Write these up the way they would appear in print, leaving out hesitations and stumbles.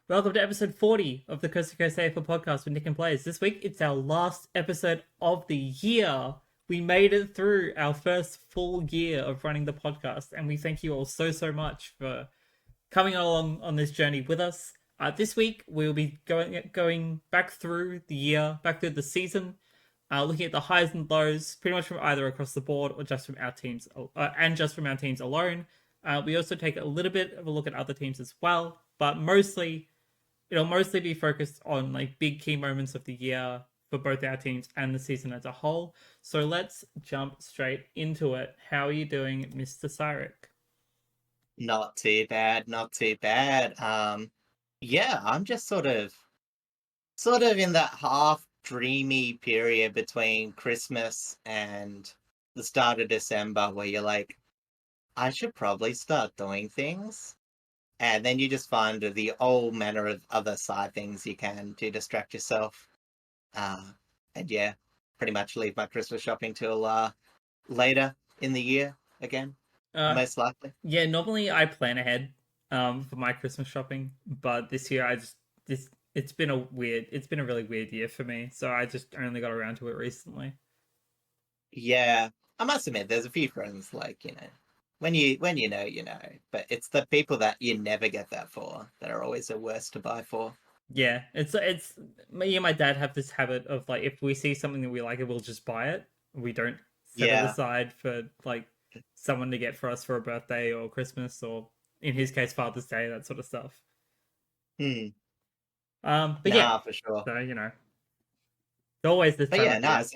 Welcome to episode 40 of the Coast AFL Podcast with Nick and Blaze. This week, it's our last episode of the year. We made it through our first full year of running the podcast, and we thank you all so much for coming along on this journey with us. This week, we'll be going back through the year, back through the season, looking at the highs and lows, pretty much from either across the board or just from our teams, and just from our teams alone. We also take a little bit of a look at other teams as well, but it'll mostly be focused on like big key moments of the year for both our teams and the season as a whole. So let's jump straight into it. How are you doing, Mr. Cyric? Not too bad. Yeah, I'm just sort of in that half dreamy period between Christmas and the start of December where you're like, I should probably start doing things. And then you just find the all manner of other side things you can to distract yourself. And yeah, pretty much leave my Christmas shopping till later in the year again, most likely. Yeah, normally I plan ahead for my Christmas shopping, but this year it's been a really weird year for me, so I just only got around to it recently. Yeah, I must admit, there's a few friends like, when you know, but it's the people that you never get that for that are always the worst to buy for. Yeah, it's me and my dad have this habit of like, if we see something that we like, we'll just buy it. We don't set it aside for like someone to get for us for a birthday or Christmas or in his case Father's Day, that sort of stuff. But yeah, for sure. So it's always this time. But yeah, nice.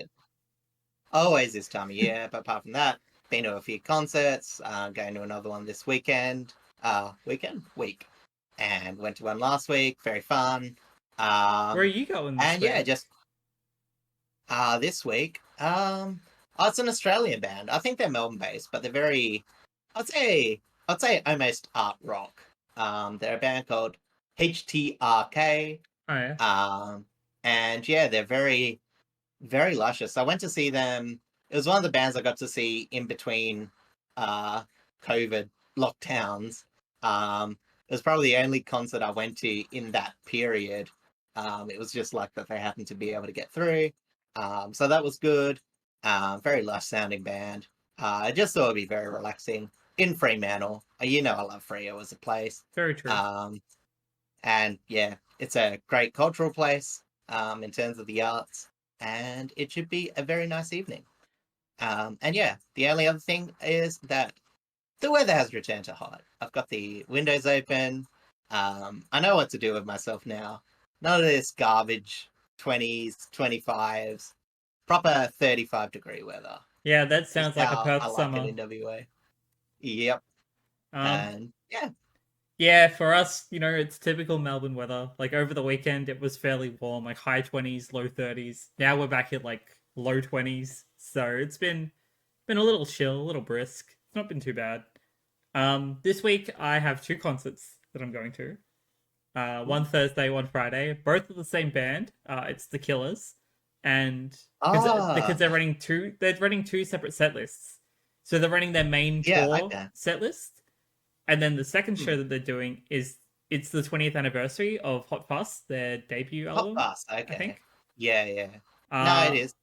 Always this time of year. But apart from that, been to a few concerts, going to another one this week, and went to one last week. Very fun. Where are you going this week? Yeah, just this week. It's an Australian band. I think they're Melbourne based, but they're very, I'd say almost art rock. They're a band called HTRK. Oh yeah. And yeah, they're very, very luscious. I went to see them. It was one of the bands I got to see in between COVID lockdowns. It was probably the only concert I went to in that period. It was just like that they happened to be able to get through. So that was good. Very lush sounding band. I just thought it'd be very relaxing in Fremantle. I love Freo as a place. Very true. And yeah, it's a great cultural place in terms of the arts, and it should be a very nice evening. And yeah, the only other thing is that the weather has returned to hot. I've got the windows open. I know what to do with myself now. None of this garbage 20s, 25s, proper 35-degree weather. Yeah, that sounds like a Perth summer. In WA. Yep. And yeah. Yeah, for us, it's typical Melbourne weather. Like over the weekend, it was fairly warm, like high 20s, low 30s. Now we're back at like low 20s. So it's been a little chill, a little brisk. It's not been too bad. This week I have two concerts that I'm going to. One Thursday, one Friday. Both of the same band. It's The Killers, and because they're running two separate set lists. So they're running their main tour set list, and then the second show that they're doing it's the 20th anniversary of Hot Fuss, their debut album. Hot Fuss, okay. I think. Yeah. No, it is.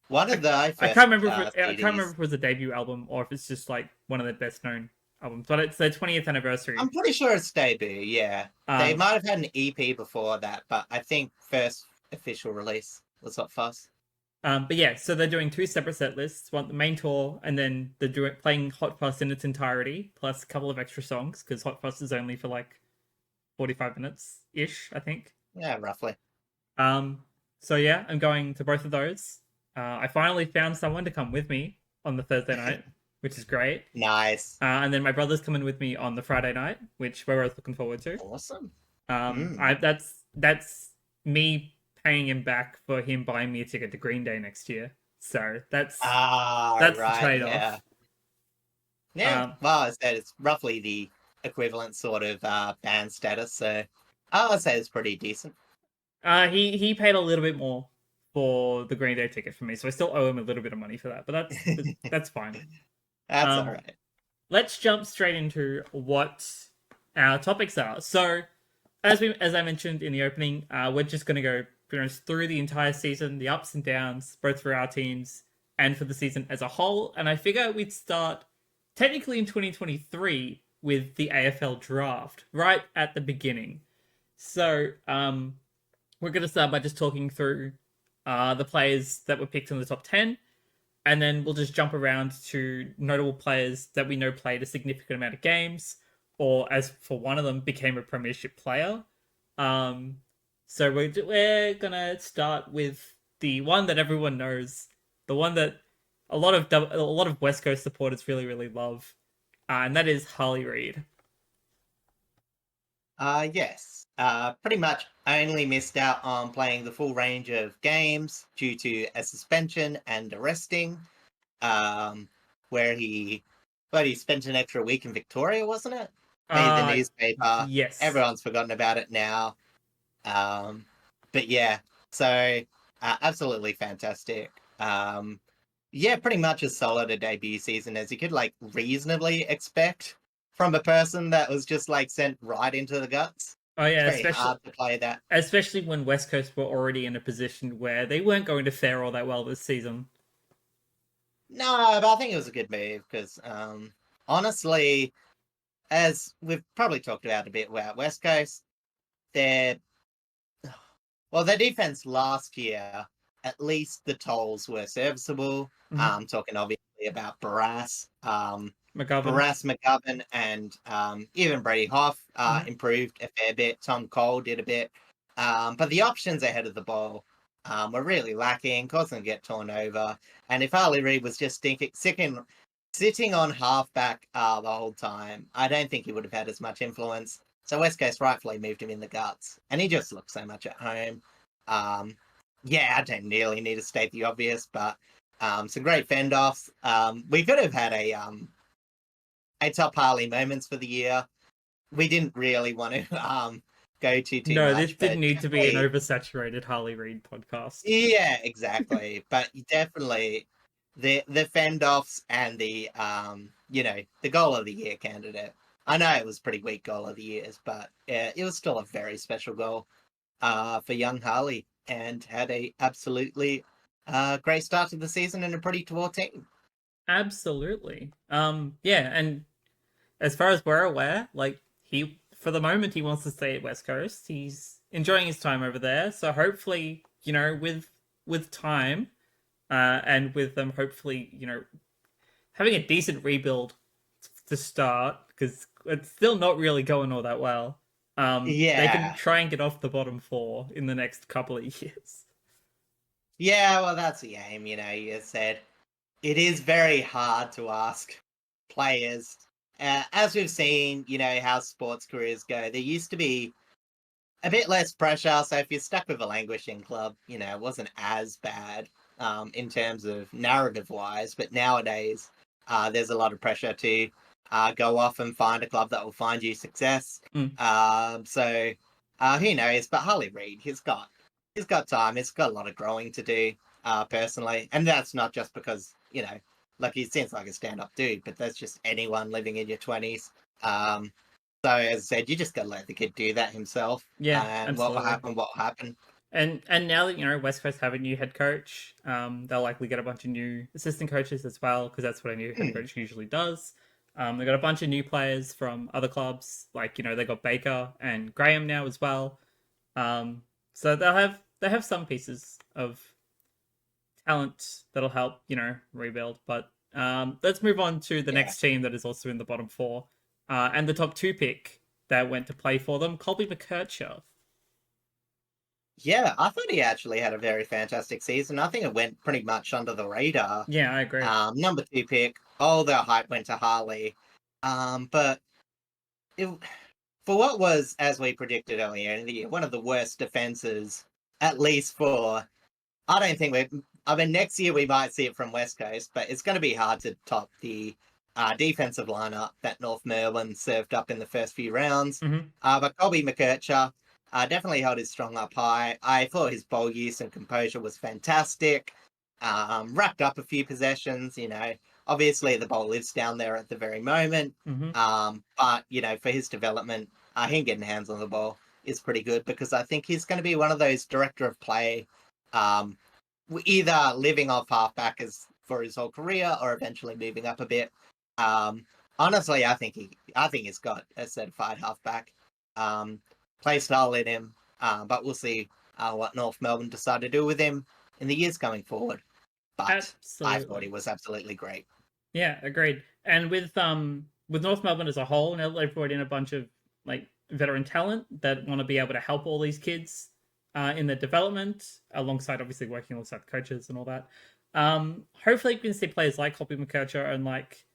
One of the I can't remember if it was a debut album or if it's just like one of their best known albums, but it's their 20th anniversary. I'm pretty sure it's debut, yeah. They might have had an EP before that, but I think first official release was Hot Fuss. But yeah, so they're doing two separate set lists, one the main tour, and then they're playing Hot Fuss in its entirety, plus a couple of extra songs, because Hot Fuss is only for like 45 minutes-ish, I think. Yeah, roughly. So yeah, I'm going to both of those. I finally found someone to come with me on the Thursday night, which is great. Nice. And then my brother's coming with me on the Friday night, which we're both looking forward to. Awesome. That's me paying him back for him buying me a ticket to Green Day next year. So that's right, the trade-off. Yeah. Well, I said it's roughly the equivalent sort of band status, so I would say it's pretty decent. He paid a little bit more for the Green Day ticket for me, so I still owe him a little bit of money for that, but that's fine. That's all right. Let's jump straight into what our topics are. So as I mentioned in the opening, we're just going to go pretty much through the entire season, the ups and downs, both for our teams and for the season as a whole. And I figure we'd start technically in 2023 with the AFL draft right at the beginning. So we're going to start by just talking through the players that were picked in the top 10. And then we'll just jump around to notable players that we know played a significant amount of games, or as for one of them, became a premiership player. So we're gonna start with the one that everyone knows, the one that a lot of West Coast supporters really love, and that is Harley Reid. Yes. Pretty much only missed out on playing the full range of games due to a suspension and arresting. Where he spent an extra week in Victoria, wasn't it? Made the newspaper. Yes. Everyone's forgotten about it now. But yeah, so absolutely fantastic. Yeah, pretty much as solid a debut season as you could like reasonably expect from a person that was just like sent right into the guts. Oh yeah, It's very hard to play that. Especially when West Coast were already in a position where they weren't going to fare all that well this season. No, but I think it was a good move because honestly, as we've probably talked about a bit about West Coast, their defense last year, at least the tolls were serviceable. Talking obviously about Barras, McGovern, and even Brady Hoff improved a fair bit. Tom Cole did a bit. But the options ahead of the ball were really lacking, causing them to get torn over. And if Harley Reid was just sitting on halfback the whole time, I don't think he would have had as much influence. So West Coast rightfully moved him in the guts. And he just looks so much at home. Yeah, I don't really need to state the obvious, but some great fend-offs. We could have had a top Harley moments for the year. We didn't really want to go too much. No, this didn't need to be an oversaturated Harley Reid podcast. Yeah, exactly. But definitely the fend-offs and the the goal of the year candidate. I know it was pretty weak goal of the years, but it was still a very special goal for young Harley, and had a absolutely great start to the season and a pretty tall team. Absolutely. Yeah, and as far as we're aware, like for the moment he wants to stay at West Coast. He's enjoying his time over there. So hopefully, with time, and with them hopefully, having a decent rebuild to start, because it's still not really going all that well. They can try and get off the bottom 4 in the next couple of years. Yeah, well, that's the aim. You said it is very hard to ask players. As we've seen, how sports careers go, there used to be a bit less pressure. So if you're stuck with a languishing club, it wasn't as bad in terms of narrative-wise. But nowadays, there's a lot of pressure to go off and find a club that will find you success. So who knows? But Harley Reid, he's got time. He's got a lot of growing to do, personally. And that's not just because, like he seems like a stand-up dude, but that's just anyone living in your 20s. So as I said, you just got to let the kid do that himself. Yeah, and absolutely. what will happen. And now that, West Coast have a new head coach, they'll likely get a bunch of new assistant coaches as well, because that's what a new head coach usually does. They got a bunch of new players from other clubs, like, they got Baker and Graham now as well. So they have some pieces of talent that'll help, rebuild. But let's move on to the next team that is also in the bottom 4. And the top 2 pick that went to play for them, Colby McKercher. Yeah, I thought he actually had a very fantastic season. I think it went pretty much under the radar. Yeah, I agree. Number 2 pick, all the hype went to Harley. But for what was, as we predicted earlier in the year, one of the worst defenses, at least for, I don't think next year we might see it from West Coast, but it's going to be hard to top the defensive lineup that North Melbourne served up in the first few rounds. But Colby McKercher definitely held his strong up high. I thought his ball use and composure was fantastic. Wrapped up a few possessions, obviously the ball lives down there at the very moment. But, for his development, him getting hands on the ball is pretty good, because I think he's going to be one of those director of play, either living off halfback as for his whole career or eventually moving up a bit. Honestly, I think he's got a certified halfback play style in him, but we'll see what North Melbourne decide to do with him in the years coming forward. But Absolutely. I thought he was absolutely great. Yeah, agreed. And with North Melbourne as a whole, now they've brought in a bunch of like veteran talent that want to be able to help all these kids in their development, alongside obviously working alongside coaches and all that. Hopefully, we can see players like Hoppy McKercher and like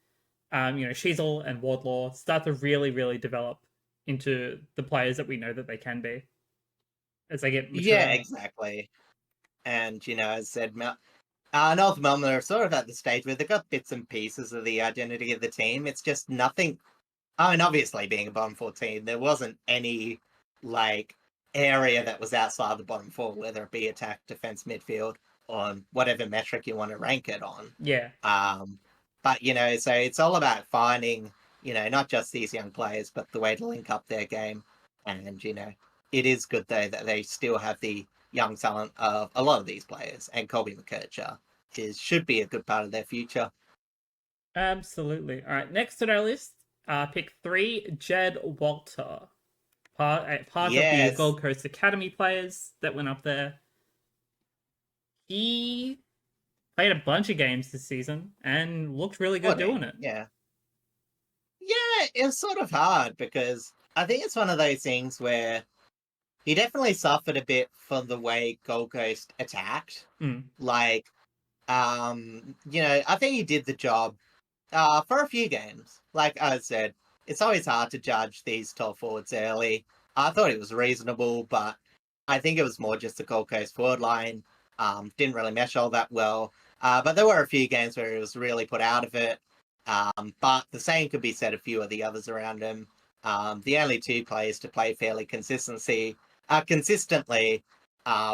Sheasel and Wardlaw start to really, really develop into the players that we know that they can be as they get mature. Yeah, exactly. And as I said, North Melbourne are sort of at the stage where they've got bits and pieces of the identity of the team. It's just nothing. I mean, obviously, being a bottom 14, there wasn't any like area that was outside the bottom four, whether it be attack, defense, midfield, on whatever metric you want to rank it on. Yeah. But so it's all about finding, not just these young players, but the way to link up their game. And it is good though that they still have the young talent of a lot of these players, and Colby McKercher should be a good part of their future. Absolutely. All right, next on our list, pick 3, Jed Walter, part of the Gold Coast Academy players that went up there. He played a bunch of games this season and looked really good doing it. Yeah, it's sort of hard because I think it's one of those things where he definitely suffered a bit for the way Gold Coast attacked. Like, I think he did the job for a few games. Like I said, it's always hard to judge these tall forwards early. I thought it was reasonable, but I think it was more just the Gold Coast forward line. Didn't really mesh all that well. But there were a few games where he was really put out of it. But the same could be said of a few of the others around him. The only 2 players to play fairly consistently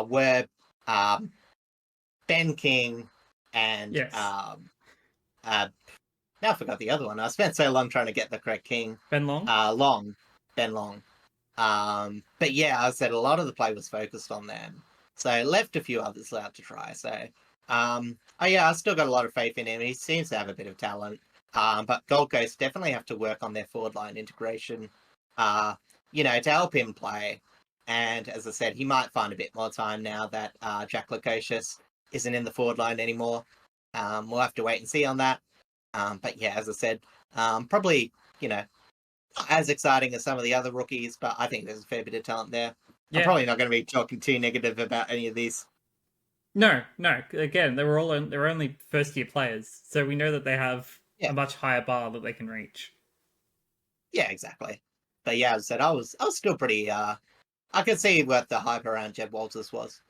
were Ben King and now I forgot the other one. I spent so long trying to get the correct King. Ben Long? Ben Long. But yeah, I said a lot of the play was focused on them. So left a few others out to try. So I still got a lot of faith in him. He seems to have a bit of talent. But Gold Coast definitely have to work on their forward line integration, to help him play. And as I said, he might find a bit more time now that Jack Lukosius isn't in the forward line anymore. We'll have to wait and see on that. But yeah, as I said, probably, not as exciting as some of the other rookies, but I think there's a fair bit of talent there. Yeah. I'm probably not going to be talking too negative about any of these. No. Again, they were only first-year players, so we know that they have a much higher bar that they can reach. Yeah, exactly. But yeah, as I said, I was still pretty. I could see what the hype around Jed Walters was.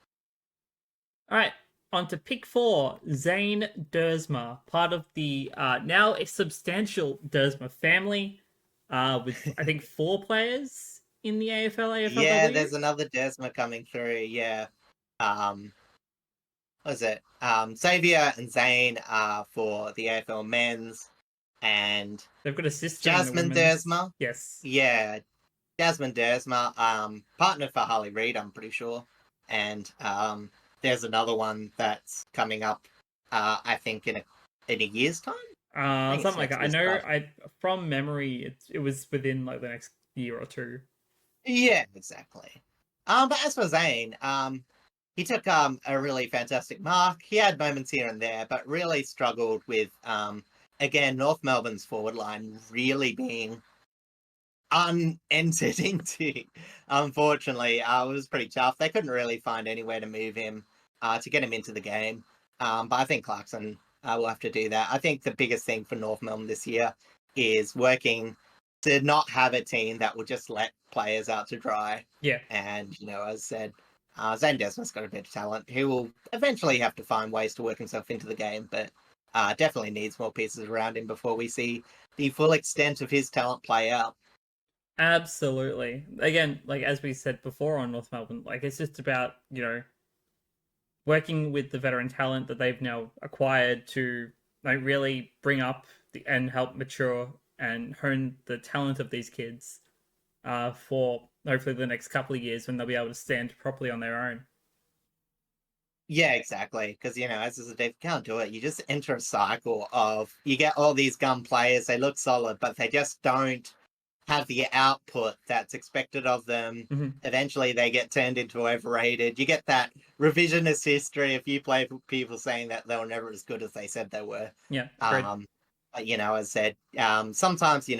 All right, on to pick 4, Zane Dersma, part of the now a substantial Dersma family, with I think 4 players in the AFLW. Yeah, there's another Dersma coming through. Yeah, what is it? Xavier and Zane are for the AFL men's, and they've got a sister, Jasmine Dersma. Yes. Yeah, Jasmine Dersma, partner for Harley Reid, I'm pretty sure, and there's another one that's coming up. I think in a year's time. Something like that. I know. From memory, it was within like the next year or 2. Yeah, exactly. But as for Zane, he took a really fantastic mark. He had moments here and there, but really struggled with again North Melbourne's forward line really being unentered into. Unfortunately, it was pretty tough. They couldn't really find anywhere to move him to get him into the game. But I think Clarkson will have to do that. I think the biggest thing for North Melbourne this year is working to not have a team that will just let players out to dry. Yeah. And, as I said, Zane Desmond's got a bit of talent. He will eventually have to find ways to work himself into the game, but definitely needs more pieces around him before we see the full extent of his talent play out. Absolutely. Again, like as we said before on North Melbourne, like it's just about, working with the veteran talent that they've now acquired to like really bring up and help mature and hone the talent of these kids for hopefully the next couple of years when they'll be able to stand properly on their own. Yeah, exactly. Because, as I said, if you can't do it, you just enter a cycle of you get all these gun players, they look solid, but they just don't have the output that's expected of them. Mm-hmm. Eventually, they get turned into overrated. You get that revisionist history of you play people saying that they were never as good as they said they were. Yeah, great. But, as I said, sometimes,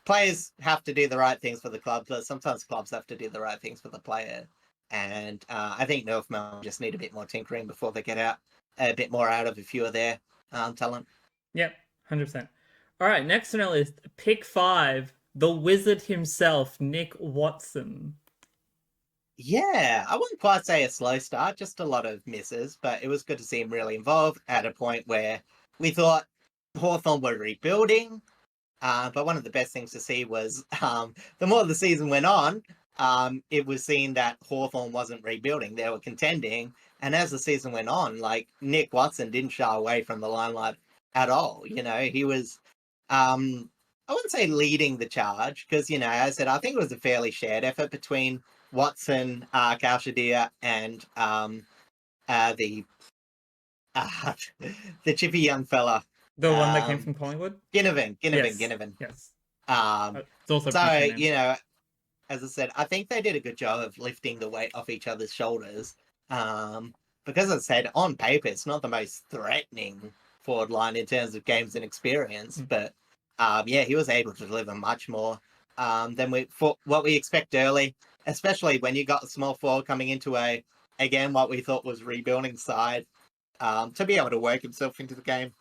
players have to do the right things for the club, but sometimes clubs have to do the right things for the player. And I think North Melbourne just need a bit more tinkering before they get out a bit more out of a few of their talent. Yep, 100%. All right, next on our list, pick 5, the wizard himself, Nick Watson. Yeah, I wouldn't quite say a slow start, just a lot of misses, but it was good to see him really involved at a point where we thought Hawthorn were rebuilding. But one of the best things to see was the more the season went on, it was seen that Hawthorn wasn't rebuilding. They were contending. And as the season went on, like Nick Watson didn't shy away from the limelight at all. He was, I wouldn't say leading the charge because, as I said, I think it was a fairly shared effort between Watson, Kalshadir, and the chippy young fella. The one that came from Collingwood? Ginnivan. Yes. It's also so, as I said, I think they did a good job of lifting the weight off each other's shoulders. Because as I said, on paper, it's not the most threatening forward line in terms of games and experience, but he was able to deliver much more than what we expect early, especially when you got a small forward coming into what we thought was rebuilding side, to be able to work himself into the game.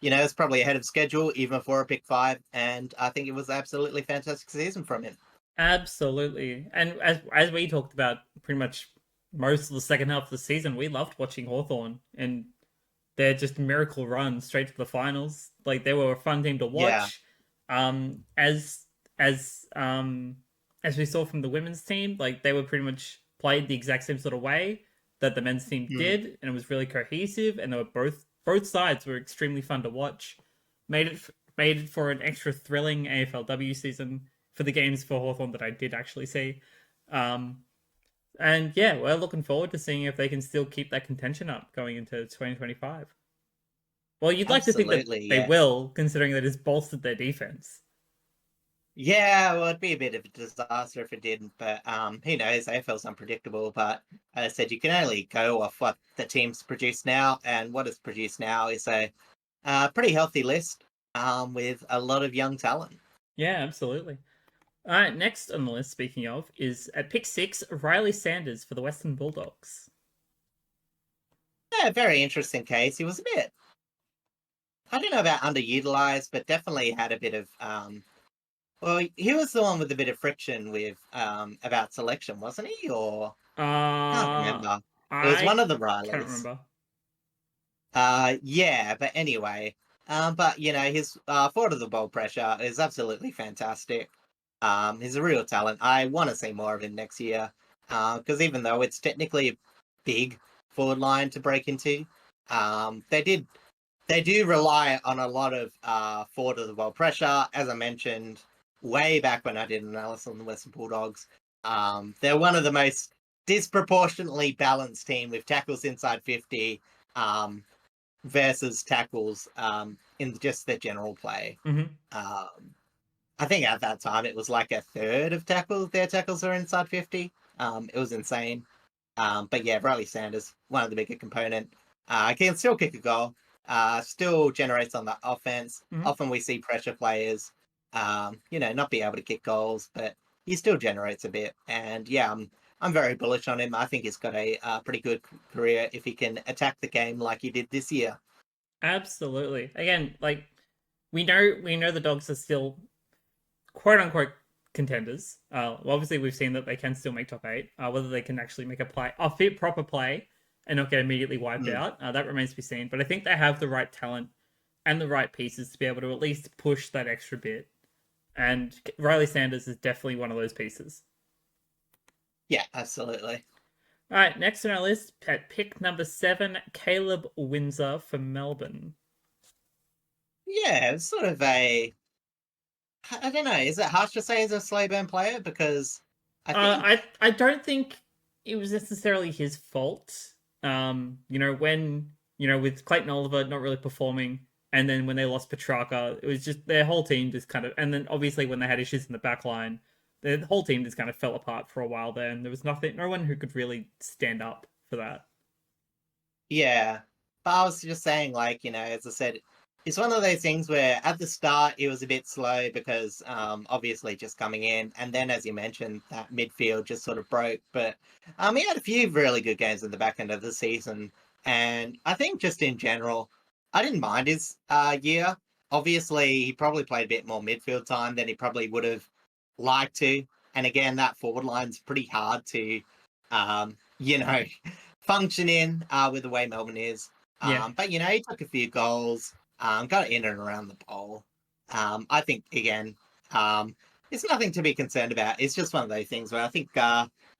It's probably ahead of schedule, even for a pick 5, and I think it was absolutely fantastic season from him. Absolutely. And as we talked about pretty much most of the second half of the season, we loved watching Hawthorn and their just miracle run straight to the finals. Like, they were a fun team to watch. Yeah. As we saw from the women's team, like, they were pretty much played the exact same sort of way that the men's team did, and it was really cohesive, and they were both sides were extremely fun to watch. Made it for an extra thrilling AFLW season for the games for Hawthorn that I did actually see. And yeah, we're looking forward to seeing if they can still keep that contention up going into 2025. Well, you'd like to think that they will, considering that it's bolstered their defense. Yeah, well, it'd be a bit of a disaster if it didn't, but who knows? AFL's unpredictable, but as I said, you can only go off what the team's produced now, and what it's produced now is a pretty healthy list with a lot of young talent. Yeah, absolutely. All right, next on the list, speaking of, is at pick 6, Riley Sanders for the Western Bulldogs. Yeah, very interesting case. He was a bit, I don't know about underutilized, but definitely had a bit of well, he was the one with a bit of friction with about selection, wasn't he? Or can't remember. It was one of the Rileys. Can't remember. Yeah, but anyway, but his forward of the ball pressure is absolutely fantastic. He's a real talent. I want to see more of him next year, because even though it's technically a big forward line to break into, they do rely on a lot of forward of the ball pressure, as I mentioned way back when I did an analysis on the Western Bulldogs. They're one of the most disproportionately balanced team with tackles inside 50 versus tackles in just their general play. I think at that time it was like a third of their tackles are inside 50. It was insane. But yeah, Riley Sanders, one of the bigger component. Can still kick a goal. Still generates on the offense. Often we see pressure players not be able to kick goals, but he still generates a bit. And yeah, I'm very bullish on him. I think he's got a pretty good career if he can attack the game like he did this year. Absolutely. Again, like we know the Dogs are still quote unquote contenders. Obviously we've seen that they can still make top 8. Whether they can actually make a fit proper play and not get immediately wiped out, that remains to be seen. But I think they have the right talent and the right pieces to be able to at least push that extra bit. And Riley Sanders is definitely one of those pieces. Yeah, absolutely. All right, next on our list, at pick number 7, Caleb Windsor for Melbourne. Yeah, it's sort of a I don't know. Is it harsh to say he's a slow burn player? Because I think I don't think it was necessarily his fault. When with Clayton Oliver not really performing, and then when they lost Petrarca, it was just their whole team just kind of, and then obviously when they had issues in the back line, the whole team just kind of fell apart for a while there, and there was no one who could really stand up for that. yeah. But I was just saying, like, as I said, it's one of those things where at the start it was a bit slow because obviously just coming in, and then as you mentioned, that midfield just sort of broke. But he had a few really good games in the back end of the season, and I think just in general, I didn't mind his year. Obviously, he probably played a bit more midfield time than he probably would have liked to, and again, that forward line's pretty hard to, you know, function in with the way Melbourne is. Yeah. But he took a few goals, got in and around the pole. I think again, it's nothing to be concerned about. It's just one of those things where I think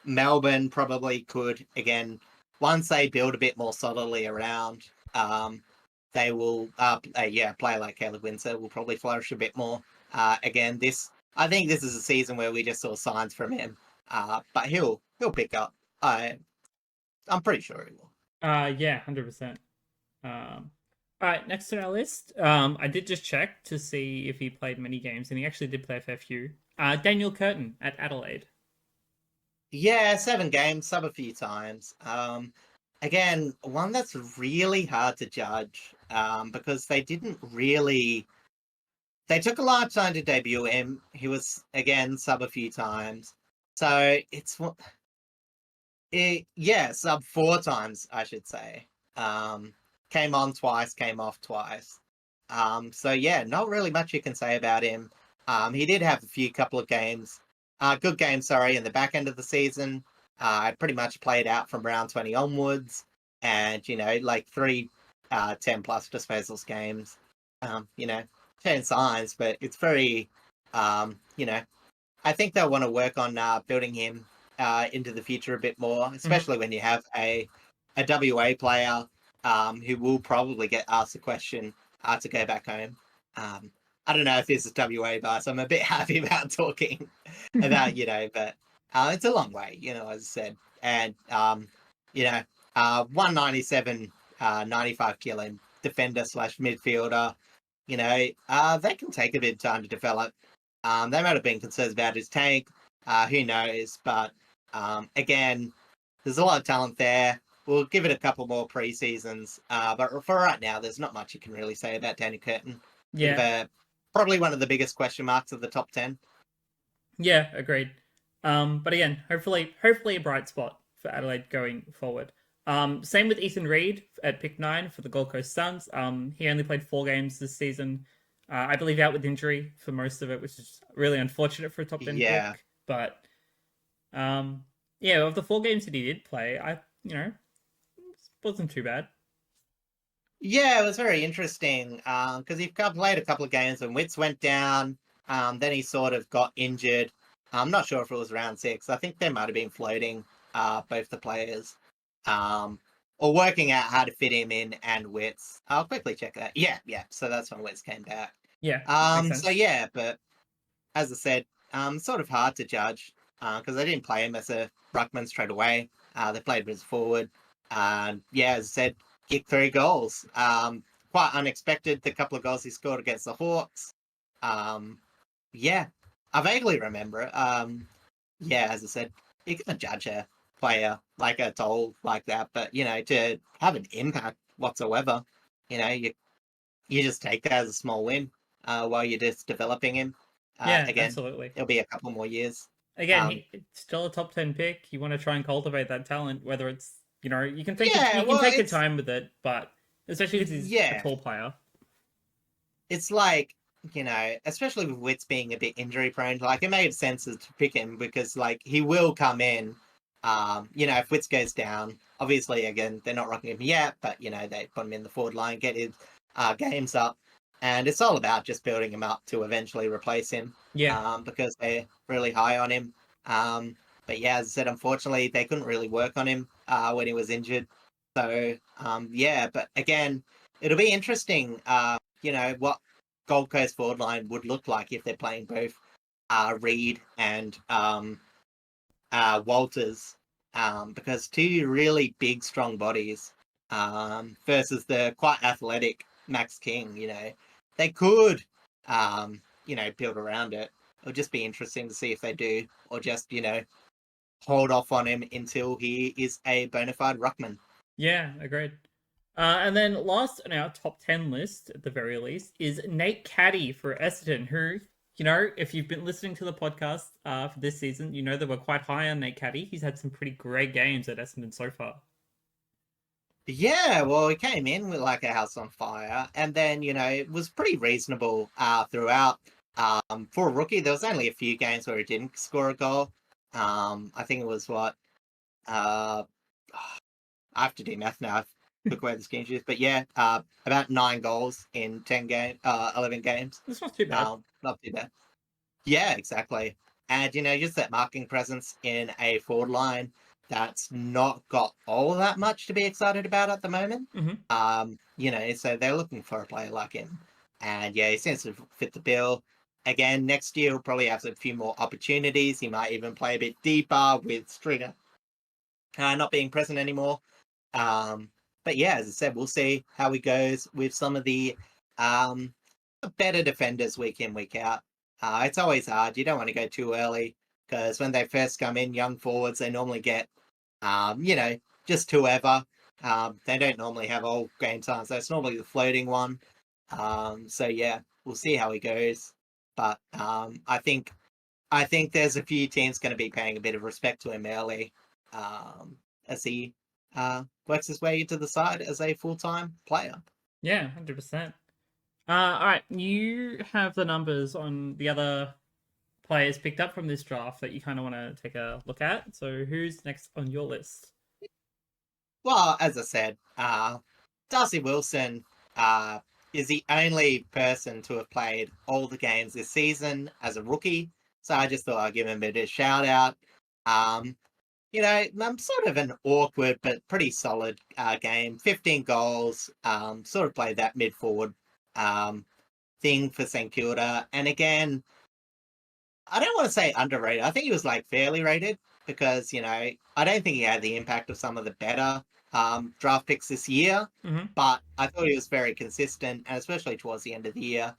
Melbourne probably could again, once they build a bit more solidly around, they will, play like Caleb Windsor will probably flourish a bit more. Again, I think this is a season where we just saw signs from him, but he'll pick up. I'm pretty sure he will. Yeah, 100%. All right, next on our list. I did just check to see if he played many games, and he actually did play a fair few. Daniel Curtin at Adelaide. Yeah, 7 games, sub a few times. Again, one that's really hard to judge because they didn't really. They took a large time to debut him. He was again sub a few times, so sub 4 times, I should say. Came on twice, came off twice. So yeah, not really much you can say about him. He did have a couple of games, good games, sorry, in the back end of the season. I pretty much played out from round 20 onwards, and like 3 10 plus disposals games. Showing signs, but it's very, I think they'll want to work on building him into the future a bit more, especially when you have a WA player who will probably get asked the question to go back home. I don't know if this is WA, but I'm a bit happy about talking about, but it's a long way, as I said. And, 197, 95 kilo defender / midfielder, they can take a bit of time to develop. They might have been concerned about his tank. Who knows? But again, there's a lot of talent there. We'll give it a couple more pre-seasons. But for right now, there's not much you can really say about Danny Curtin. Yeah. Probably one of the biggest question marks of the top 10. Yeah, agreed. But again, hopefully a bright spot for Adelaide going forward. Same with Ethan Reid at pick 9 for the Gold Coast Suns. He only played 4 games this season. I believe out with injury for most of it, which is really unfortunate for a top 10 pick. But of the 4 games that he did play, it wasn't too bad. Yeah, it was very interesting because he played a couple of games when Witts went down. Then he sort of got injured. I'm not sure if it was round 6. I think they might have been floating both the players or working out how to fit him in and Witts. I'll quickly check that. Yeah. So that's when Witts came back. Yeah. So yeah, but as I said, sort of hard to judge because they didn't play him as a ruckman straight away. They played him as a forward. As I said, kicked 3 goals. Quite unexpected, the couple of goals he scored against the Hawks. I vaguely remember it. As I said, you can judge a player like a toll like that, but to have an impact whatsoever, you just take that as a small win while you're just developing him. Again, absolutely. It'll be a couple more years. Again, it's still a top 10 pick. You want to try and cultivate that talent, whether it's you can take your time with it, but especially because he's a tall player. It's like, especially with Witts being a bit injury prone, like it made sense to pick him because like he will come in. If Witts goes down, obviously again they're not rocking him yet, but they put him in the forward line, get his games up, and it's all about just building him up to eventually replace him. Because they're really high on him. But yeah, as I said, unfortunately they couldn't really work on him when he was injured. So but again, it'll be interesting. What Gold Coast forward line would look like if they're playing both Reed and Walters, because two really big, strong bodies versus the quite athletic Max King. They could, build around it. It'll just be interesting to see if they do, or just hold off on him until he is a bona fide ruckman. Yeah, agreed. And then last on our top 10 list, at the very least, is Nate Caddy for Essendon, who, if you've been listening to the podcast for this season, that we're quite high on Nate Caddy. He's had some pretty great games at Essendon so far. Yeah, well, he came in with like a house on fire, and then, it was pretty reasonable throughout. For a rookie, there was only a few games where he didn't score a goal. I think it was what? I have to do math now. Look where the scheme is, but yeah, about 9 goals in 11 games. That's not too bad. Not too bad. Yeah, exactly. And just that marking presence in a forward line that's not got all that much to be excited about at the moment. Mm-hmm. So they're looking for a player like him, and yeah, he seems to fit the bill. Again, next year he'll probably have a few more opportunities. He might even play a bit deeper with Stringer not being present anymore. But yeah, as I said, we'll see how he goes with some of the better defenders week in, week out. It's always hard. You don't want to go too early, because when they first come in, young forwards, they normally get, just whoever. They don't normally have all game time, so it's normally the floating one. So yeah, we'll see how he goes. But I think there's a few teams going to be paying a bit of respect to him early, as he works his way into the side as a full-time player. Yeah, 100%. All right, you have the numbers on the other players picked up from this draft that you kind of want to take a look at. So who's next on your list? Well, as I said, Darcy Wilson is the only person to have played all the games this season as a rookie. So I just thought I'd give him a bit of a shout out. I'm sort of an awkward but pretty solid game. 15 goals, sort of played that mid-forward thing for St Kilda. And again, I don't want to say underrated. I think he was like fairly rated, because, I don't think he had the impact of some of the better draft picks this year. Mm-hmm. But I thought he was very consistent, and especially towards the end of the year,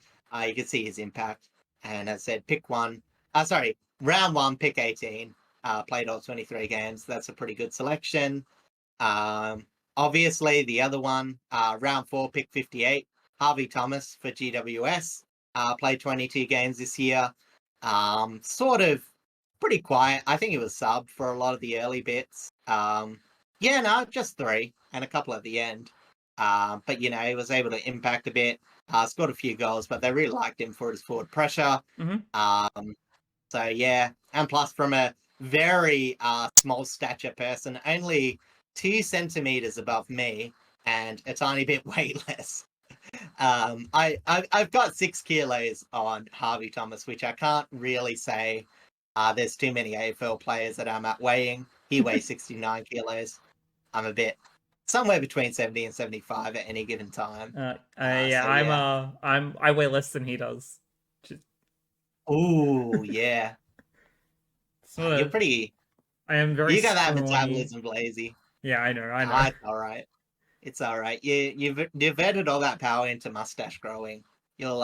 you could see his impact. And as I said, round 1, pick 18. Played all 23 games. That's a pretty good selection. Obviously, the other one, round 4, pick 58. Harvey Thomas for GWS. Played 22 games this year. Sort of pretty quiet. I think he was sub for a lot of the early bits. Just 3 and a couple at the end. But he was able to impact a bit. Scored a few goals, but they really liked him for his forward pressure. Mm-hmm. So yeah, and plus from a very small stature person, only 2 centimeters above me and a tiny bit weightless. I've got 6 kilos on Harvey Thomas, which I can't really say there's too many AFL players that I'm outweighing. He weighs 69 kilos. I'm a bit somewhere between 70 and 75 at any given time. I weigh less than he does. Oh yeah. You're pretty. I am very. You got that scrawny. metabolism, Blazey. Yeah, I know. It's all right. It's all right. You've diverted all that power into mustache growing. You'll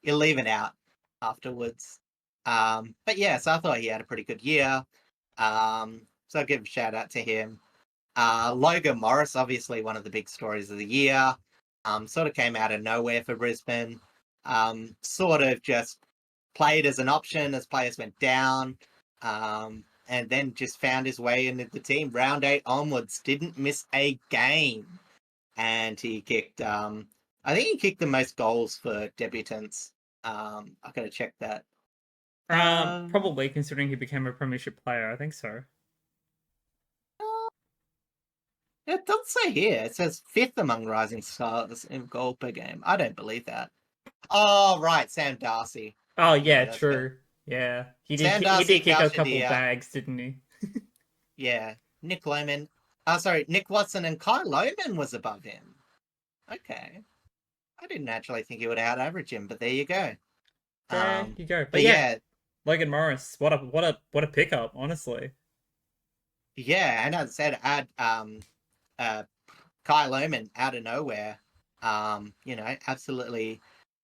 leave it out afterwards. But yeah, so I thought he had a pretty good year. So I'll give a shout out to him. Logan Morris, obviously one of the big stories of the year. Sort of came out of nowhere for Brisbane. Sort of just played as an option as players went down. And then just found his way into the team. Round 8 onwards, didn't miss a game. And he kicked, I think he kicked the most goals for debutants. I gotta check that. Probably, considering he became a premiership player, I think so. It doesn't say here. It says 5th among rising stars in goal per game. I don't believe that. Oh, right, Sam Darcy. Oh, yeah, true. Good. Yeah. He did kick a couple bags, didn't he? Yeah. Nick Watson and Kai Lohman was above him. Okay. I didn't actually think he would out average him, but there you go. There you go. But yeah, Logan Morris, what a pickup, honestly. yeah, and as I said, add Kai Lohman out of nowhere. Absolutely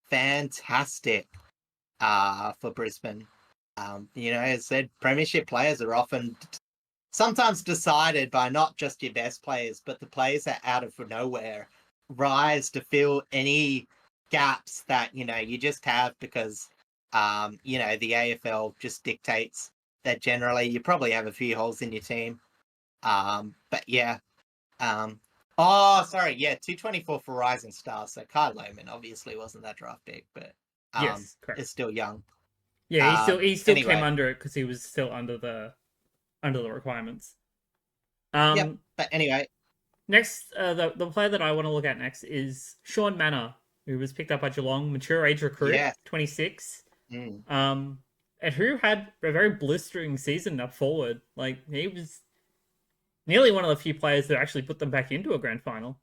fantastic for Brisbane. As I said, premiership players are often sometimes decided by not just your best players, but the players that out of nowhere rise to fill any gaps that, you just have because, the AFL just dictates that generally you probably have a few holes in your team. But yeah. 224 for Rising Stars. So Kai Lohman obviously wasn't that draft pick, but Yes, correct. is still young. Yeah, he still anyway. came under it because he was still under the requirements. But anyway. Next, the player that I want to look at next is Sean Manor, who was picked up by Geelong, mature age recruit, 26. And who had a very blistering season up forward. Like, he was nearly one of the few players that actually put them back into a grand final.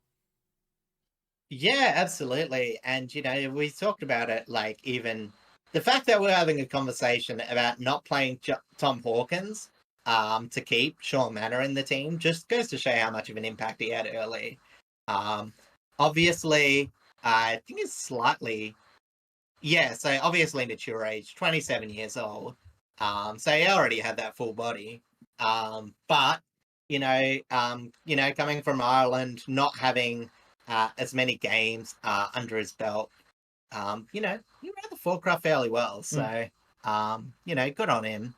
Yeah, absolutely. And, we talked about it, like, even the fact that we're having a conversation about not playing Tom Hawkins to keep Sean Manor in the team just goes to show how much of an impact he had early. Obviously, I think it's slightly... Yeah, so obviously mature age, 27 years old. So he already had that full body. But, coming from Ireland, not having as many games under his belt, he ran the forecraft fairly well. So, good on him.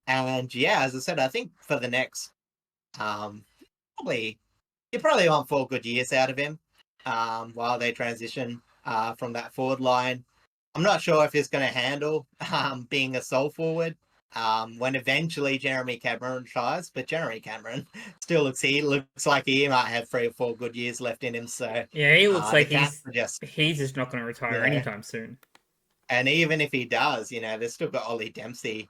And yeah, as I said, I think for the next, you probably want 4 good years out of him while they transition from that forward line. I'm not sure if he's going to handle being a sole forward when eventually Jeremy Cameron tries, but Jeremy Cameron still looks like he might have 3 or 4 good years left in him. So yeah, he looks like he's just not going to retire anytime soon. And even if he does, they've still got Ollie Dempsey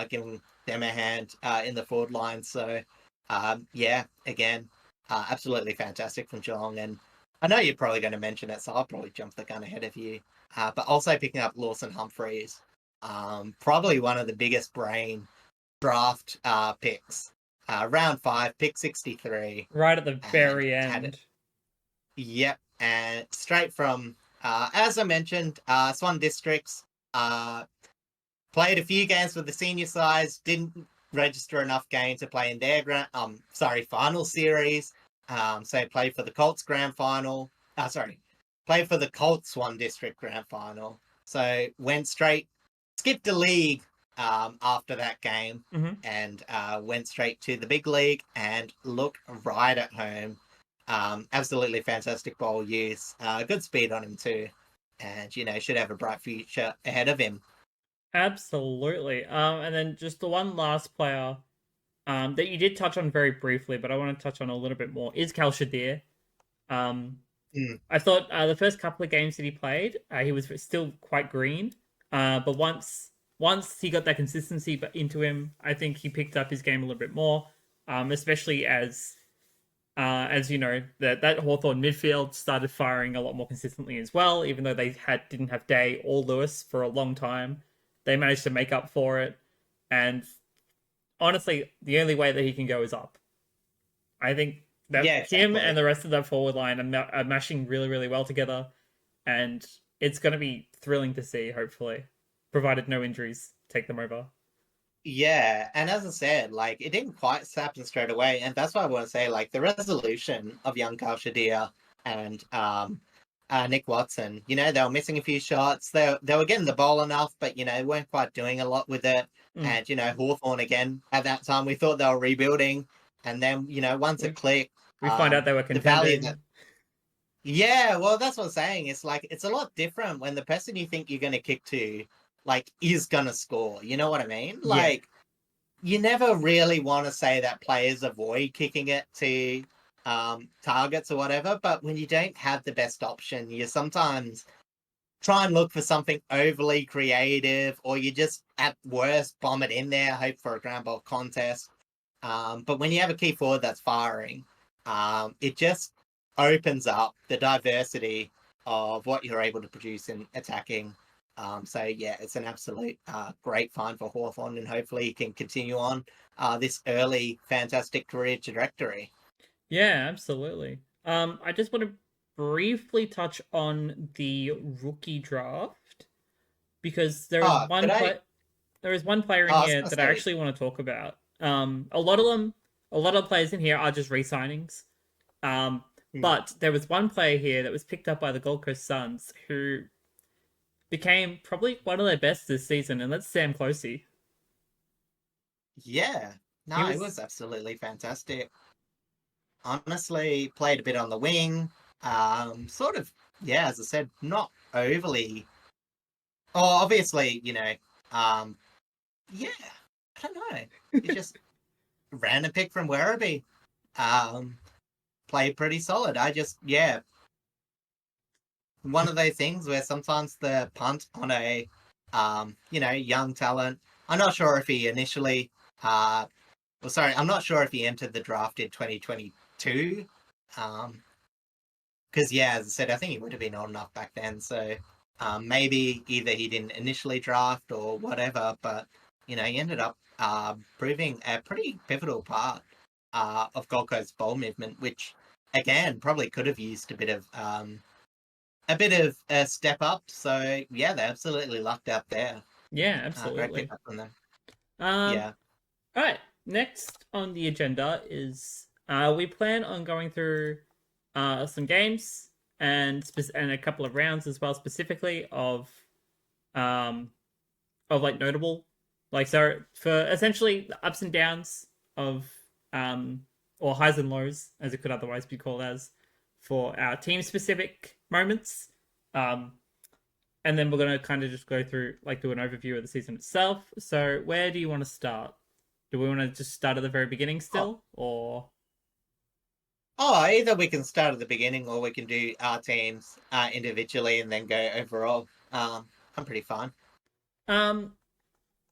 giving them a hand in the forward line. So again, absolutely fantastic from Geelong. And I know you're probably going to mention it, so I'll probably jump the gun ahead of you. But also picking up Lawson Humphreys, probably one of the biggest brain draft picks. Round 5, pick 63. Right at the very end. Yep, and straight from, as I mentioned, Swan Districts. Played a few games with the senior sides, didn't register enough games to play in their final series. So played for the Colts grand final. Played for the Colts Swan District grand final. So skipped a league after that game and went straight to the big league and looked right at home. Absolutely fantastic ball use. Good speed on him too. And, should have a bright future ahead of him. Absolutely. And then just the one last player that you did touch on very briefly, but I want to touch on a little bit more, is Cal Shadir. I thought the first couple of games that he played, he was still quite green. But once he got that consistency into him, I think he picked up his game a little bit more, especially as that Hawthorn midfield started firing a lot more consistently as well, even though they didn't have Day or Lewis for a long time. They managed to make up for it, and honestly, the only way that he can go is up. I think that him and the rest of that forward line are mashing really, really well together, and it's going to be thrilling to see, hopefully, provided no injuries take them over. Yeah, and as I said, it didn't quite happen straight away, and that's why I want to say, the resolution of young Cal Shadir and Nick Watson, they were missing a few shots. They were getting the ball enough, but, weren't quite doing a lot with it. And, Hawthorn, again, at that time, we thought they were rebuilding. And then, once it clicked... We find out they were contending. Yeah, well, that's what I'm saying. It's it's a lot different when the person you think you're going to kick to, is going to score. You know what I mean? You never really want to say that players avoid kicking it to... targets or whatever, but when you don't have the best option, you sometimes try and look for something overly creative, or you just at worst bomb it in there, hope for a ground ball contest. But when you have a key forward that's firing, it just opens up the diversity of what you're able to produce in attacking. So yeah, it's an absolute great find for Hawthorn, and hopefully he can continue on this early fantastic career trajectory. Yeah, absolutely. I just want to briefly touch on the rookie draft because Oh, could I? there is one player in I was here gonna that I say, actually want to talk about. A lot of them, a lot of players in here are just re-signings. Um, hmm, but there was one player here that was picked up by the Gold Coast Suns who became probably one of their best this season, and that's Sam Closey. yeah, He no, it was was absolutely fantastic. Honestly, played a bit on the wing. Sort of, yeah, as I said, not overly. Oh, obviously, yeah, I don't know. He just ran a pick from Werribee. Um, Played pretty solid. Yeah, one of those things where sometimes the punt on a, young talent. I'm not sure if he initially, I'm not sure if he entered the draft in 2022. Because yeah, as I said, I think he would have been old enough back then. So maybe either he didn't initially draft or whatever, but he ended up proving a pretty pivotal part of Gold Coast ball movement, which again probably could have used a bit of a step up. So yeah, they absolutely lucked out there. yeah, Great absolutely. pickup from them. Um, Yeah. all right. Next on the agenda is we plan on going through some games and a couple of rounds as well, specifically um of like notable so for essentially the ups and downs of um or highs and lows as it could otherwise be called as for our team specific moments. Um, and then we're gonna kind of just go through like do an overview of the season itself. So where do you want to start? Do we want to just start at the very beginning Oh, still, or either we can start at the beginning or we can do our teams individually and then go overall. I'm pretty fine. um,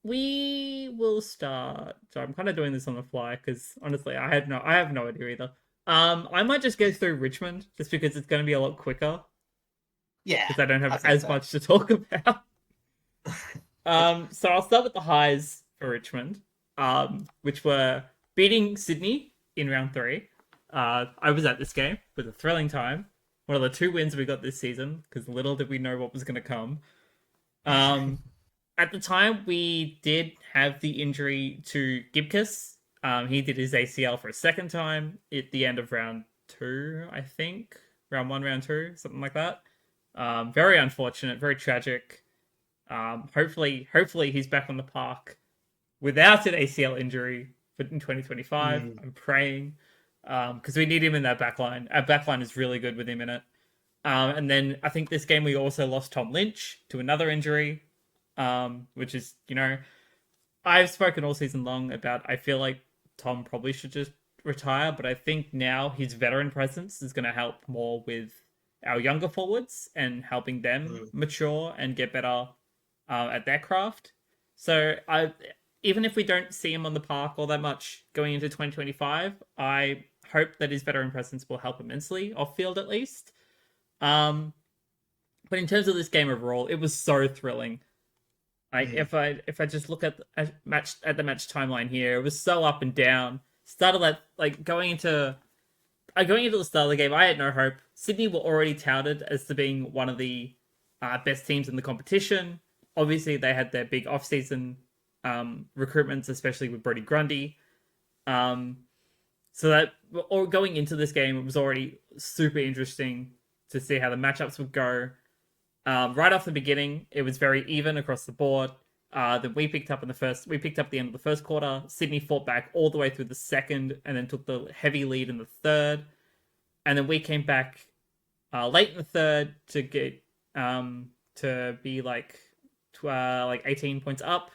we will start. So I'm kind of doing this on the fly because honestly, I have no idea either. I might just go through Richmond just because it's going to be a lot quicker Yeah, because I don't I have think as so. much to talk about. So I'll start with the highs for Richmond, which were beating Sydney in round three. I was at this game. It was a thrilling time. One of the two wins we got this season because little did we know what was going to come. Um, at the time, we did have the injury to Gibcus. He did his ACL for a second time at the end of round two, I think. Round one, round two, something like that. Very unfortunate, very tragic. Hopefully he's back on the park without an ACL injury in 2025. Mm, I'm praying because we need him in that backline. Our backline is really good with him in it. And then I think this game we also lost Tom Lynch to another injury, which is I've spoken all season long about I feel like Tom probably should just retire, but I think now his veteran presence is going to help more with our younger forwards and helping them mm. mature and get better at their craft. So I, even if we don't see him on the park all that much going into 2025, I hope that his veteran presence will help immensely off field at least. Um, but in terms of this game overall, it was so thrilling. Like Mm. if I just look at the match timeline here, it was so up and down. Started like going into the start of the game, I had no hope. Sydney were already touted as to being one of the best teams in the competition. Obviously, they had their big off-season recruitments, especially with Brody Grundy. Um, so that or going into this game, it was already super interesting to see how the matchups would go. Right off the beginning, it was very even across the board. Then we picked up the end of the first quarter. Sydney fought back all the way through the second, and then took the heavy lead in the third. And then we came back late in the third to get to be like 18 points up.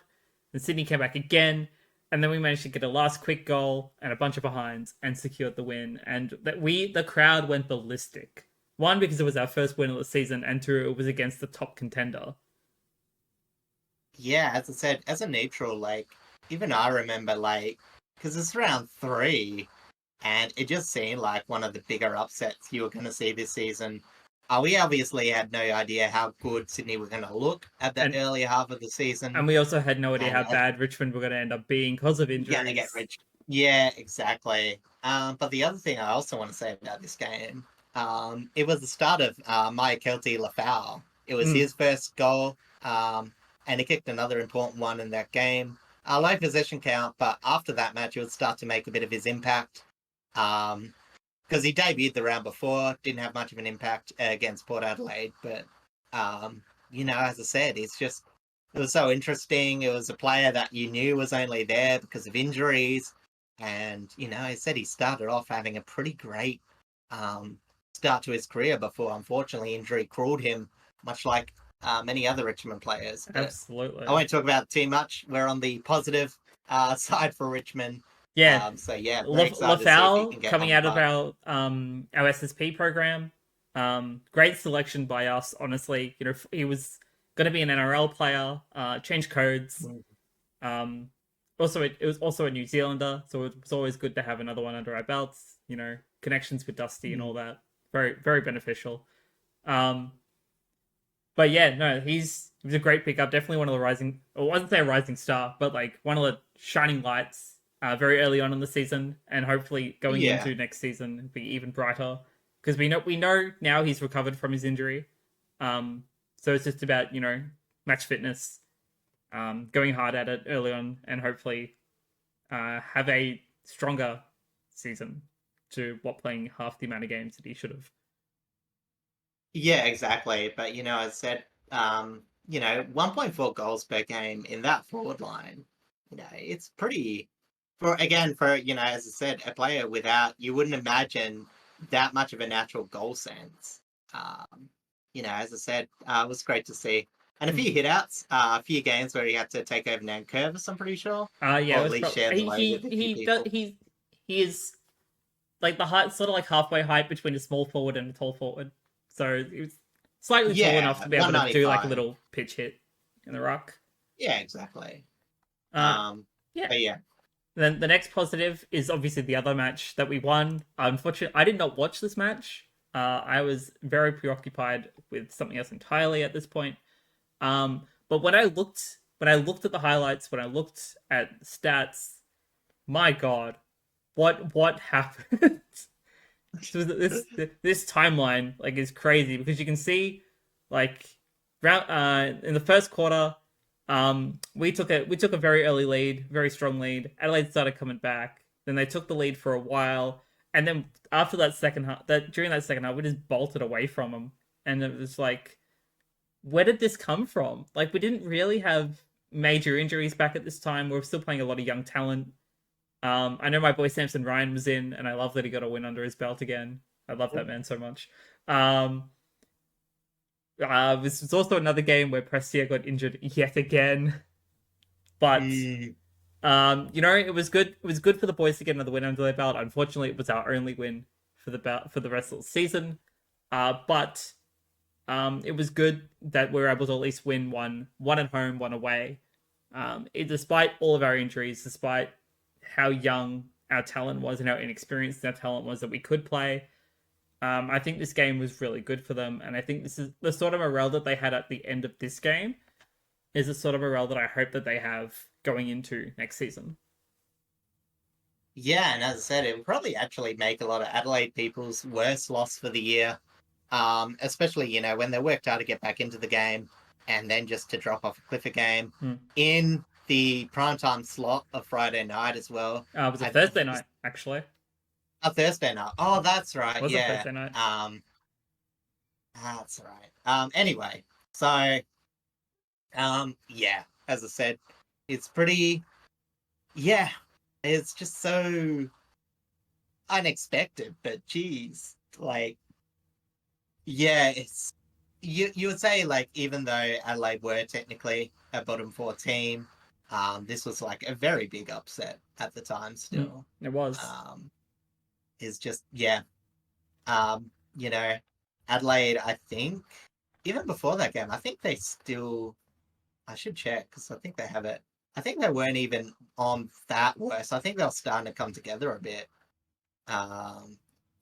And Sydney came back again, and then we managed to get a last quick goal and a bunch of behinds and secured the win. And the crowd went ballistic. One, because it was our first win of the season, and two, it was against the top contender. Yeah, as I said, as a neutral, even I remember, because it's round three, and it just seemed like one of the bigger upsets you were going to see this season. We obviously had no idea how good Sydney were going to look at that earlier half of the season. And we also had no idea And how bad Richmond were going to end up being because of injuries. Gonna get rich. Yeah, exactly. But the other thing I also want to say about this game, it was the start of Maya Kelty Lafau. It was his first goal, and he kicked another important one in that game. Low possession count, but after that match, he would start to make a bit of his impact. Because he debuted the round before, didn't have much of an impact against Port Adelaide, but as I said, it was so interesting. It was a player that you knew was only there because of injuries. And, I said he started off having a pretty great start to his career before, unfortunately, injury cruelled him, much like many other Richmond players. But absolutely. I won't talk about it too much. We're on the positive side for Richmond. Yeah. Lafau coming out of our SSP program. Great selection by us, honestly. He was going to be an NRL player, change codes. Also, it was also a New Zealander, so it was always good to have another one under our belts. Connections with Dusty and all that. Very, very beneficial. But yeah, no, he was a great pickup. Definitely one of the rising, I wasn't say a rising star, but like one of the shining lights very early on in the season, and hopefully going into next season be even brighter. Because we know now he's recovered from his injury. So it's just about, match fitness, going hard at it early on, and hopefully have a stronger season to playing half the amount of games that he should have. Yeah, exactly. But, as I said, 1.4 goals per game in that forward line, it's pretty, as I said, a player you wouldn't imagine that much of a natural goal sense. As I said, it was great to see. And a few hitouts, a few games where he had to take over Nan Curvis, I'm pretty sure. Yeah, or at least share the load with he is like the height, sort of like halfway height between a small forward and a tall forward. So he was slightly tall enough to be able to do like a little pitch hit in the ruck. Yeah, exactly. Yeah. But yeah. Then the next positive is obviously the other match that we won. Unfortunately, I did not watch this match. I was very preoccupied with something else entirely at this point. But when I looked at the highlights, when I looked at stats, my God, what happened? this timeline is crazy, because you can see in the first quarter, we took a very early lead, very strong lead. Adelaide started coming back. Then they took the lead for a while, and then after that second half, during that second half, we just bolted away from them, and it was like, where did this come from? We didn't really have major injuries back at this time. We were still playing a lot of young talent. I know my boy Samson Ryan was in, and I love that he got a win under his belt again. I love that man so much. This was also another game where Prestia got injured yet again. But it was good. It was good for the boys to get another win under their belt. Unfortunately, it was our only win for the rest of the season. But it was good that we were able to at least win one at home, one away. Despite all of our injuries, despite how young our talent was and how inexperienced our talent was that we could play, I think this game was really good for them. And I think this is the sort of morale that they had at the end of this game is the sort of morale that I hope that they have going into next season. Yeah, and as I said, it would probably actually make a lot of Adelaide people's worst loss for the year. Especially, when they worked hard to get back into the game and then just to drop off a cliff game in the primetime slot of Friday night as well. It was a Thursday night, actually. A Thursday night. Oh, that's right. Was a Thursday night. That's right. Anyway, so, yeah, as I said, it's pretty, it's just so unexpected, but geez, it's, you would say, even though Adelaide were technically a bottom 4 team, this was a very big upset at the time still. It was. Is just, Adelaide, I think, even before that game, I think they still, I should check because I think they have it. I think they weren't even on that worse. I think they were starting to come together a bit. Let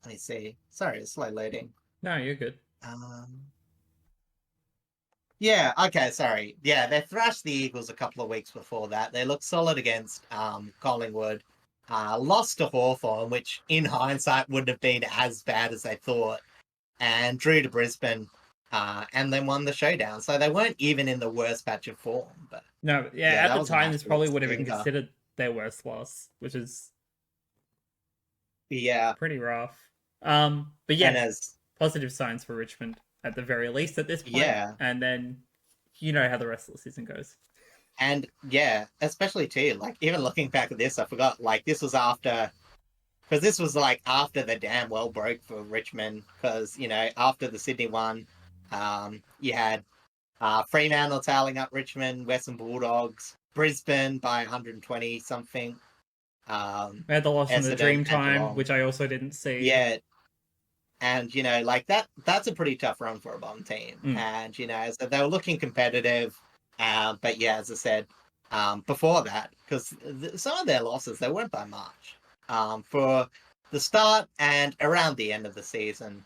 me see. Sorry, it's slow loading. No, you're good. Um, yeah, okay, sorry. Yeah, they thrashed the Eagles a couple of weeks before that. They looked solid against Collingwood. Lost to Hawthorn, which in hindsight wouldn't have been as bad as they thought, and drew to Brisbane, and then won the showdown. So they weren't even in the worst patch of form. But No, yeah, yeah, at that the was an time, this absolute probably would have been stinker. considered their worst loss, which is Yeah, pretty rough. But and yeah, as positive signs for Richmond at the very least at this point, yeah, and then you know how the rest of the season goes. and yeah, especially too, like even looking back at this, I forgot like this was after because this was like after the damn well broke for Richmond because after the Sydney one, you had Fremantle tailing up Richmond, Western Bulldogs, Brisbane by 120 something, We had the loss from the Essendon and Dreamtime, Geelong. which I also didn't see. Yeah, and like that's a pretty tough run for a bomb team. Mm. And so they were looking competitive, but yeah, as I said, before that, because some of their losses they weren't by much, for the start and around the end of the season.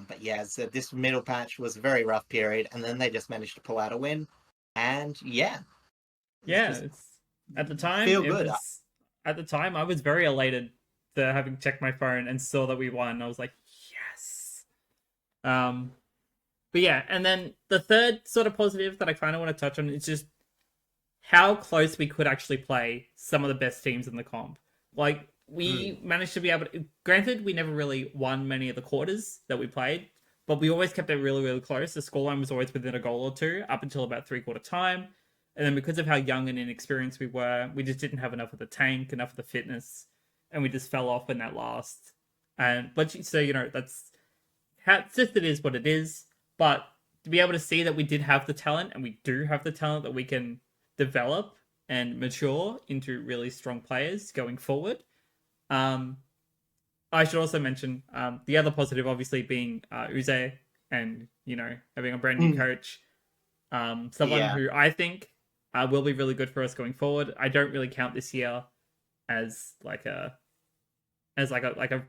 But yeah, so this middle patch was a very rough period, and then they just managed to pull out a win, and yeah, it's Yeah, just it's at the time feel it good. was at the time I was very elated to having checked my phone and saw that we won. I was like, yes. Um, but yeah, and then the third sort of positive that I kind of want to touch on is just how close we could actually play some of the best teams in the comp. Like we managed to be able to. Granted, we never really won many of the quarters that we played, but we always kept it really, really close. The scoreline was always within a goal or two up until about three-quarter time. And then because of how young and inexperienced we were, we just didn't have enough of the tank, enough of the fitness, and we just fell off in that last. And but so that's how it's just it is what it is. But to be able to see that we did have the talent and we do have the talent that we can develop and mature into really strong players going forward. Um, I should also mention the other positive, obviously, being Uze and having a brand new Mm. coach, someone Yeah. who I think will be really good for us going forward. I don't really count this year as like a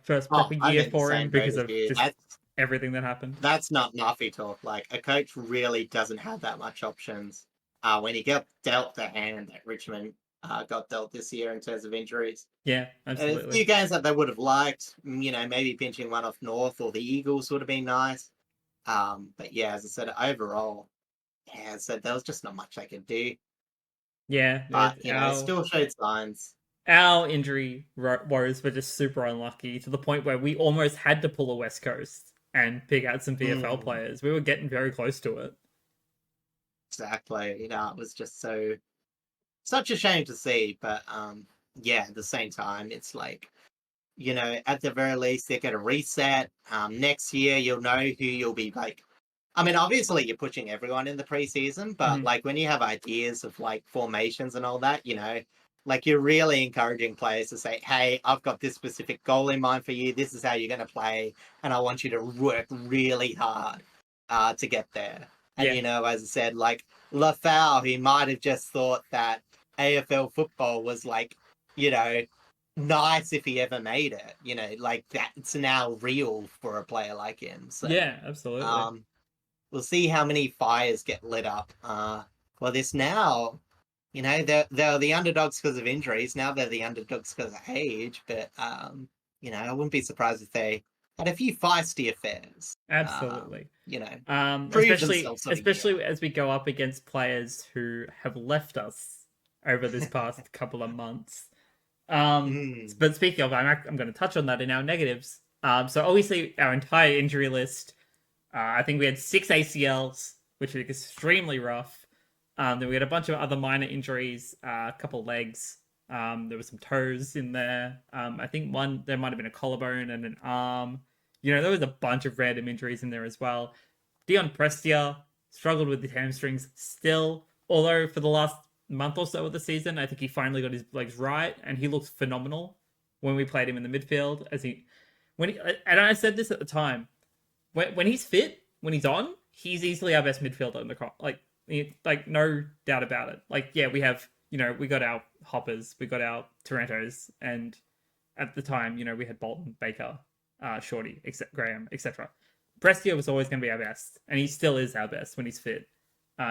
first Oh, proper I'm year in the for him same boat because as of you. just everything that happened. That's not Nuffy talk. Like a coach really doesn't have that much options. When he got dealt the hand that Richmond got dealt this year in terms of injuries, Yeah, a absolutely. few games that they would have liked, maybe pinching one off North or the Eagles would have been nice. But yeah, as I said, overall, yeah, so there was just not much they could do. Yeah, But it our still showed signs. our injury woes were just super unlucky to the point where we almost had to pull a West Coast and pick out some VFL Mm, players. We were getting very close to it. exactly. It was just such a shame to see. But yeah, at the same time, it's like at the very least, they get a reset. Next year, you'll know who you'll be like. I mean, obviously, you're pushing everyone in the preseason, but Mhm. like when you have ideas of like formations and all that, like you're really encouraging players to say, "Hey, I've got this specific goal in mind for you. This is how you're going to play, and I want you to work really hard to get there." And Yeah, as I said, like Lafau, he might have just thought that AFL football was like, you know, nice if he ever made it. Like that's now real for a player like him. So, yeah, absolutely. um, we'll see how many fires get lit up. Well, this now, they're the underdogs because of injuries. Now they're the underdogs because of age. But I wouldn't be surprised if they had a few feisty affairs. Absolutely. Prove Especially themselves on a year. especially as we go up against players who have left us over this past couple of months. Mm, But speaking of, I'm going to touch on that in our negatives. So obviously our entire injury list. I think we had 6 ACLs, which was extremely rough. Then we had a bunch of other minor injuries, a couple legs. There were some toes in there. I think there might have been a collarbone and an arm. There was a bunch of random injuries in there as well. Dion Prestia struggled with his hamstrings still, although for the last month or so of the season, I think he finally got his legs right, and he looked phenomenal when we played him in the midfield. And I said this at the time, when he's fit, when he's on, he's easily our best midfielder in the crop. Like no doubt about it. Like yeah, we have we got our Hoppers, we got our Tarantos, and at the time we had Bolton, Baker, Shorty, Graham, etc. Brescia was always going to be our best, and he still is our best when he's fit.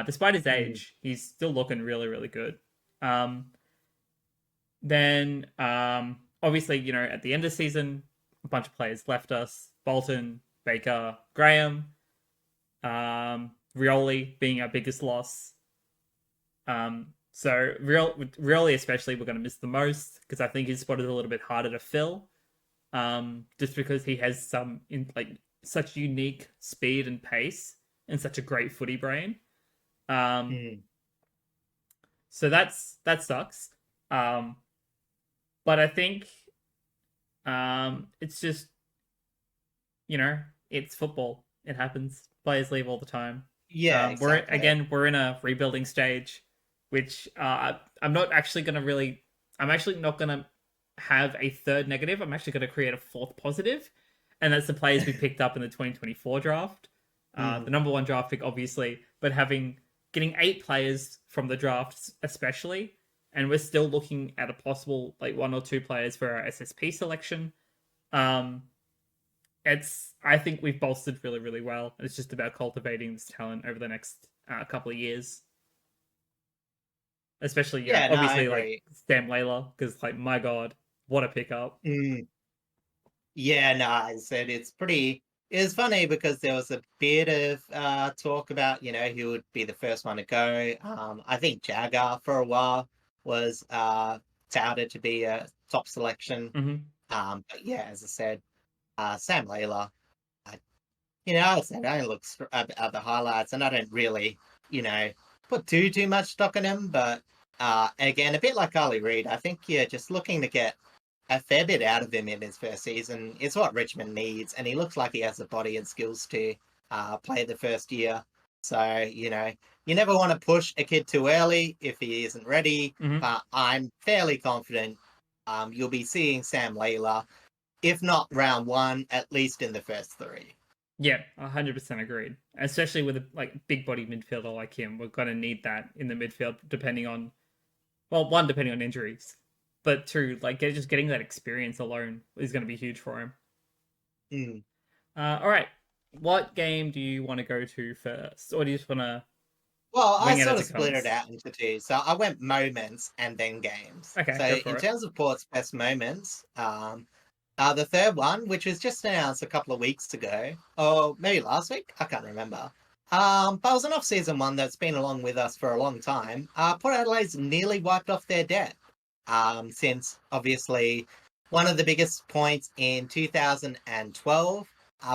Despite his age, he's still looking really, really good. Then, obviously, you know, at the end of the season, a bunch of players left us. Bolton, Baker, Graham, Rioli being our biggest loss. So Rioli especially, we're going to miss the most because I think his spot is a little bit harder to fill. Just because he has such unique speed and pace and such a great footy brain. So that sucks. But I think it's just, you know, it's football. It happens. Players leave all the time. Yeah, exactly. We're in a rebuilding stage, which I'm actually not gonna have a third negative. I'm actually gonna create a fourth positive, and that's the players we picked up in the 2024 draft. The number one draft pick, obviously, but getting 8 players from the drafts, especially, and we're still looking at a possible 1 or 2 players for our SSP selection. I think we've bolstered really, really well. It's just about cultivating this talent over the next couple of years. Especially, obviously, Sam Layla, because, my God, what a pickup. Yeah, no, I said it's funny because there was a bit of talk about, you know, who would be the first one to go. I think Jagger for a while was touted to be a top selection. But yeah, as I said, Sam Layla, I said I look at the highlights and I don't really, put too much stock in him. But again, a bit like Ali Reid, I think you're just looking to get a fair bit out of him in his first season. It's what Richmond needs, and he looks like he has the body and skills to play the first year. So, you never want to push a kid too early if he isn't ready. But I'm fairly confident you'll be seeing Sam Layla, if not round 1, at least in the first 3. Yeah, 100% agreed. Especially with a big body midfielder like him, we're going to need that in the midfield, depending on injuries. But 2, just getting that experience alone is going to be huge for him. All right. What game do you want to go to first? Or do you just want to... Well, I sort of split it out into 2. So I went moments and then games. Okay, so in terms of Port's best moments, the third one, which was just announced a couple of weeks ago, or maybe last week, I can't remember. But it was an off-season one that's been along with us for a long time. Port Adelaide's nearly wiped off their debt. Since obviously one of the biggest points in 2012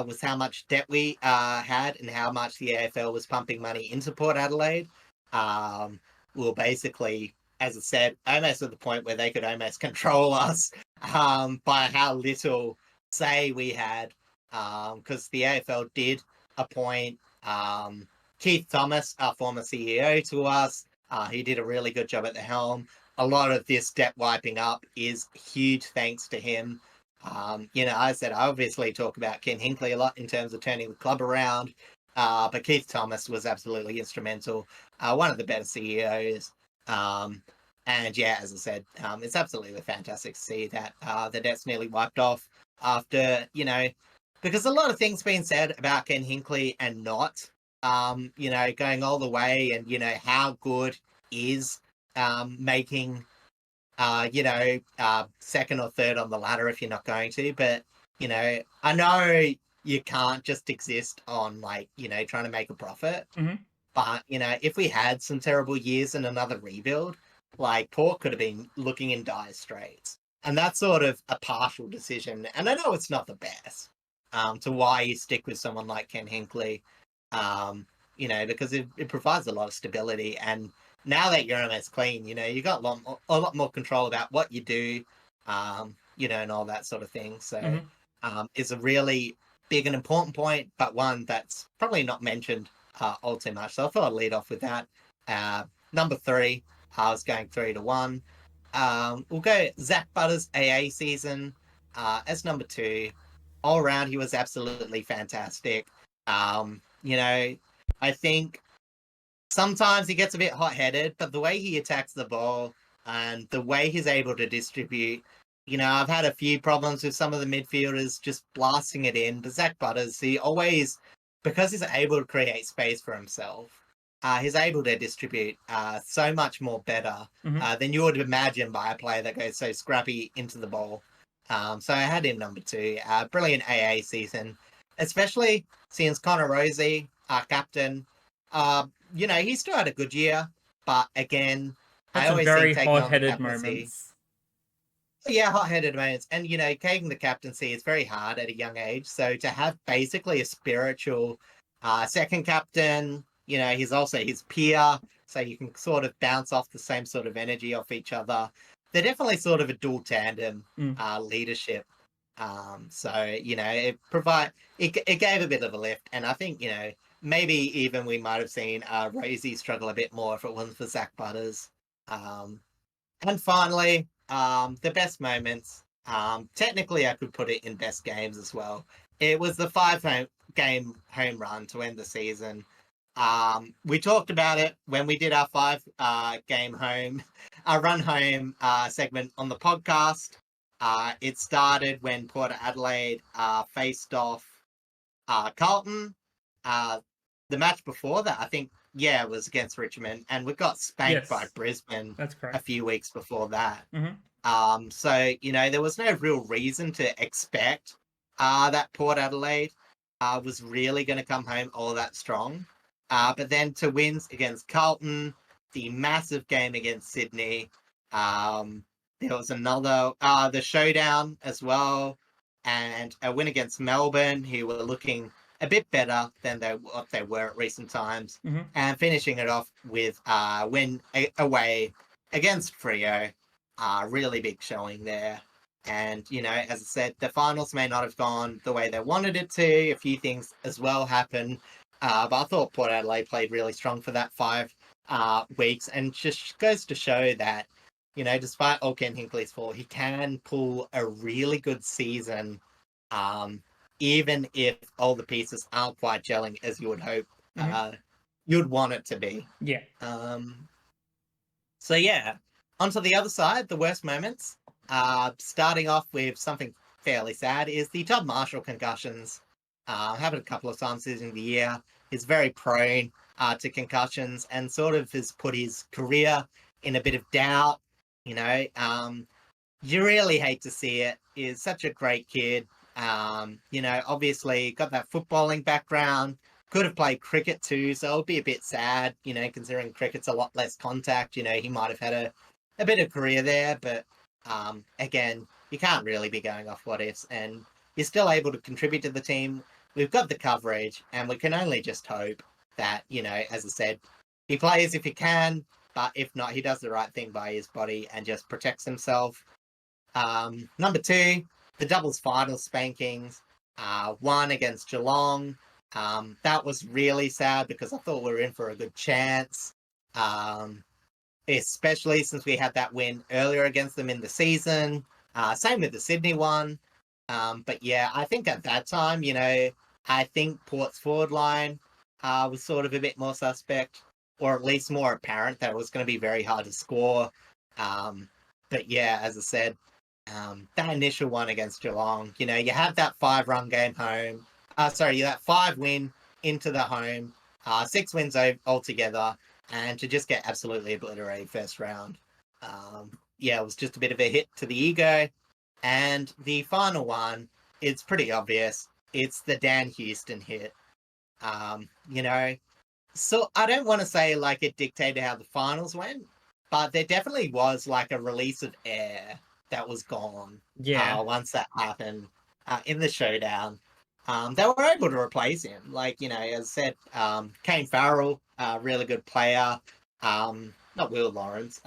was how much debt we had and how much the AFL was pumping money into Port Adelaide. We were basically, as I said, almost at the point where they could almost control us by how little say we had, because the AFL did appoint Keith Thomas, our former CEO, to us. He did a really good job at the helm. A lot of this debt wiping up is huge thanks to him. I said I obviously talk about Ken Hinkley a lot in terms of turning the club around, but Keith Thomas was absolutely instrumental. One of the better CEOs. And yeah, as I said, it's absolutely fantastic to see that the debt's nearly wiped off after, because a lot of things being said about Ken Hinkley and not, going all the way and, how good is making, second or third on the ladder if you're not going to. But, I know you can't just exist on trying to make a profit. But, if we had some terrible years and another rebuild, Port could have been looking in dire straits. And that's sort of a partial decision. And I know it's not the best to why you stick with someone like Ken Hinkley, because it provides a lot of stability. And now that you're almost clean, you got a lot more control about what you do, and all that sort of thing. So it's a really big and important point, but one that's probably not mentioned all too much. So I thought I'd lead off with that. Number 3, I was going 3 to 1. We'll go Zach Butters' AA season as number 2. All around, he was absolutely fantastic. I think sometimes he gets a bit hot-headed, but the way he attacks the ball and the way he's able to distribute I've had a few problems with some of the midfielders just blasting it in, but Zach Butters, he always, because he's able to create space for himself, he's able to distribute so much more better than you would imagine by a player that goes so scrappy into the ball. So I had him number 2. Brilliant AA season, especially since Connor Rosie, our captain, he still had a good year, but again, I Had some always very think taking on the hot-headed captaincy. moments. Yeah, hot-headed moments. And, taking the captaincy is very hard at a young age. So to have basically a spiritual second captain, he's also his peer. So you can sort of bounce off the same sort of energy off each other. They're definitely sort of a dual tandem leadership. So, it gave a bit of a lift. And I think, maybe even we might have seen Rosie struggle a bit more if it wasn't for Zach Butters. And finally, the best moments. Technically, I could put it in best games as well. It was the 5-game home run to end the season. We talked about it when we did our 5-game run home segment on the podcast. It started when Port Adelaide faced off Carlton. The match before that, I think, was against Richmond, and we got spanked by Brisbane a few weeks before that. So, there was no real reason to expect that Port Adelaide was really going to come home all that strong. But then to wins against Carlton, the massive game against Sydney, there was another, the showdown as well, and a win against Melbourne, who were looking a bit better than what they were at recent times, and finishing it off with win away against Freo. Really big showing there. And, as I said, the finals may not have gone the way they wanted it to. A few things as well happened. But I thought Port Adelaide played really strong for that 5 weeks, and just goes to show that, despite all Ken Hinkley's fall, he can pull a really good season, even if all the pieces aren't quite gelling as you would hope you'd want it to be. Yeah. So, yeah. Onto the other side, the worst moments. Starting off with something fairly sad is the Todd Marshall concussions. Happened a couple of times during the year. He's very prone to concussions and sort of has put his career in a bit of doubt. You really hate to see it. He's such a great kid. Obviously got that footballing background. Could have played cricket too, so it'll be a bit sad, considering cricket's a lot less contact. He might have had a bit of career there, but again, you can't really be going off what ifs, and you're still able to contribute to the team. We've got the coverage, and we can only just hope that, as I said, he plays if he can, but if not, he does the right thing by his body and just protects himself. Number 2, the doubles final spankings. 1 against Geelong. That was really sad because I thought we were in for a good chance. Especially since we had that win earlier against them in the season. Same with the Sydney one. But yeah, I think at that time, I think Port's forward line was sort of a bit more suspect, or at least more apparent that it was going to be very hard to score. But yeah, as I said, that initial one against Geelong, you had that 5-run game home. That 5 win into the home, 6 wins altogether. And to just get absolutely obliterated first round. It was just a bit of a hit to the ego. And the final one, it's pretty obvious. It's the Dan Houston hit. So I don't want to say like it dictated how the finals went, but there definitely was like a release of air that was gone. Once that happened in the showdown. They were able to replace him. Like, as I said, Kane Farrell, really good player. Not Will Lawrence.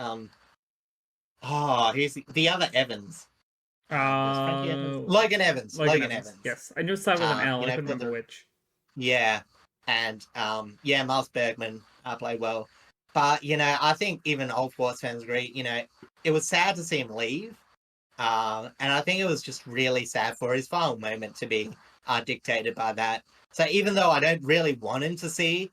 Here's the other Evans. Logan Evans. Logan Evans. Yes, I knew it started with an L. I couldn't remember which. Yeah, and Miles Bergman played well. But, I think even old Force fans agree, it was sad to see him leave. And I think it was just really sad for his final moment to be dictated by that. So even though I don't really want him to see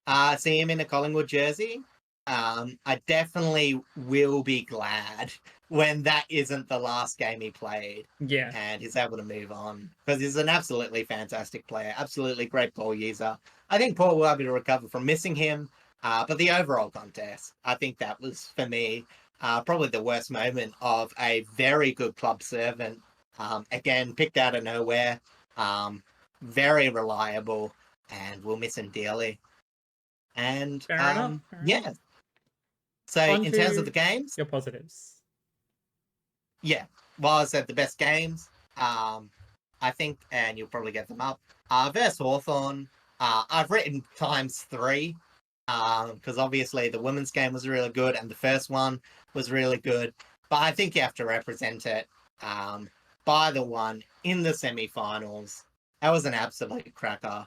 him in a Collingwood jersey, I definitely will be glad when that isn't the last game he played. Yeah. And he's able to move on because he's an absolutely fantastic player, absolutely great ball user. I think Paul will be able to recover from missing him, but the overall contest, I think that was, for me, probably the worst moment of a very good club servant. Again, picked out of nowhere, very reliable, and we'll miss him dearly. And Fair enough. yeah. So On in terms of to the games, your positives. yeah, well, I said the best games. I think, and you'll probably get them up. Versus Hawthorn, I've written ×3, because obviously the women's game was really good and the first one was really good. But I think you have to represent it by the one in the semi-finals. That was an absolute cracker.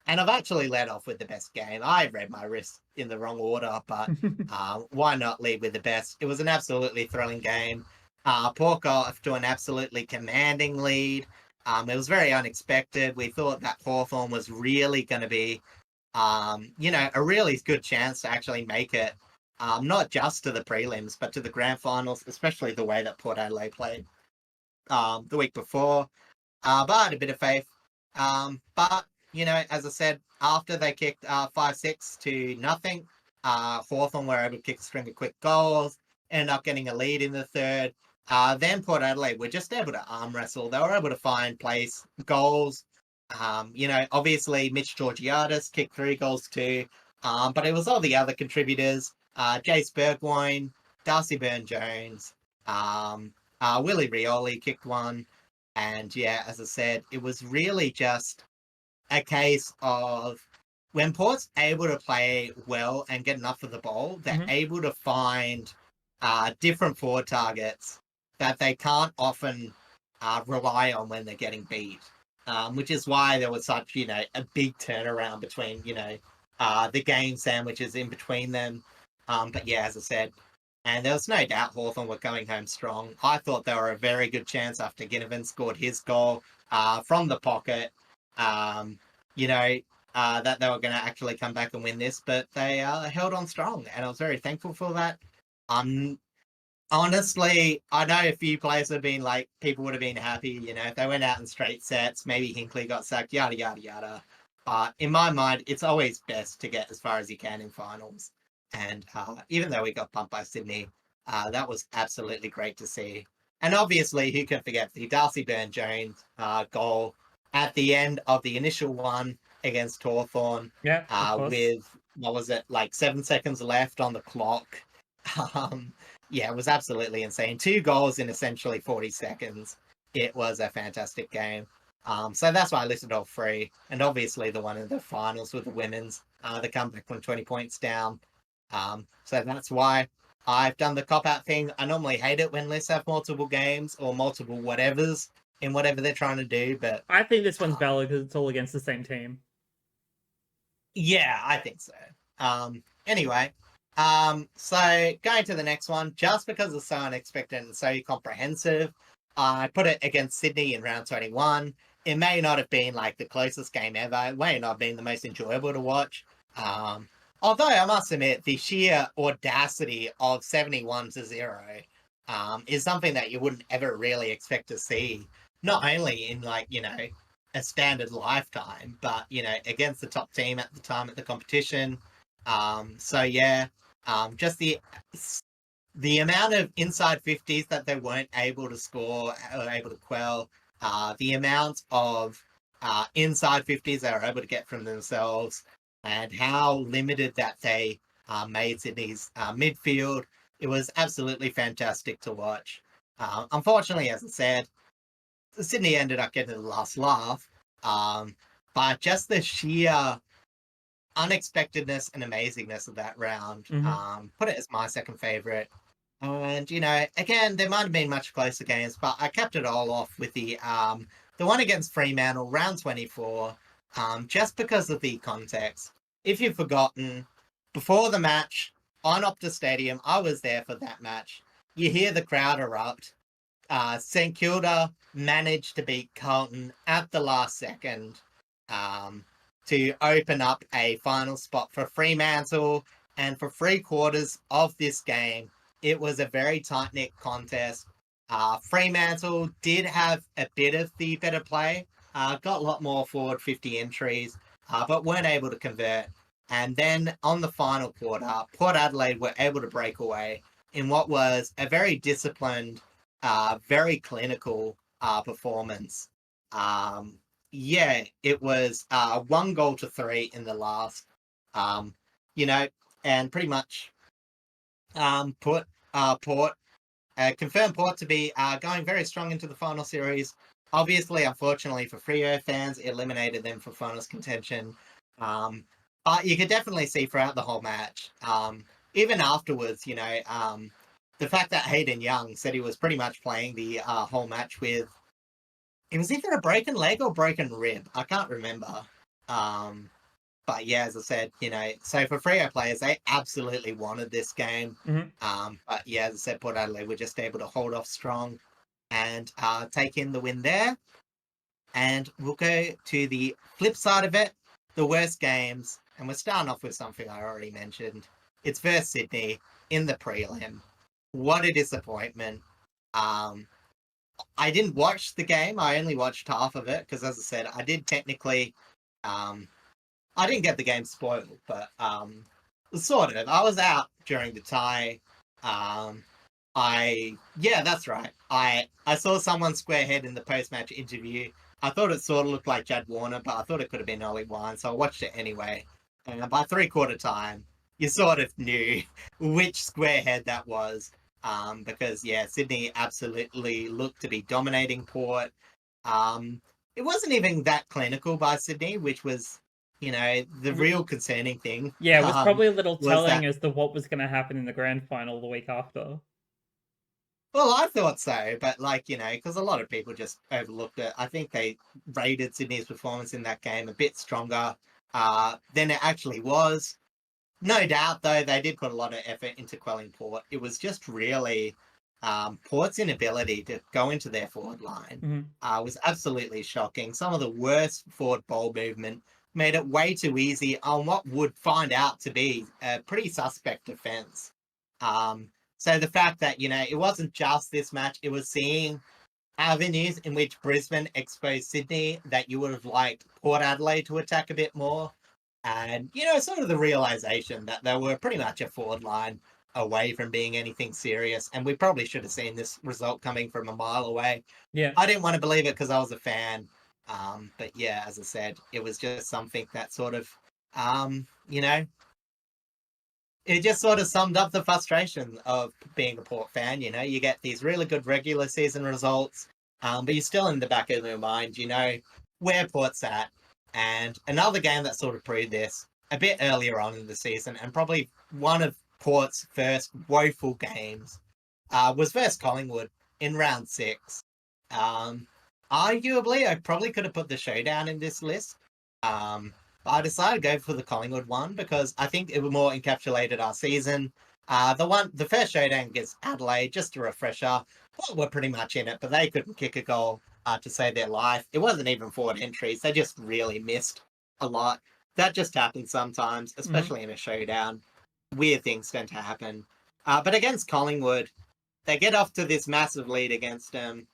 And I've actually led off with the best game. I read my wrist in the wrong order, but why not lead with the best? It was an absolutely thrilling game. Port got off to an absolutely commanding lead. It was very unexpected. We thought that Hawthorn was really going to be, a really good chance to actually make it, not just to the prelims, but to the grand finals, especially the way that Port Adelaide played the week before. But I had a bit of faith. But, as I said, after they kicked 5-6 to nothing, Hawthorn were able to kick a string of quick goals, ended up getting a lead in the third. Then Port Adelaide were just able to arm wrestle. They were able to find place, goals. Obviously Mitch Georgiadis kicked 3 goals too. But it was all the other contributors. Jace Burgoyne, Darcy Byrne-Jones, Willie Rioli kicked 1. And yeah, as I said, it was really just a case of when Port's able to play well and get enough of the ball, they're able to find different forward targets that they can't often rely on when they're getting beat, which is why there was such, a big turnaround between, the game sandwiches in between them. But yeah, as I said, and there was no doubt Hawthorn were coming home strong. I thought they were a very good chance after Ginnivan scored his goal from the pocket, that they were going to actually come back and win this, but they held on strong, and I was very thankful for that. Honestly, I know a few players have been like, people would have been happy, if they went out in straight sets, maybe Hinkley got sacked, yada, yada, yada. But in my mind, it's always best to get as far as you can in finals. And even though we got bumped by Sydney, that was absolutely great to see. And obviously, who can forget the Darcy Byrne-Jones goal at the end of the initial one against Hawthorn, with, 7 seconds left on the clock. Yeah, it was absolutely insane. 2 goals in essentially 40 seconds. It was a fantastic game. So that's why I listed all 3. And obviously the one in the finals with the women's, the comeback from 20 points down. So that's why I've done the cop-out thing. I normally hate it when lists have multiple games or multiple whatevers in whatever they're trying to do, but I think this one's valid because it's all against the same team. Yeah, I think so. Anyway, so going to the next one, just because it's so unexpected and so comprehensive, I put it against Sydney in round 21. It may not have been like the closest game ever. It may not have been the most enjoyable to watch. Although I must admit, the sheer audacity of 71-0 is something that you wouldn't ever really expect to see, not only in a standard lifetime, but against the top team at the time at the competition. So yeah, just the amount of inside 50s that they weren't able to score or able to quell, the amount of inside 50s they were able to get from themselves, and how limited that they made Sydney's midfield. It was absolutely fantastic to watch. Unfortunately, as I said, Sydney ended up getting the last laugh, but just the sheer unexpectedness and amazingness of that round put it as my second favourite. And, again, there might have been much closer games, but I kept it all off with the one against Fremantle, round 24, just because of the context. If you've forgotten, before the match, on Optus Stadium, I was there for that match. You hear the crowd erupt. St Kilda managed to beat Carlton at the last second to open up a final spot for Fremantle, and for 3/4 of this game, it was a very tight-knit contest. Fremantle did have a bit of the better play, got a lot more forward 50 entries, but weren't able to convert. And then on the final quarter, Port Adelaide were able to break away in what was a very disciplined, very clinical performance. It was 1-3 in the last, you know, and pretty much put Port confirmed Port to be going very strong into the final series. Obviously, unfortunately for Freo fans, it eliminated them from finals contention. But you could definitely see throughout the whole match, even afterwards, the fact that Hayden Young said he was pretty much playing the whole match with, it was either a broken leg or broken rib. I can't remember. But yeah, as I said, so for Freo players, they absolutely wanted this game. But yeah, as I said, Port Adelaide were just able to hold off strong and take in the win there. And we'll go to the flip side of it, the worst games. And we're starting off with something I already mentioned. It's versus Sydney in the prelim. What a disappointment. I didn't watch the game. I only watched half of it because, as I said, I did technically... I didn't get the game spoiled, but sort of. I was out during the tie. That's right. I saw someone square head in the post-match interview. I thought it sort of looked like Jad Warner, but I thought it could have been Ollie Wine, so I watched it anyway. And by three-quarter time, you sort of knew which square head that was. Because, Sydney absolutely looked to be dominating Port. It wasn't even that clinical by Sydney, which was... the real concerning thing. Yeah, it was probably a little telling as to what was going to happen in the grand final the week after. Well, I thought so, but because a lot of people just overlooked it. I think they rated Sydney's performance in that game a bit stronger than it actually was. No doubt, though, they did put a lot of effort into quelling Port. It was just really Port's inability to go into their forward line was absolutely shocking. Some of the worst forward ball movement made it way too easy on what would find out to be a pretty suspect defense. So the fact that, it wasn't just this match, it was seeing avenues in which Brisbane exposed Sydney that you would have liked Port Adelaide to attack a bit more. And, sort of the realization that they were pretty much a forward line away from being anything serious. And we probably should have seen this result coming from a mile away. Yeah. I didn't want to believe it because I was a fan. But yeah, as I said, it was just something that sort of, it just sort of summed up the frustration of being a Port fan. You get these really good regular season results, but you're still in the back of your mind, where Port's at. And another game that sort of proved this a bit earlier on in the season, and probably one of Port's first woeful games, was versus Collingwood in round 6. Arguably, I probably could have put the showdown in this list. But I decided to go for the Collingwood one because I think it more encapsulated our season. The first showdown against Adelaide, just a refresher, we're pretty much in it, but they couldn't kick a goal to save their life. It wasn't even forward entries. They just really missed a lot. That just happens sometimes, especially in a showdown. Weird things tend to happen. But against Collingwood, they get off to this massive lead against them.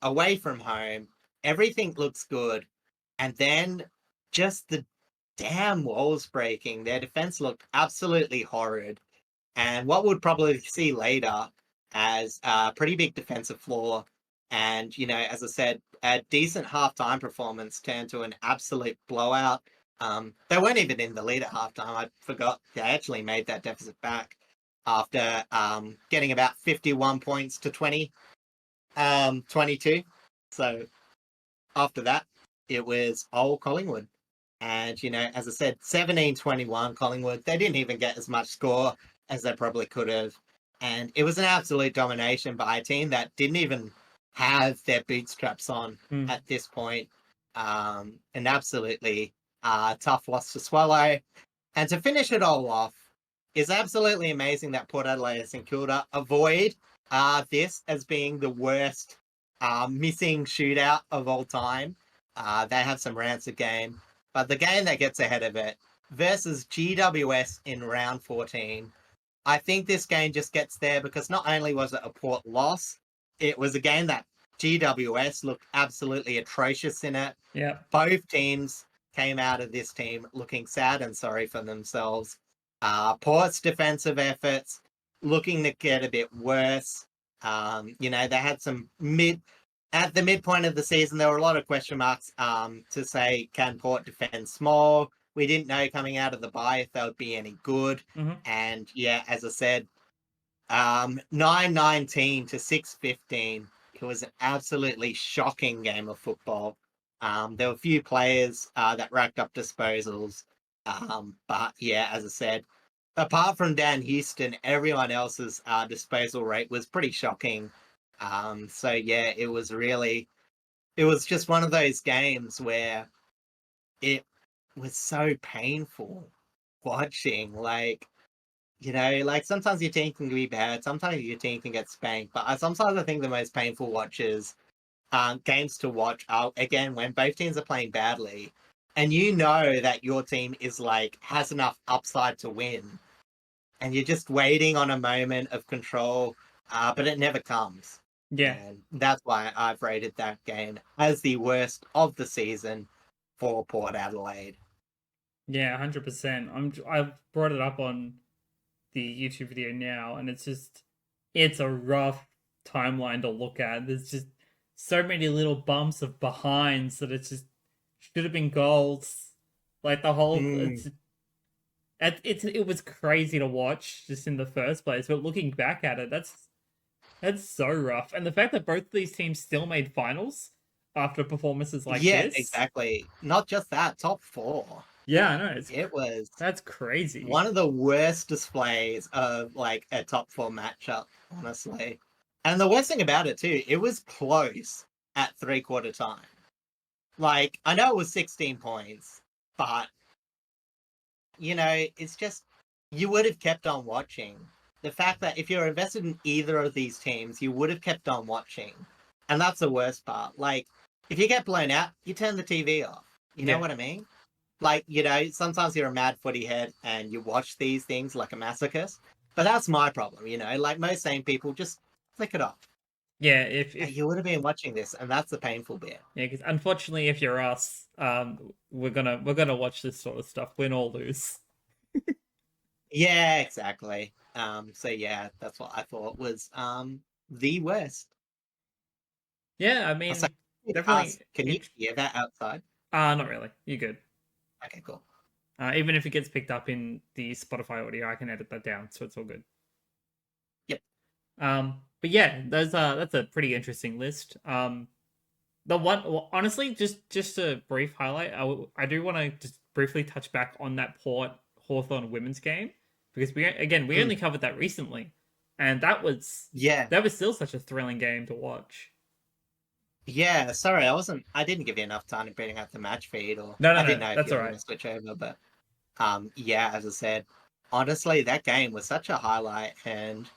Away from home, everything looks good, and then just the damn walls breaking. Their defense looked absolutely horrid, and what we'll probably see later as a pretty big defensive flaw. And as I said, a decent halftime performance turned to an absolute blowout. They weren't even in the lead at halftime. I forgot they actually made that deficit back after getting about 51 points to 22. So after that, it was old Collingwood. And, as I said, 17-21 Collingwood. They didn't even get as much score as they probably could have. And it was an absolute domination by a team that didn't even have their bootstraps on at this point. An absolutely tough loss to swallow. And to finish it all off, it's absolutely amazing that Port Adelaide and St Kilda avoid this as being the worst missing shootout of all time. They have some rancid game, but the game that gets ahead of it versus GWS in round 14, I think this game just gets there because not only was it a Port loss, it was a game that GWS looked absolutely atrocious in it. Yeah. Both teams came out of this team looking sad and sorry for themselves. Port's defensive efforts looking to get a bit worse. They had some at the midpoint of the season, there were a lot of question marks to say, can Port defend small? We didn't know coming out of the bye if they would be any good. Mm-hmm. And yeah, as I said, 9-19 to 6-15. It was an absolutely shocking game of football. There were a few players that racked up disposals. But yeah, as I said, apart from Dan Houston, everyone else's disposal rate was pretty shocking. So yeah, it was just one of those games where it was so painful watching. Like sometimes your team can be bad, sometimes your team can get spanked. But sometimes I think the most painful games to watch are, again, when both teams are playing badly and you know that your team is has enough upside to win and you're just waiting on a moment of control, but it never comes. Yeah. And that's why I've rated that game as the worst of the season for Port Adelaide. Yeah, 100%. I've brought it up on the YouTube video now, and it's a rough timeline to look at. There's just so many little bumps of behinds that it just should have been goals. Like the whole it was crazy to watch just in the first place, but looking back at it, that's so rough. And the fact that both of these teams still made finals after performances like this. Yeah, exactly. Not just that, top 4. Yeah, I know. That's crazy. One of the worst displays of a top 4 matchup, honestly. And the worst thing about it too, it was close at 3/4 time. I know it was 16 points, but it's just, you would have kept on watching. The fact that if you're invested in either of these teams, you would have kept on watching. And that's the worst part. If you get blown out, you turn the TV off. You know what I mean? Sometimes you're a mad footy head and you watch these things like a masochist. But that's my problem, most sane people just flick it off. Yeah, if you would have been watching this, and that's the painful bit. Yeah, because unfortunately, if you're us, we're gonna watch this sort of stuff, win or lose. Yeah, exactly. So yeah, that's what I thought was the worst. Yeah, I mean, definitely. Can you hear that outside? Not really. You're good. Okay, cool. Even if it gets picked up in the Spotify audio, I can edit that down, so it's all good. Yep. But yeah, that's a pretty interesting list. Honestly, just a brief highlight. I do want to just briefly touch back on that Port Hawthorn women's game because we only covered that recently, and that was still such a thrilling game to watch. Yeah, sorry, I didn't give you enough time to bring out the match feed, or no, I didn't know that's if you all were right. going to switch over, but yeah, as I said, honestly, that game was such a highlight. And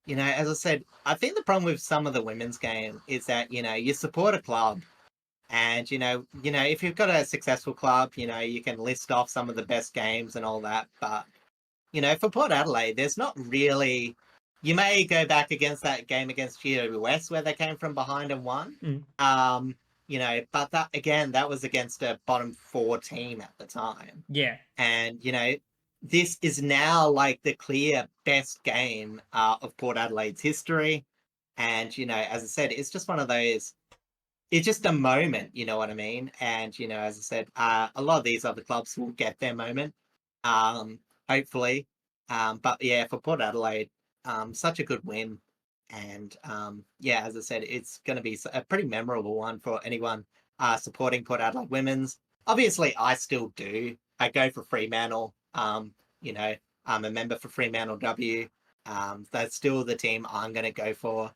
as I said, I think the problem with some of the women's game is that you support a club, and if you've got a successful club, you can list off some of the best games and all that, but for Port Adelaide, there's not really. You may go back against that game against GWS where they came from behind and won. But that was against a bottom 4 team at the time. Yeah. And, this is now the clear best game of Port Adelaide's history. And, as I said, it's just one of those, it's just a moment, you know what I mean? And, as I said, a lot of these other clubs will get their moment, hopefully. But yeah, for Port Adelaide, such a good win. And yeah, as I said, it's going to be a pretty memorable one for anyone supporting Port Adelaide women's. Obviously, I still do. I go for Fremantle. I'm a member for Fremantle W. That's still the team I'm going to go for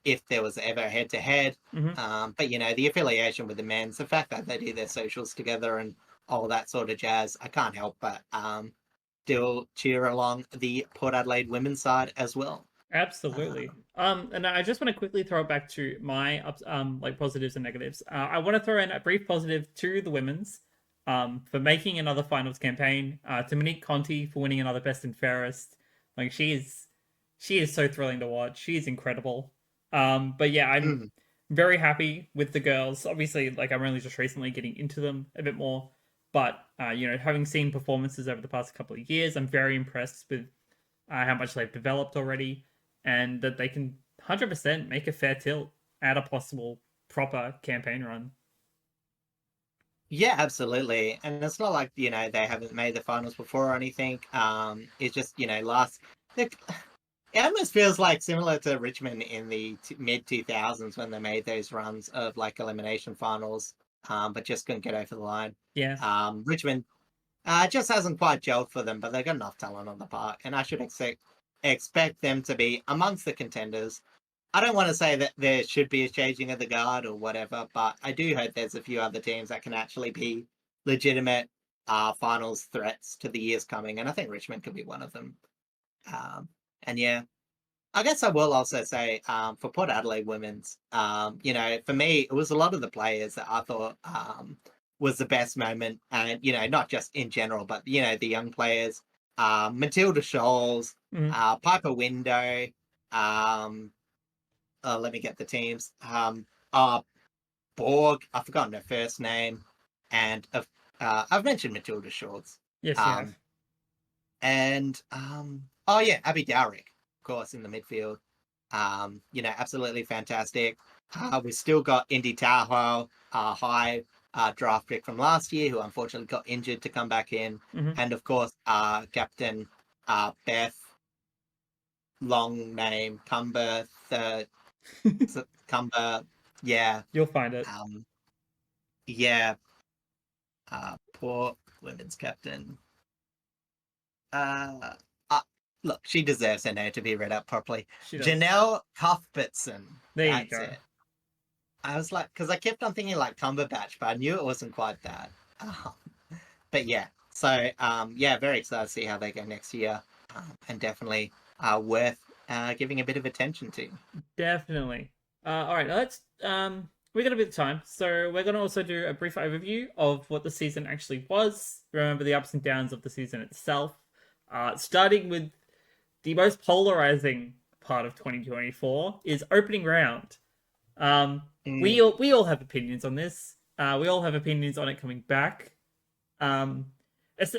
if there was ever a head-to-head. But, the affiliation with the men's, the fact that they do their socials together and all that sort of jazz, I can't help but still cheer along the Port Adelaide women's side as well. Absolutely. And I just want to quickly throw it back to my positives and negatives. I want to throw in a brief positive to the women's for making another finals campaign, to Monique Conti for winning another best and fairest, Like she is so thrilling to watch. She is incredible. But yeah, I'm Mm. very happy with the girls. Obviously, like I'm only just recently getting into them a bit more, but having seen performances over the past couple of years, I'm very impressed with how much they've developed already, and that they can 100% make a fair tilt at a possible proper campaign run. Yeah, absolutely. And it's not like, they haven't made the finals before or anything. It's just, it almost feels like similar to Richmond in the mid 2000s when they made those runs of like elimination finals, but just couldn't get over the line. Yeah, Richmond just hasn't quite gelled for them, but they've got enough talent on the park, and I should expect them to be amongst the contenders. I don't want to say that there should be a changing of the guard or whatever, but I do hope there's a few other teams that can actually be legitimate finals threats to the years coming, and I think Richmond could be one of them. And yeah, I guess I will also say for Port Adelaide women's, for me, it was a lot of the players that I thought was the best moment, and not just in general, but the young players, Matilda Scholes, Piper Window, let me get the teams. Borg, I've forgotten her first name, and I've mentioned Matilda Shorts. yes, you have. Um, and oh yeah, Abby Dowrick, of course, in the midfield. Absolutely fantastic. We've still got Indy Tahoe, high draft pick from last year, who unfortunately got injured to come back in, and of course, Captain Beth, long name Cumber, Cumber, yeah, You'll find it. yeah, poor women's captain. Uh, Look, she deserves her name to be read out properly. She does. Janelle Cuthbertson. There you That's go. it. I was like, because I kept on thinking like Cumberbatch, but I knew it wasn't quite that. But yeah, so yeah, very excited to see how they go next year, and definitely worth giving a bit of attention to. Definitely. All right, let's we got a bit of time, so we're gonna also do a brief overview of what the season actually was. Remember the ups and downs of the season itself. Starting with the most polarizing part of 2024 is opening round. We all have opinions on this. We all have opinions on it coming back. It's,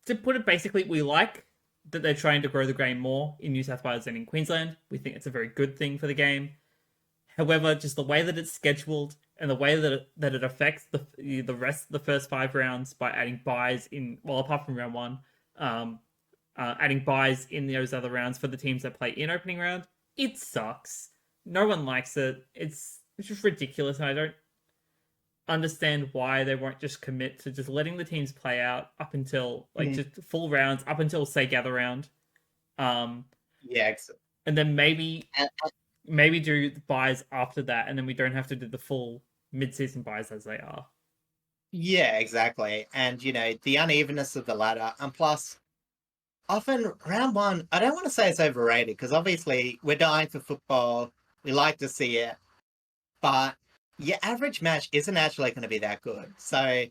to put it basically, we like that they're trying to grow the game more in New South Wales and in Queensland. We think it's a very good thing for the game. However, just the way that it's scheduled and the way that it affects the rest of the first 5 rounds by adding buys in, well, apart from round one, adding buys in those other rounds for the teams that play in opening round, it sucks. No one likes it. It's just ridiculous, and I don't understand why they won't just commit to just letting the teams play out up until just full rounds up until say gather round, Yeah, and then maybe do the buys after that, and then we don't have to do the full mid-season buys as they are. yeah, exactly. And the unevenness of the ladder, and plus, often round one, I don't want to say it's overrated because obviously we're dying for football. We like to see it, but your average match isn't actually going to be that good. So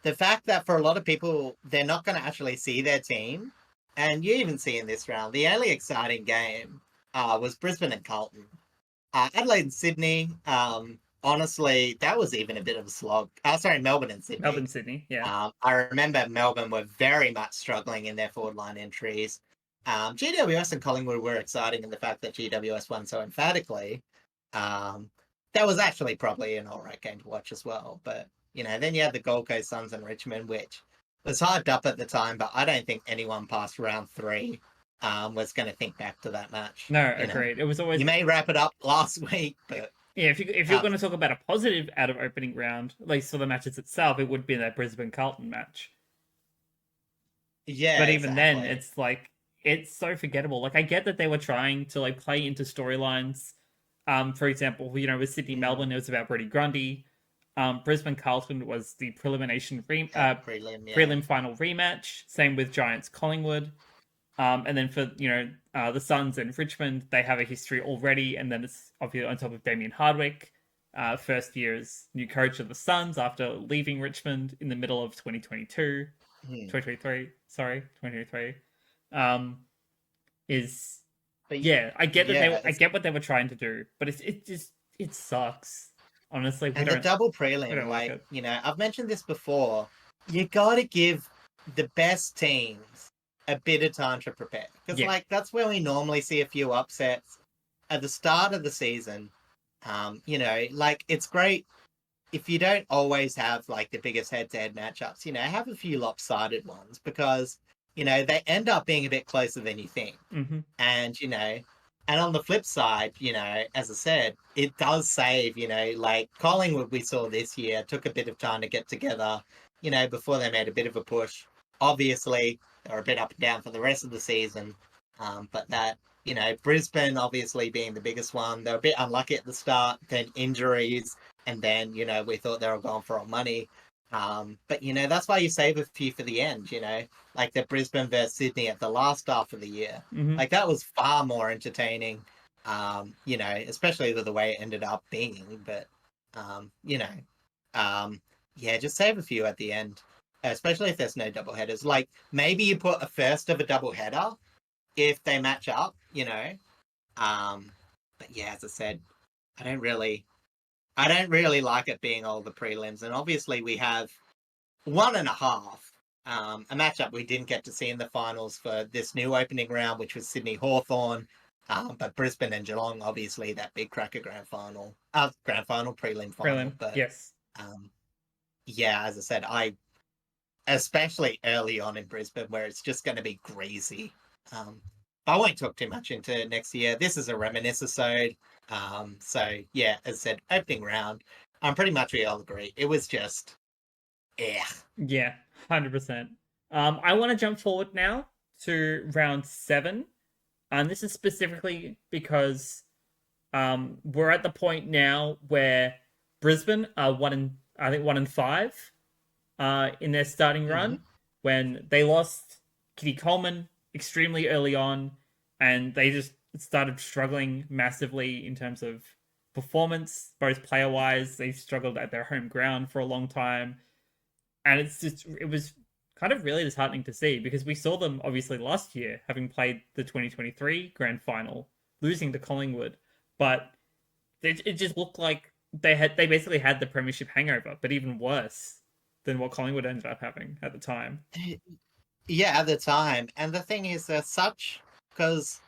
the fact that for a lot of people, they're not going to actually see their team, and you even see in this round, the only exciting game was Brisbane and Carlton. Adelaide and Sydney, honestly, that was even a bit of a slog. Sorry, Melbourne and Sydney. Melbourne, Sydney, yeah. I remember Melbourne were very much struggling in their forward line entries. GWS and Collingwood were exciting in the fact that GWS won so emphatically. That was actually probably an alright game to watch as well. But, then you had the Gold Coast Suns and Richmond, which was hyped up at the time, but I don't think anyone past round 3 was going to think back to that match. No, agreed. It was always... You may wrap it up last week, but... Yeah, if you're going to talk about a positive out of opening round, at least for the matches itself, it would be that Brisbane-Carlton match. Yeah, but even then, it's like, it's so forgettable. Like, I get that they were trying to like play into storylines. For example, with Sydney Melbourne, it was about Brady Grundy. Brisbane Carlton was the prelim final rematch. Same with Giants Collingwood. And then for the Suns and Richmond, they have a history already, and then it's obviously on top of Damien Hardwick, first year as new coach of the Suns after leaving Richmond in the middle of 2023. is But I get that yeah, I get what they were trying to do, but it sucks. Honestly, and the double we prelim, don't like like, it. I've mentioned this before. You got to give the best teams a bit of time to prepare because, Yeah. like, that's where we normally see a few upsets at the start of the season. Like, it's great if you don't always have like the biggest head-to-head matchups. Have a few lopsided ones because they end up being a bit closer than you think. Mm-hmm. And on the flip side, as I said, it does save, like Collingwood we saw this year took a bit of time to get together, before they made a bit of a push. Obviously, they were a bit up and down for the rest of the season. But that, Brisbane obviously being the biggest one, they were a bit unlucky at the start, then injuries, and then, we thought they were going for all money. But, that's why you save a few for the end, like the Brisbane versus Sydney at the last half of the year. Mm-hmm. Like that was far more entertaining, especially with the way it ended up being. But, just save a few at the end, especially if there's no double headers. Like maybe you put a first of a double header if they match up, But yeah, as I said, I don't really like it being all the prelims. And obviously we have 1.5. A matchup we didn't get to see in the finals for this new opening round, which was Sydney Hawthorn. But Brisbane and Geelong, obviously, that big cracker grand final prelim final. But yes. As I said, especially early on in Brisbane where it's just going to be greasy. I won't talk too much into next year. This is a Reministmas. So yeah, as I said, opening round, pretty much we all agree. It was just, Yeah, 100%. I want to jump forward now to round 7. And this is specifically because we're at the point now where Brisbane are 1-5 in their starting run when they lost Kitty Coleman extremely early on, and they just started struggling massively in terms of performance, both player-wise. They struggled at their home ground for a long time, and it was kind of really disheartening to see because we saw them obviously last year having played the 2023 grand final, losing to Collingwood, but it just looked like they basically had the premiership hangover, but even worse than what Collingwood ended up having at the time. Yeah, at the time. And the thing is, because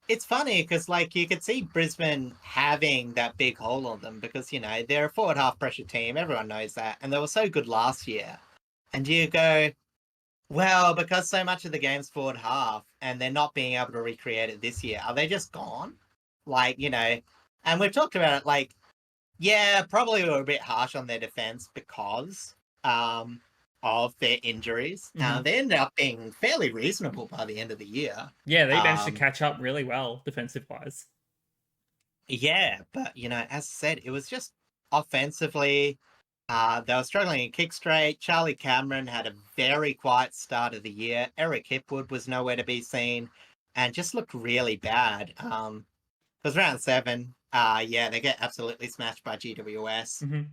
it's funny because, like, you could see Brisbane having that big hole on them because, they're a forward half pressure team. Everyone knows that. And they were so good last year. And you go, well, because so much of the game's forward half and they're not being able to recreate it this year, are they just gone? Like, and we've talked about it, like, yeah, probably we were a bit harsh on their defense because of their injuries. They ended up being fairly reasonable by the end of the year. Yeah, they managed to catch up really well defensive-wise. Yeah, but, as I said, it was just offensively, they were struggling in kick straight. Charlie Cameron had a very quiet start of the year. Eric Hipwood was nowhere to be seen and just looked really bad. Because round 7, they get absolutely smashed by GWS,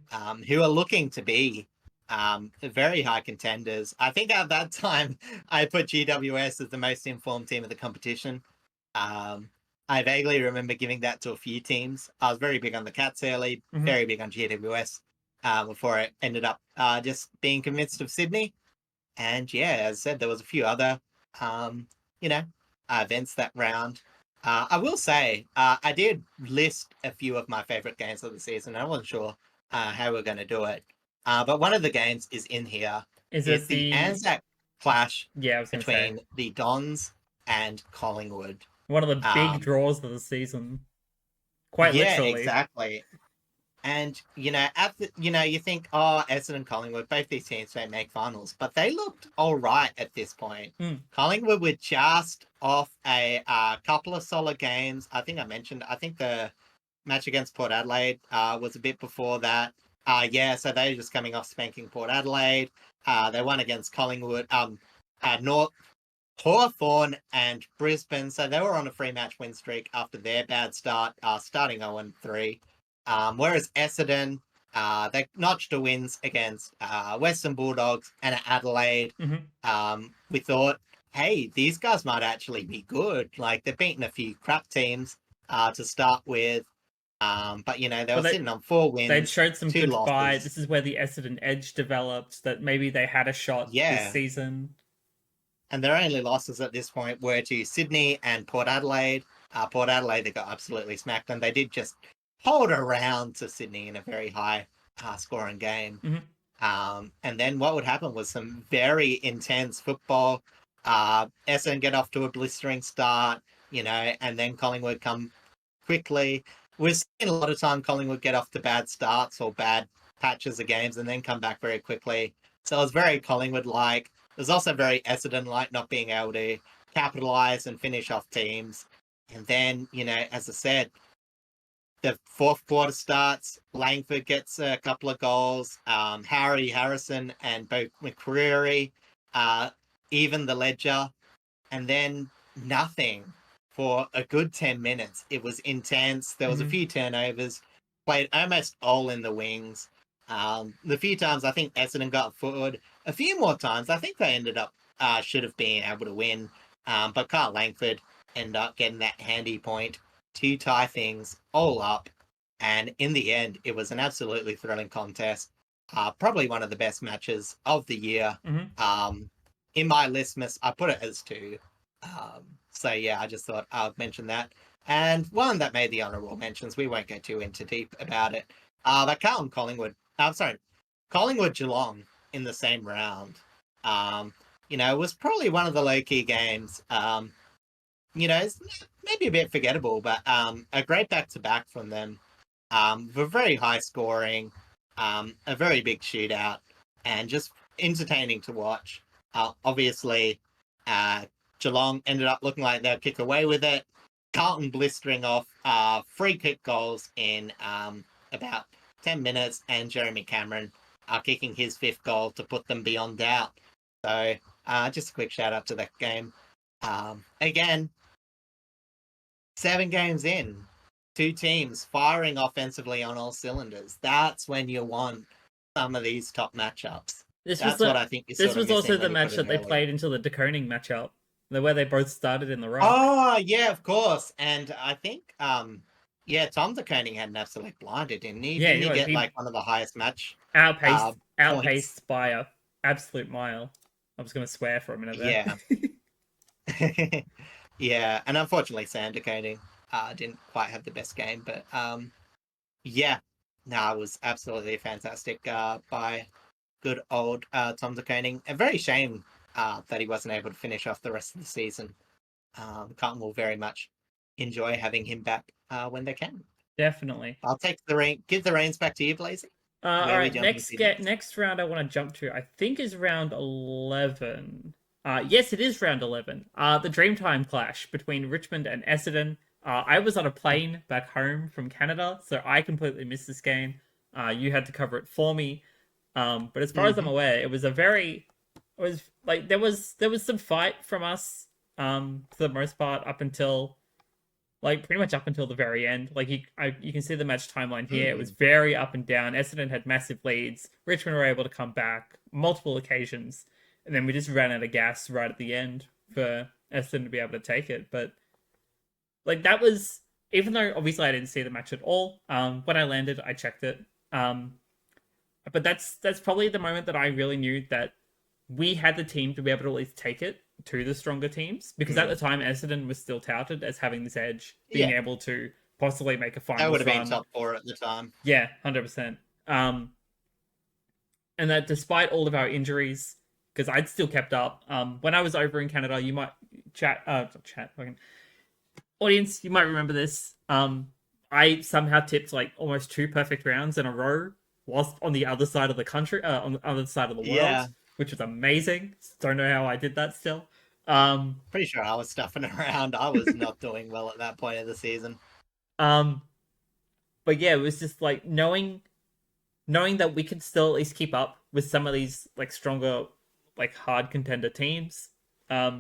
who are looking to be very high contenders. I think at that time, I put GWS as the most informed team of the competition. I vaguely remember giving that to a few teams. I was very big on the Cats early, very big on GWS, before it ended up just being convinced of Sydney. And yeah, as I said, there was a few other, events that round. I will say, I did list a few of my favorite games of the season. I wasn't sure how we're going to do it. But one of the games is in here. It's the ANZAC clash between the Dons and Collingwood. One of the big draws of the season. Quite literally. Yeah, exactly. And, you think, Essendon and Collingwood, both these teams may make finals, but they looked all right at this point. Collingwood were just off a couple of solid games. I think the match against Port Adelaide was a bit before that. So they're just coming off spanking Port Adelaide. They won against Collingwood, North Hawthorn and Brisbane. So they were on a 3-match win streak after their bad start, starting 0-3. Whereas Essendon, they notched a wins against Western Bulldogs and Adelaide. We thought hey, these guys might actually be good. Like, they've beaten a few crap teams to start with. But, you know, they were But sitting on 4 they'd wins, showed some 2 good fight. losses. This is where the Essendon edge developed, that maybe they had a shot this Yeah. season. And their only losses at this point were to Sydney and Port Adelaide. Port Adelaide, they got absolutely smacked, and they did just hold around to Sydney in a very high scoring game. And then what would happen was some very intense football. Essendon get off to a blistering start, you know, and then Collingwood come quickly. We're seeing a lot of time Collingwood get off to bad starts or bad patches of games and then come back very quickly. So it was very Collingwood-like. It was also very Essendon-like, not being able to capitalise and finish off teams. And then, you know, as I said, the fourth quarter starts. Langford gets a couple of goals. Harry Harrison and Bo McCreary even the ledger. And then nothing for a good 10 minutes. It was intense. There was a few turnovers. Played almost all in the wings. The few times I think Essendon got forward. A few more times I think they ended up should have been able to win. But Carl Langford ended up getting that handy point to tie things all up. And in the end, it was an absolutely thrilling contest. Probably one of the best matches of the year. In my listmas, I put it as 2. So yeah, I just thought I would mention that. And one that made the honourable mentions, we won't go too into deep about it. But Collingwood Geelong in the same round. You know, it was probably one of the low-key games. You know, it's maybe a bit forgettable, but a great back-to-back from them. For very high scoring, a very big shootout, and just entertaining to watch. Obviously, Geelong ended up looking like they'll kick away with it. Carlton blistering off free kick goals in about 10 minutes, and Jeremy Cameron kicking his 5th goal to put them beyond doubt. So just a quick shout out to that game. Again, 7 games in, 2 teams firing offensively on all cylinders. That's when you want some of these top matchups. That's what I think. This was also the match that they played until the DeConing matchup, where they both started in the rock. Oh yeah, of course. And I think, Tom DeConing had an absolute blinder, didn't he? Yeah, didn't he get like one of the highest match outpaced by a absolute mile. I was going to swear for a minute there. Yeah. Yeah, and unfortunately, Sam DeConing didn't quite have the best game, but yeah, no, it was absolutely fantastic by good old Tom DeConing. A very shame that he wasn't able to finish off the rest of the season. Carlton will very much enjoy having him back when they can. Definitely. I'll take give the reins back to you, Blazey. All right, next round I want to jump to, I think, is round 11. Yes, it is round 11. The Dreamtime clash between Richmond and Essendon. I was on a plane back home from Canada, so I completely missed this game. You had to cover it for me. But as far as I'm aware, it was there was some fight from us, for the most part, up until, like, pretty much up until the very end. Like, you can see the match timeline here. It was very up and down. Essendon had massive leads. Richmond were able to come back multiple occasions. And then we just ran out of gas right at the end for Essendon to be able to take it. But, like, that was... Even though, obviously, I didn't see the match at all, when I landed, I checked it. But that's probably the moment that I really knew that we had the team to be able to at least take it to the stronger teams. Because at the time, Essendon was still touted as having this edge, being able to possibly make a final run. That would have been top 4 at the time. Yeah, 100%. And that despite all of our injuries, because I'd still kept up. When I was over in Canada, you might audience, you might remember this. I somehow tipped like almost 2 perfect rounds in a row whilst on the other side of the country, on the other side of the world, which was amazing. Don't know how I did that still. Pretty sure I was stuffing around. I was not doing well at that point of the season. But yeah, it was just like knowing that we could still at least keep up with some of these like stronger, like hard contender teams,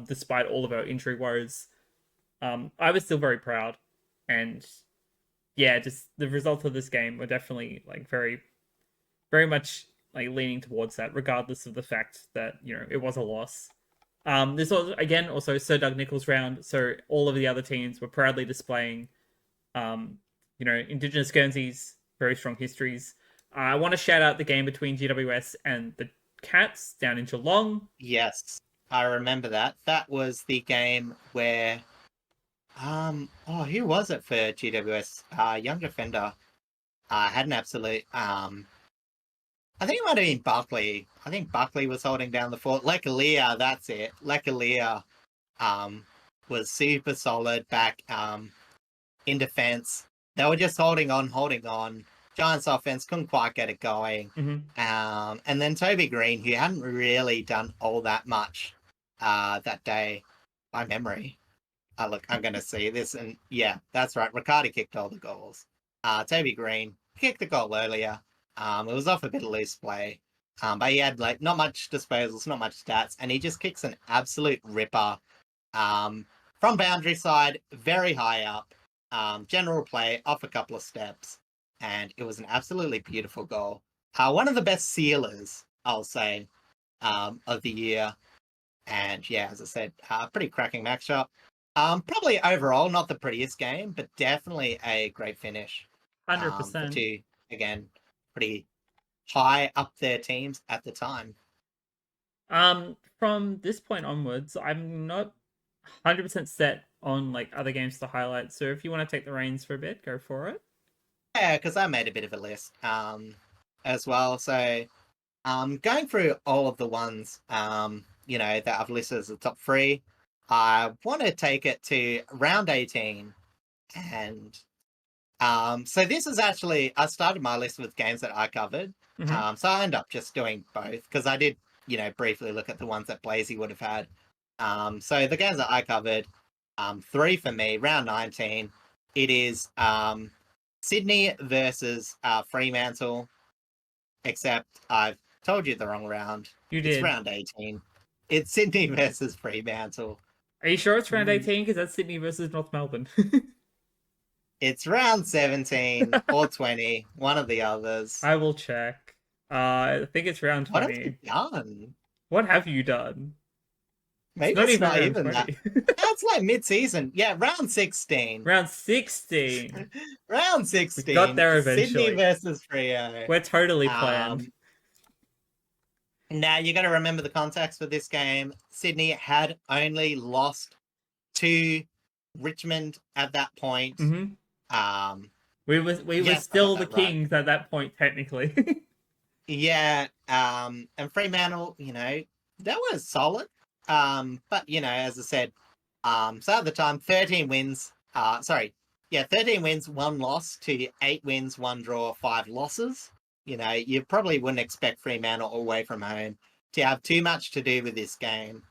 despite all of our injury woes. I was still very proud, and yeah, just the results of this game were definitely like very, very much like leaning towards that, regardless of the fact that, you know, it was a loss. This was again also Sir Doug Nicholls round, so all of the other teams were proudly displaying, Indigenous Guernseys, very strong histories. I want to shout out the game between GWS and the Cats down in Geelong. Yes, I remember that. That was the game where, who was it for GWS? Young defender. Had an absolute, I think it might have been Buckley. I think Buckley was holding down the fort. Lekalia, that's it. Lekalia, was super solid back, in defense. They were just holding on. Giants offense couldn't quite get it going. Mm-hmm. And then Toby Green, who hadn't really done all that much that day by memory. Look, I'm going to see this. And yeah, that's right. Riccardi kicked all the goals. Toby Green kicked the goal earlier. It was off a bit of loose play. But he had like not much disposals, not much stats. And he just kicks an absolute ripper from boundary side, very high up. General play, off a couple of steps. And it was an absolutely beautiful goal. One of the best sealers, I'll say, of the year. And yeah, as I said, pretty cracking matchup. Probably overall not the prettiest game, but definitely a great finish. 100%. For two, again, pretty high up their teams at the time. From this point onwards, I'm not 100% set on like other games to highlight. So if you want to take the reins for a bit, go for it. Yeah, because I made a bit of a list as well. So going through all of the ones that I've listed as the top three, I want to take it to round 18. And so this is actually, I started my list with games that I covered. Mm-hmm. So I end up just doing both because I did, briefly look at the ones that Blazey would have had. So the games that I covered, three for me, round 19, it is Sydney versus Fremantle, except I've told you the wrong round. You did. It's round 18. It's Sydney versus Fremantle. Are you sure it's round 18? Because that's Sydney versus North Melbourne. It's round 17 or 20, one of the others. I will check. I think it's round 20. What have you done? What have you done? Maybe it's not even that. That's like mid-season. Yeah, round 16. Round 16. Round 16. We got there eventually. Sydney versus Freo. We're totally planned. Now, you got to remember the context for this game. Sydney had only lost to Richmond at that point. Mm-hmm. We were still the Kings at that point, technically. Yeah, and Fremantle, that was solid. But, as I said, so at the time, 13 wins, 13 wins, 1 loss to 8 wins, 1 draw, 5 losses. You probably wouldn't expect Fremantle away from home to have too much to do with this game.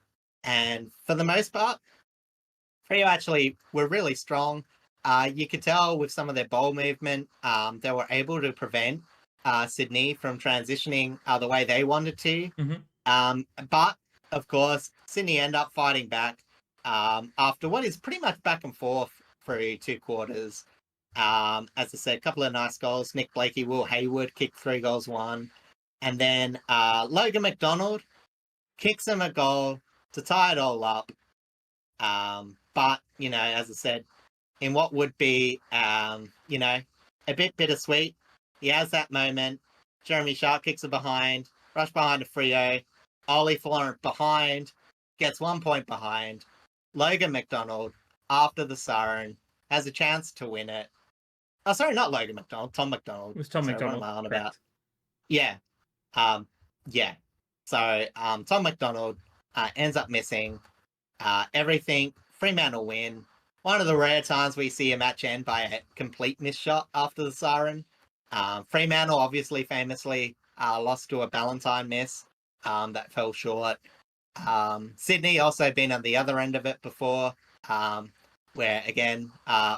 And for the most part, Freo actually were really strong. You could tell with some of their ball movement, they were able to prevent Sydney from transitioning the way they wanted to. Mm-hmm. But, of course, Sydney end up fighting back after what is pretty much back and forth through 2 quarters. As I said, a couple of nice goals. Nick Blakey, Will Hayward kicked 3 goals, 1. And then Logan McDonald kicks him a goal to tie it all up. But, as I said, in what would be, a bit bittersweet, he has that moment. Jeremy Sharp kicks it behind, rush behind to Freo. Ollie Florent behind, gets 1 point behind. Logan McDonald, after the siren, has a chance to win it. Oh, sorry, not Logan McDonald, Tom McDonald. It was Tom McDonald. What am I on about? Yeah. Yeah. So, Tom McDonald ends up missing everything. Fremantle win. One of the rare times we see a match end by a complete miss shot after the siren. Fremantle obviously famously lost to a Ballantyne miss that fell short. Sydney also been on the other end of it before, where again,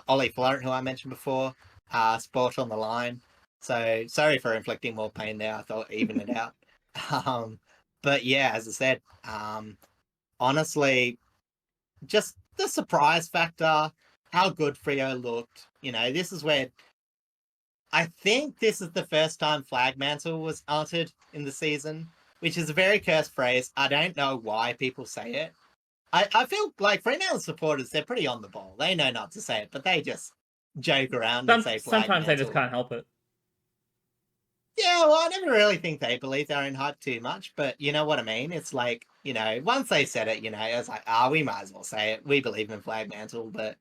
Ollie Florent, who I mentioned before, sport on the line. So sorry for inflicting more pain there. I thought even it out. But yeah, as I said, honestly, just the surprise factor, how good Freo looked. This is where I think this is the first time flag mantle was uttered in the season, which is a very cursed phrase. I don't know why people say it. I feel like Fremantle supporters, they're pretty on the ball. They know not to say it, but they just joke around and say flag Sometimes they just mantle. can't help it. Yeah, well, I never really think they believe their own hype too much, but you know what I mean? It's like, once they said it, it's like, we might as well say it. We believe in flag mantle, but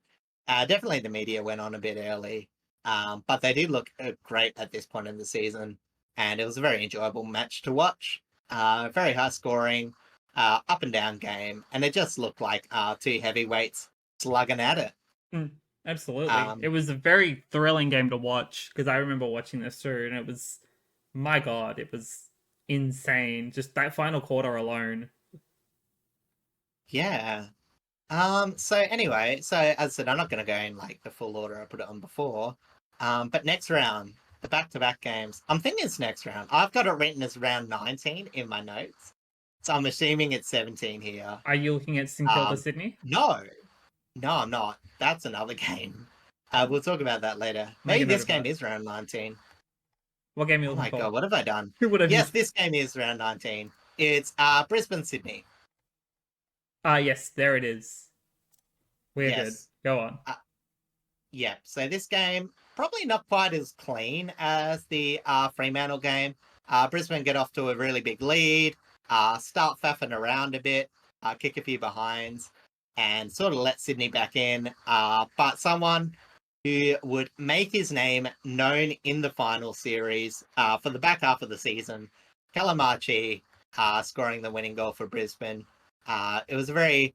definitely the media went on a bit early. But they did look great at this point in the season, and it was a very enjoyable match to watch. Very high scoring, up and down game, and it just looked like two heavyweights slugging at it. Absolutely. It was a very thrilling game to watch because I remember watching this through and it was, my God, it was insane. Just that final quarter alone. Yeah. So anyway, so as I said, I'm not going to go in like the full order I put it on before. But next round, the back-to-back games, I'm thinking it's next round. I've got it written as round 19 in my notes. So I'm assuming it's 17 here. Are you looking at St Kilda Sydney? No, I'm not. That's another game. We'll talk about that later. Maybe this game is round 19. What game are you Oh looking my for? God, what have I done? Yes, Yes, this game is round 19. It's Brisbane, Sydney. Yes, there it is. We're good. Go on. Yeah, so this game, probably not quite as clean as the Fremantle game. Brisbane get off to a really big lead, start faffing around a bit, kick a few behinds, and sort of let Sydney back in. But someone who would make his name known in the final series for the back half of the season, Calamachi, scoring the winning goal for Brisbane. It was a very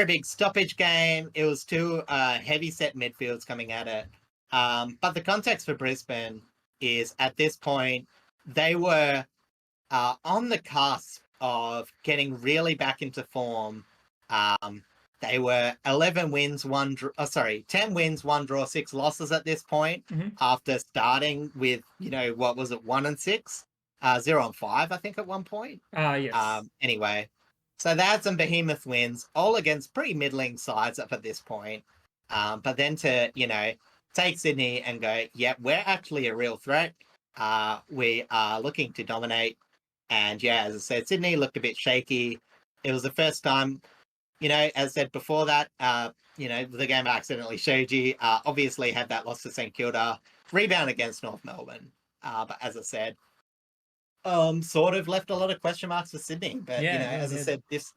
big stoppage game. It was two heavy set midfields coming at it. But the context for Brisbane is at this point, they were on the cusp of getting really back into form. They were 10 wins, 1 draw, 6 losses at this point, after starting with, what was it, 1-6? 0-5, I think, at one point. Yes. Anyway, so they had some behemoth wins, all against pretty middling sides up at this point. But then to, take Sydney and go, yeah, we're actually a real threat. We are looking to dominate. And yeah, as I said, Sydney looked a bit shaky. It was the first time, as I said before that, the game I accidentally showed you, obviously had that loss to St Kilda, rebound against North Melbourne. But as I said, sort of left a lot of question marks for Sydney. But, as I said, this,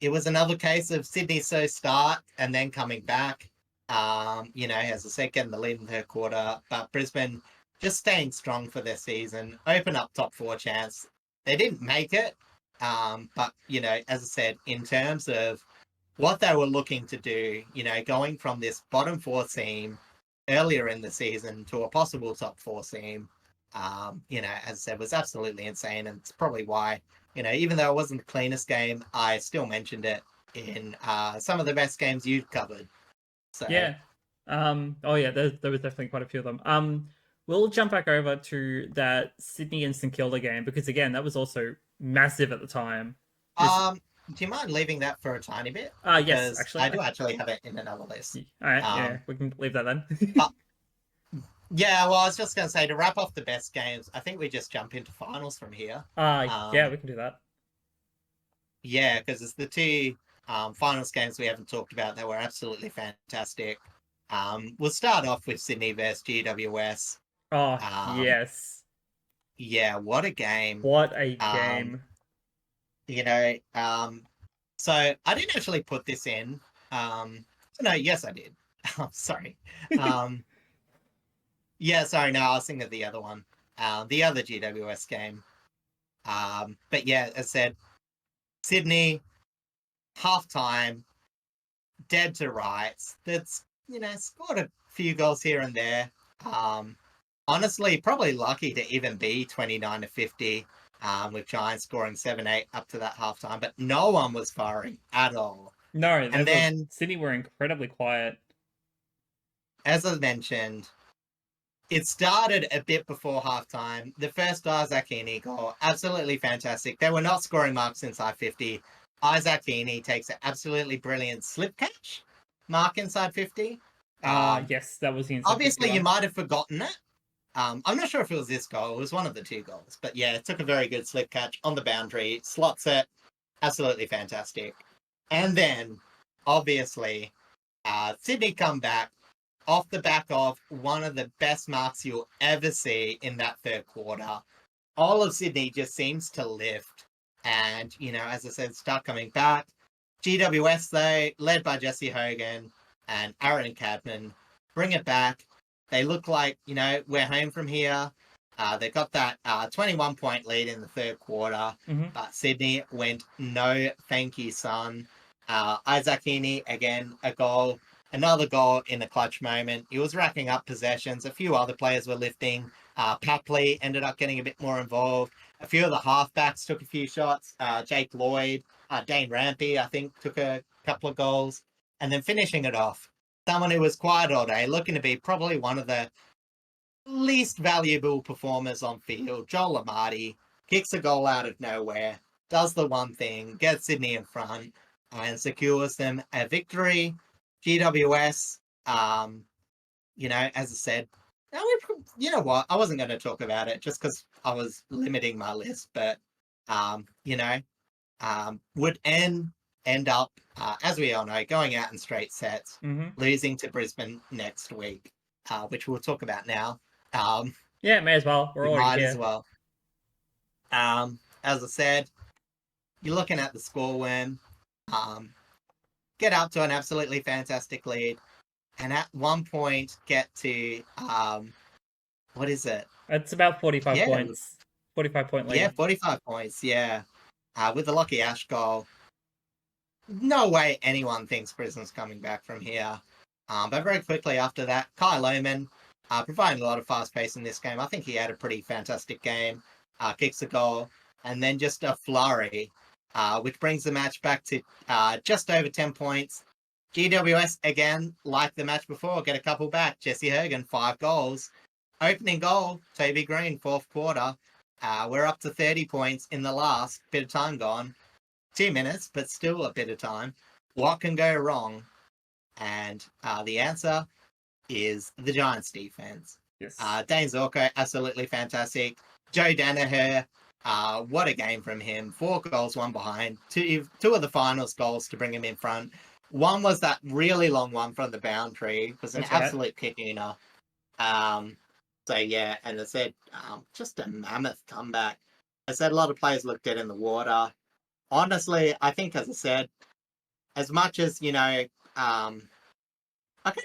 it was another case of Sydney so start and then coming back. As I said, getting the lead in the third quarter, but Brisbane just staying strong for their season, open up top 4 chance. They didn't make it, but, as I said, in terms of what they were looking to do, going from this bottom 4 team earlier in the season to a possible top 4 team, as I said, was absolutely insane. And it's probably why, even though it wasn't the cleanest game, I still mentioned it in some of the best games you've covered. So. Yeah. There was definitely quite a few of them. We'll jump back over to that Sydney and St Kilda game because again, that was also massive at the time. Do you mind leaving that for a tiny bit? Yes, actually. I do actually have it in another list. All right, yeah, we can leave that then. Yeah, well, I was just going to say, to wrap off the best games, I think we just jump into finals from here. Yeah, we can do that. Yeah, because it's the two finals games we haven't talked about that were absolutely fantastic. We'll start off with Sydney versus GWS. Yes. Yeah, what a game. What a game. So I didn't actually put this in. No, yes, I did. I'm sorry. Yeah, sorry, no, I was thinking of the other one. The other GWS game. But yeah, as I said, Sydney, halftime, dead to rights. That's, scored a few goals here and there. Honestly, probably lucky to even be 29-50, with Giants scoring 7-8 up to that halftime, but no one was firing at all. No, and then Sydney were incredibly quiet. As I mentioned, it started a bit before halftime. The first Isaac Heaney goal, absolutely fantastic. They were not scoring marks inside 50. Isaac Heaney takes an absolutely brilliant slip catch mark inside 50. Yes, that was the inside obviously 51. You might have forgotten it. I'm not sure if it was this goal. It was one of the 2 goals. But yeah, it took a very good slip catch on the boundary, slots it, absolutely fantastic. And then, obviously, Sydney come back off the back of one of the best marks you'll ever see in that third quarter. All of Sydney just seems to lift. And, as I said, start coming back. GWS, though, led by Jesse Hogan and Aaron Cadman, bring it back. They look like, we're home from here. They got that 21-point lead in the third quarter, but Sydney went, no thank you, son. Isaac Heaney, again, a goal. Another goal in a clutch moment. He was racking up possessions. A few other players were lifting. Papley ended up getting a bit more involved. A few of the halfbacks took a few shots. Jake Lloyd, Dane Rampy, I think, took a couple of goals. And then finishing it off, someone who was quiet all day, looking to be probably one of the least valuable performers on field. Joel Amati kicks a goal out of nowhere, does the one thing, gets Sydney in front, and secures them a victory. GWS, as I said, you know what? I wasn't going to talk about it just because I was limiting my list, but, would end up, as we all know, going out in straight sets, losing to Brisbane next week, which we'll talk about now. Yeah, may as well. We're already might here. as well. As I said, you're looking at the score win. Get up to an absolutely fantastic lead, and at one point get to what is it? It's about 45 points. 45-point lead. Yeah, 45 points. Yeah, with the Lockie Ash goal. No way anyone thinks Brisbane's coming back from here. But very quickly after that, Kyle Lohman, providing a lot of fast pace in this game. I think he had a pretty fantastic game. Kicks a goal, and then just a flurry, which brings the match back to just over 10 points. GWS, again, like the match before, get a couple back. Jesse Hogan, 5 goals. Opening goal, Toby Green, 4th quarter. We're up to 30 points in the last bit of time gone. 2 minutes, but still a bit of time. What can go wrong? And the answer is the Giants defense. Yes. Dane Zorko, absolutely fantastic. Joe Danaher, what a game from him. 4 goals, 1 behind. Two of the finals goals to bring him in front. One was that really long one from the boundary. It was an absolute kick-inner. So, yeah, and I said, just a mammoth comeback. I said a lot of players looked dead in the water. Honestly, I think, as I said, as much as, I can't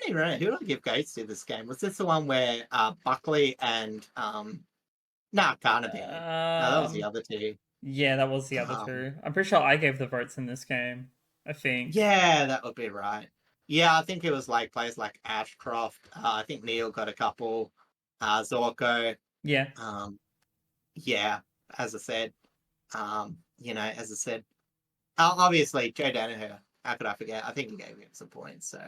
even remember, who did I give goats to this game? Was this the one where Buckley and... No, it can't have been. No, that was the other two. Yeah, that was the other two. I'm pretty sure I gave the votes in this game, I think. Yeah, that would be right. Yeah, I think it was like players like Ashcroft. I think Neil got a couple. Zorko. Yeah. Yeah, as I said, obviously Joe Danaher, how could I forget? I think he gave him some points. So,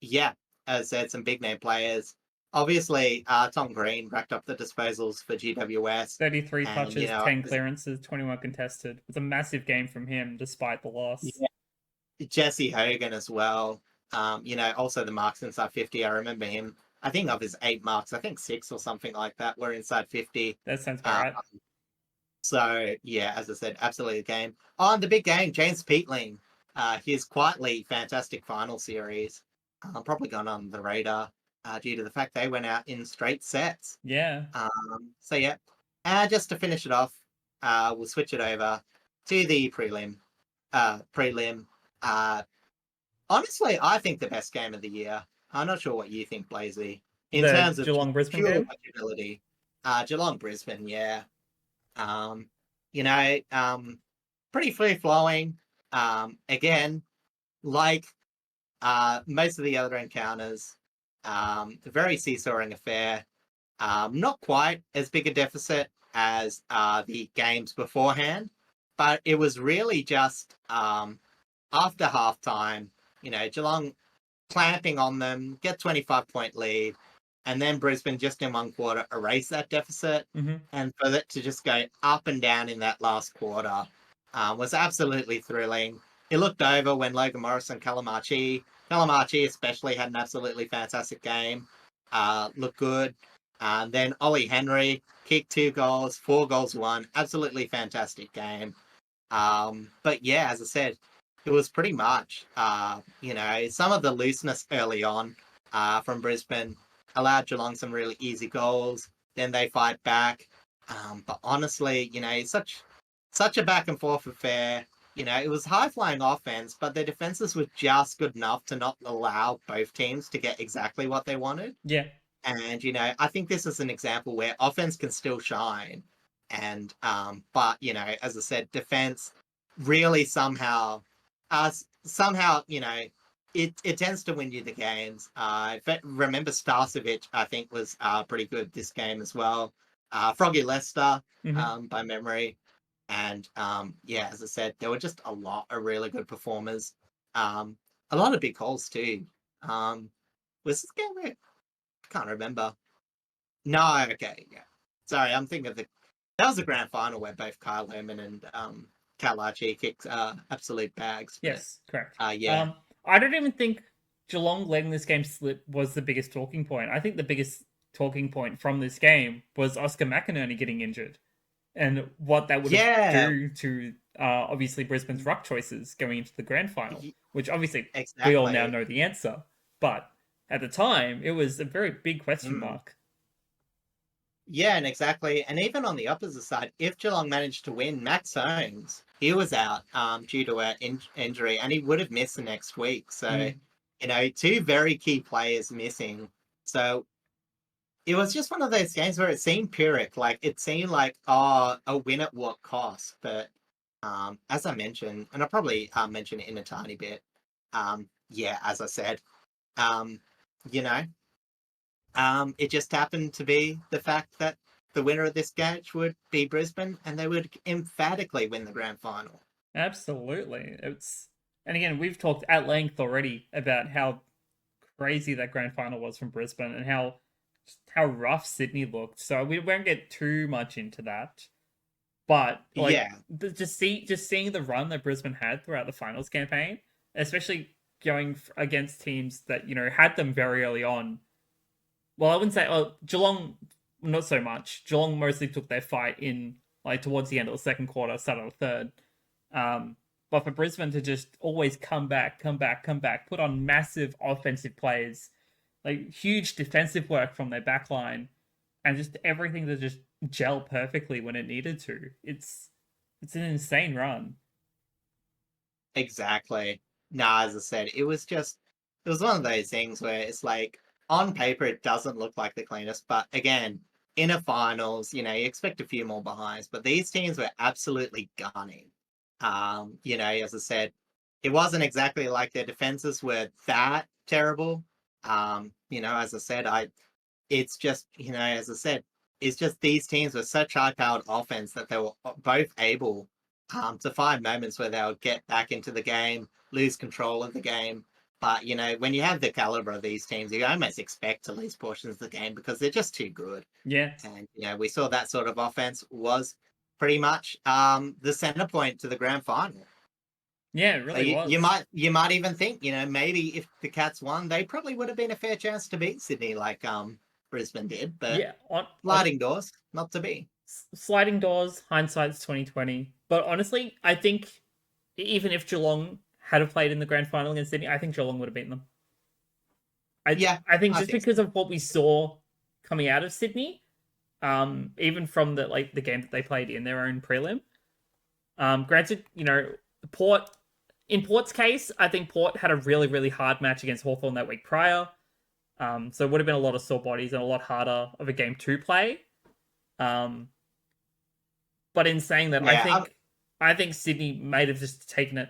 yeah, as I said, some big name players. Obviously, Tom Green racked up the disposals for GWS. 33 touches, 10 clearances, 21 contested. It was a massive game from him, despite the loss. Yeah. Jesse Hogan as well. Also the marks inside 50. I remember him. I think of his 8 marks, I think 6 or something like that were inside 50. That sounds about right. So, yeah, as I said, absolutely the game. On the big game, James Peatling. His quietly fantastic final series. Probably gone on the radar due to the fact they went out in straight sets. Yeah. So, yeah. Just to finish it off, we'll switch it over to the prelim. Honestly, I think the best game of the year. I'm not sure what you think, Blazey. In terms of Geelong Brisbane game? Ability. Geelong Brisbane, yeah. Pretty free flowing. Again, like most of the other encounters, a very seesawing affair. Not quite as big a deficit as the games beforehand, but it was really just after halftime, Geelong clamping on them, get 25-point lead, and then Brisbane just in one quarter erase that deficit, and for it to just go up and down in that last quarter was absolutely thrilling. It looked over when Logan Morris and Calamachi especially had an absolutely fantastic game, looked good. Then Ollie Henry kicked 2 goals, 4 goals, 1, absolutely fantastic game. But yeah, as I said, it was pretty much, some of the looseness early on from Brisbane allowed Geelong some really easy goals. Then they fight back. But honestly, it's such a back and forth affair. It was high flying offense, but their defenses were just good enough to not allow both teams to get exactly what they wanted. Yeah. And I think this is an example where offense can still shine. And but as I said, defense really somehow it tends to win you the games. Remember Starcevic, I think, was pretty good this game as well. Froggy Lester, by memory. And as I said, there were just a lot of really good performers. A lot of big goals too. Was this game where I can't remember. No, okay, yeah. Sorry, I'm thinking of that was the grand final where both Kyle Herman and Kalachi kicked absolute bags. Yes, correct. Yeah. I don't even think Geelong letting this game slip was the biggest talking point. I think the biggest talking point from this game was Oscar McInerney getting injured and what that would do to obviously Brisbane's ruck choices going into the grand final, which obviously we all now know the answer. But at the time, it was a very big question mark. Yeah, and exactly. And even on the opposite side, if Geelong managed to win, Max Holmes, he was out due to an injury, and he would have missed the next week. So, two very key players missing. So it was just one of those games where it seemed Pyrrhic. Like, it seemed like, a win at what cost? But as I mentioned, and I'll probably mention it in a tiny bit, as I said, it just happened to be the fact that the winner of this match would be Brisbane, and they would emphatically win the grand final. Absolutely. And again, we've talked at length already about how crazy that grand final was from Brisbane and how rough Sydney looked. So we won't get too much into that. But just seeing the run that Brisbane had throughout the finals campaign, especially going against teams that had them very early on. Well, I wouldn't say Geelong, not so much. Geelong mostly took their fight in towards the end of the second quarter, start of the third. But for Brisbane to just always come back, put on massive offensive plays, huge defensive work from their back line, and just everything to just gel perfectly when it needed to. It's an insane run. Exactly. Nah, as I said, it was one of those things where it's like, on paper, it doesn't look like the cleanest, but again, in a finals, you expect a few more behinds, but these teams were absolutely gunning. As I said, it wasn't exactly like their defenses were that terrible. As I said, it's just these teams were such high-powered offense that they were both able to find moments where they would get back into the game, lose control of the game. But, when you have the caliber of these teams, you almost expect to lose portions of the game because they're just too good. Yeah. And, we saw that sort of offense was pretty much the center point to the grand final. Yeah, it really was. You might even think, maybe if the Cats won, they probably would have been a fair chance to beat Sydney like Brisbane did. But sliding doors, not to be. Sliding doors, hindsight's 2020. But honestly, I think even if Geelong had played in the grand final against Sydney, I think Geelong would have beaten them. I think because of what we saw coming out of Sydney, even from the game that they played in their own prelim. Granted, Port, in Port's case, I think Port had a really, really hard match against Hawthorn that week prior. So it would have been a lot of sore bodies and a lot harder of a game to play. But in saying that, I think Sydney might have just taken it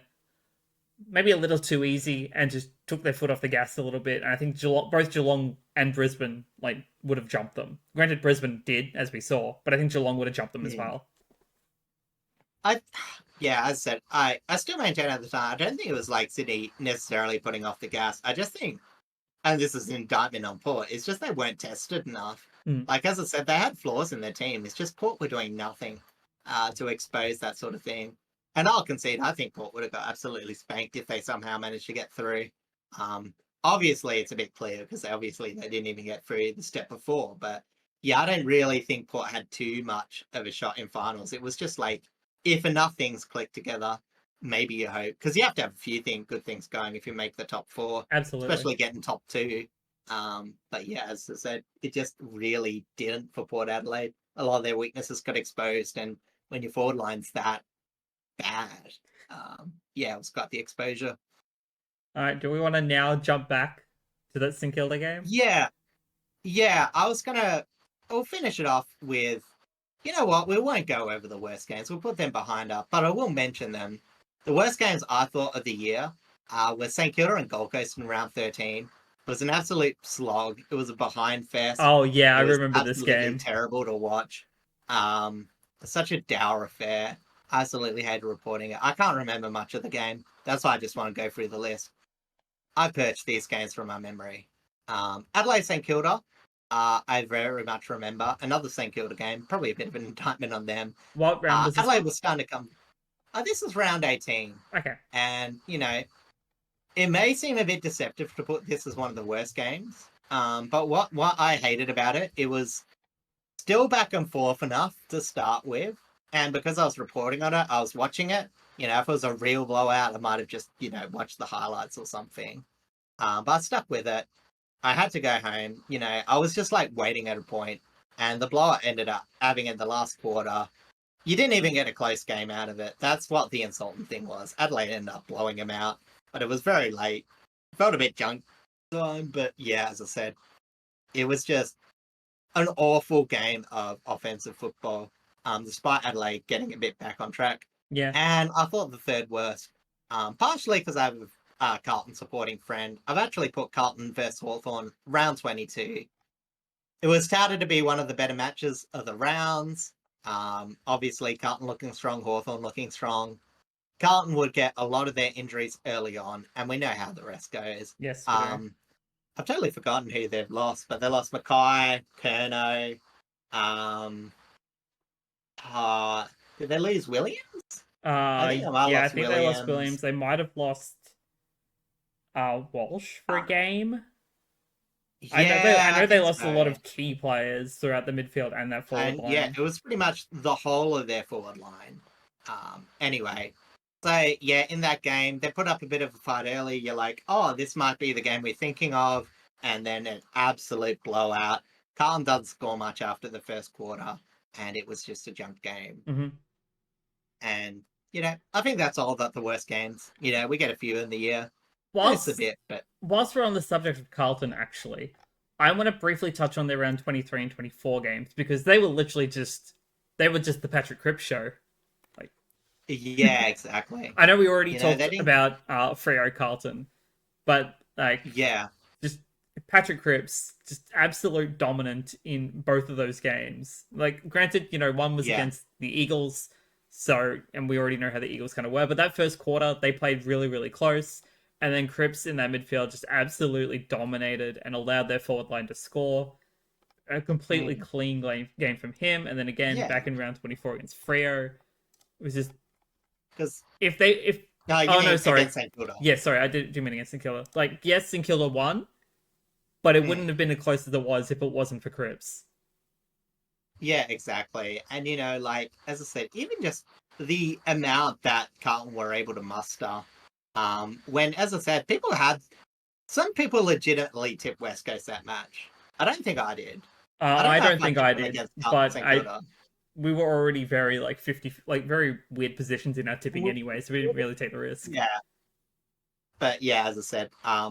maybe a little too easy and just took their foot off the gas a little bit. And I think both Geelong and Brisbane would have jumped them. Granted, Brisbane did, as we saw, but I think Geelong would have jumped them as well. As I said, I still maintain at the time, I don't think it was Sydney necessarily putting off the gas. I just think, and this is an indictment on Port, it's just they weren't tested enough. As I said, they had flaws in their team. It's just Port were doing nothing to expose that sort of thing. And I'll concede, I think Port would have got absolutely spanked if they somehow managed to get through. Obviously, it's a bit clear because they didn't even get through the step before. But yeah, I don't really think Port had too much of a shot in finals. It was just if enough things click together, maybe you hope, because you have to have a few good things going if you make the top 4, Absolutely. especially getting top 2. But yeah, as I said, it just really didn't for Port Adelaide. A lot of their weaknesses got exposed, and when your forward line's that bad, yeah, it's got the exposure. All right, do we want to now jump back to that St Kilda game? Yeah, I'll finish it off with, you know what, we won't go over the worst games. We'll put them behind us, but I will mention them. The worst games I thought of the year were St Kilda and Gold Coast in round 13. It was an absolute slog. It was a behind fest. Oh yeah, I It was remember this absolutely game. terrible to watch. Such a dour affair. I absolutely hated reporting it. I can't remember much of the game. That's why I just want to go through the list. I purged these games from my memory. Adelaide St Kilda, I very much remember. Another St Kilda game, probably a bit of an indictment on them. What round was this? Adelaide was starting to come. This is round 18. Okay. And, you know, it may seem a bit deceptive to put this as one of the worst games. But what I hated about it, it was still back and forth enough to start with. And because I was reporting on it, I was watching it. You know, if it was a real blowout, I might have just, you know, watched the highlights or something. But I stuck with it. I had to go home. You know, I was just like waiting at a point, and the blowout ended up having in the last quarter. You didn't even get a close game out of it. That's what the insulting thing was. Adelaide ended up blowing him out, but it was very late. Felt a bit junk time, but yeah, as I said, it was just an awful game of offensive football. Despite Adelaide getting a bit back on track. Yeah. And I thought the third worst, partially because I have a Carlton supporting friend. I've actually put Carlton versus Hawthorn round 22. It was touted to be one of the better matches of the rounds. Obviously, Carlton looking strong, Hawthorn looking strong. Carlton would get a lot of their injuries early on, and we know how the rest goes. Yes. I've totally forgotten who they've lost, but they lost Mackay, Kerno. Did they lose Williams? I think Williams. they lost Williams. They might have lost Walsh for a game. Yeah, I know they lost a lot of key players throughout the midfield and that forward line. Yeah, it was pretty much the whole of their forward line. Anyway, so yeah, in that game, they put up a bit of a fight early. You're like, oh, this might be the game we're thinking of. And then an absolute blowout. Carlton doesn't score much after the first quarter, and it was just a junk game. Mm-hmm. And, you know, I think that's all about the worst games. You know, we get a few in the year. Whilst we're on the subject of Carlton, actually, I want to briefly touch on their round 23 and 24 games, because they were literally just the Patrick Cripps show. Like, yeah, exactly. I know we already talked about Freo Carlton, but like, yeah, just Patrick Cripps, just absolute dominant in both of those games. Like, granted, you know, one was against the Eagles, and we already know how the Eagles kind of were, but that first quarter, they played really, really close. And then Cripps in that midfield just absolutely dominated and allowed their forward line to score. A completely clean game from him. And then again, back in round 24 against Freo. It was just... Because... sorry. Yeah, sorry, I did mean against St Kilda. Like, yes, St Kilda won, but it wouldn't have been as close as it was if it wasn't for Cripps. Yeah, exactly. And, you know, like, as I said, even just the amount that Carlton were able to muster... when, as I said, some people legitimately tipped West Coast that match. I don't think I did. I don't think I did, but we were already very, like, 50, like, very weird positions in our tipping anyway, so we didn't really take the risk. Yeah. But, yeah, as I said, I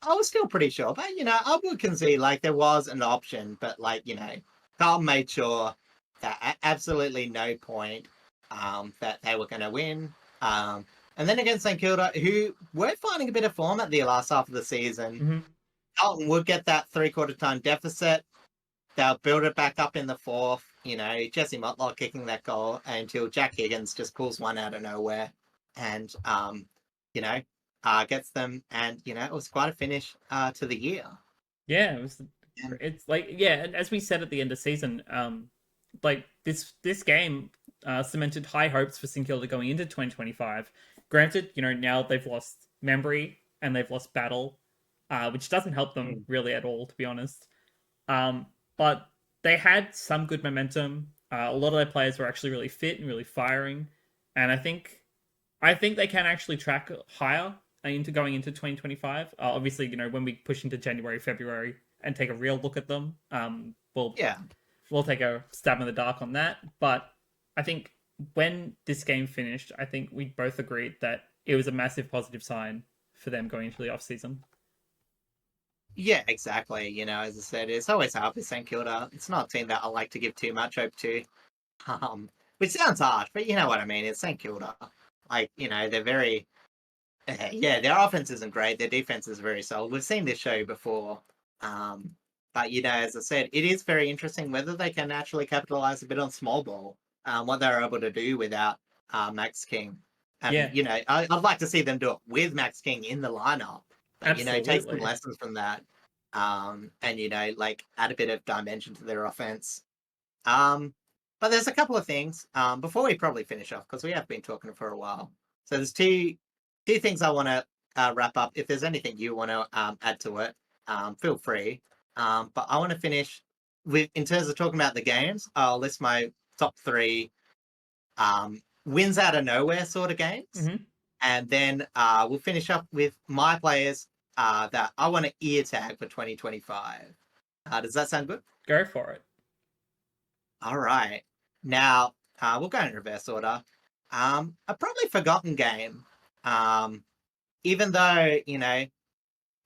was still pretty sure. But, you know, I would concede, like, there was an option, but, like, you know, Carlton made sure that at absolutely no point that they were going to win. And then against St Kilda, who were finding a bit of form at the last half of the season, Carlton would get that three-quarter time deficit. They'll build it back up in the fourth. You know, Jesse Motlock kicking that goal until Jack Higgins just pulls one out of nowhere and, you know, gets them. And, you know, it was quite a finish to the year. Yeah, it was. It's like, yeah, and as we said at the end of season, like this game cemented high hopes for St Kilda going into 2025. Granted, you know, now they've lost Membry and they've lost Battle, which doesn't help them really at all, to be honest. But they had some good momentum. A lot of their players were actually really fit and really firing. and I think they can actually track higher into going into 2025. Obviously, when we push into January, February, and take a real look at them, Yeah. we'll take a stab in the dark on that. But I think when this game finished, I think we both agreed that it was a massive positive sign for them going into the off season. Yeah, exactly. As I said, it's always hard with St Kilda. It's not a team that I like to give too much hope to. Which sounds harsh, but you know what I mean. It's St Kilda. They're very yeah, their offense isn't great. Their defense is very solid. We've seen this show before. But as I said, it is very interesting whether they can actually capitalize a bit on small ball, what they're able to do without Max King. And Yeah. I'd like to see them do it with Max King in the lineup. But Absolutely. take some lessons from that. And add a bit of dimension to their offense. But there's a couple of things before we probably finish off, because we have been talking for a while. So there's two things I want to wrap up. If there's anything you want to add to it, feel free. But I want to finish with, in terms of talking about the games, I'll list my top 3 wins out of nowhere sort of games. Mm-hmm. And then we'll finish up with my players that I want to ear tag for 2025. Does that sound good? Go for it. All right. Now, we'll go in reverse order. A probably forgotten game. Even though,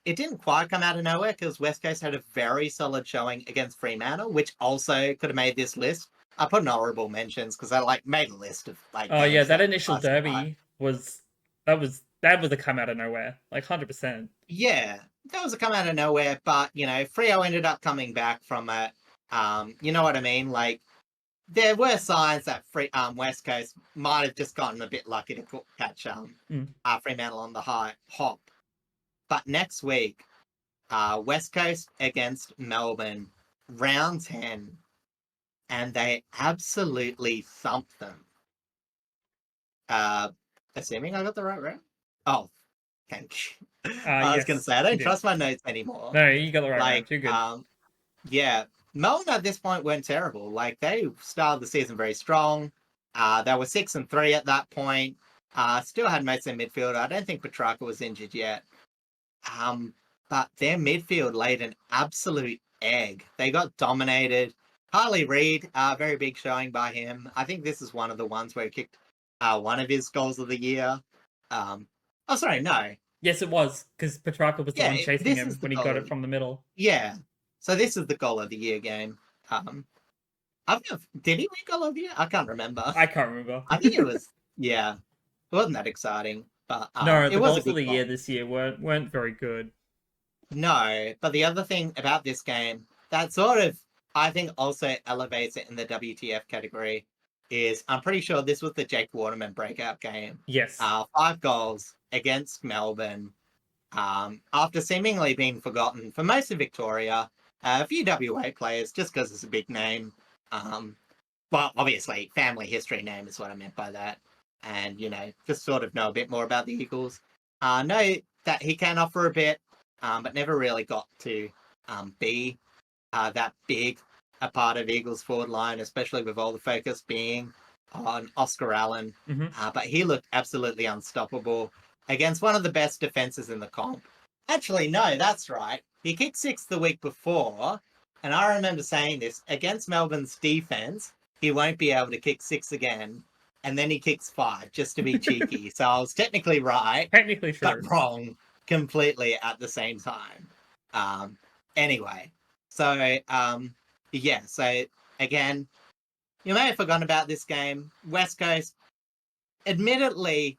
it didn't quite come out of nowhere, because West Coast had a very solid showing against Fremantle, which also could have made this list. I put an honorable mentions because I made a list of Oh yeah, that initial derby was a come out of nowhere, 100%. Yeah, that was a come out of nowhere, but Freo ended up coming back from it. You know what I mean? There were signs that West Coast might have just gotten a bit lucky to catch Fremantle on the high hop. But next week, West Coast against Melbourne, round 10, and they absolutely thumped them. Assuming I got the right round? Oh, thank you. I was going to say, I don't trust my notes anymore. No, you got the right round. Too good. Yeah, Melbourne at this point weren't terrible. They started the season very strong. They were 6-3 at that point. Still had most of their midfield. I don't think Petrarca was injured yet. But their midfield laid an absolute egg. They got dominated. Harley Reid, very big showing by him. I think this is one of the ones where he kicked one of his goals of the year. Oh, sorry, no. Yes, it was, because Petrarca was the one chasing him when he got it from the middle. Yeah. So this is the goal of the year game. Did he win goal of the year? I can't remember. I can't remember. I think it was, yeah. It wasn't that exciting. But no, the goals of the year this year weren't very good. No, but the other thing about this game that sort of, I think, also elevates it in the WTF category is I'm pretty sure this was the Jake Waterman breakout game. Yes. 5 goals against Melbourne. After seemingly being forgotten for most of Victoria, a few WA players, just because it's a big name. Well, obviously, family history name is what I meant by that. And, just sort of know a bit more about the Eagles. Know that he can offer a bit, but never really got to be that big a part of Eagles' forward line, especially with all the focus being on Oscar Allen. Mm-hmm. But he looked absolutely unstoppable against one of the best defenses in the comp. Actually, no, that's right. He kicked 6 the week before, and I remember saying this, against Melbourne's defense, he won't be able to kick 6 again, and then he kicks 5 just to be cheeky. So I was technically right, technically true, but wrong completely at the same time. Anyway, so yeah, so again, you may have forgotten about this game. West Coast, admittedly,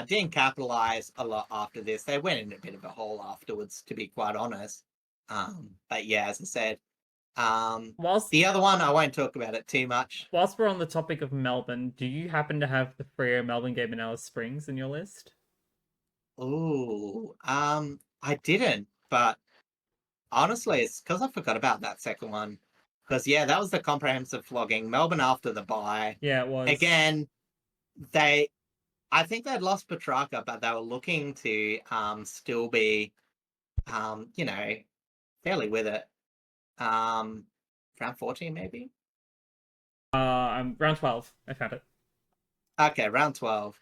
didn't capitalize a lot after this. They went in a bit of a hole afterwards, to be quite honest. But yeah, as I said, the other one, I won't talk about it too much. Whilst we're on the topic of Melbourne, do you happen to have the Freo Melbourne game in Alice Springs in your list? Ooh, I didn't, but honestly, it's because I forgot about that second one. Because, yeah, that was the comprehensive flogging. Melbourne after the bye. Yeah, it was. Again, I think they'd lost Petrarca, but they were looking to still be, fairly with it. Round 14, maybe? Round 12. I found it. Okay, round 12.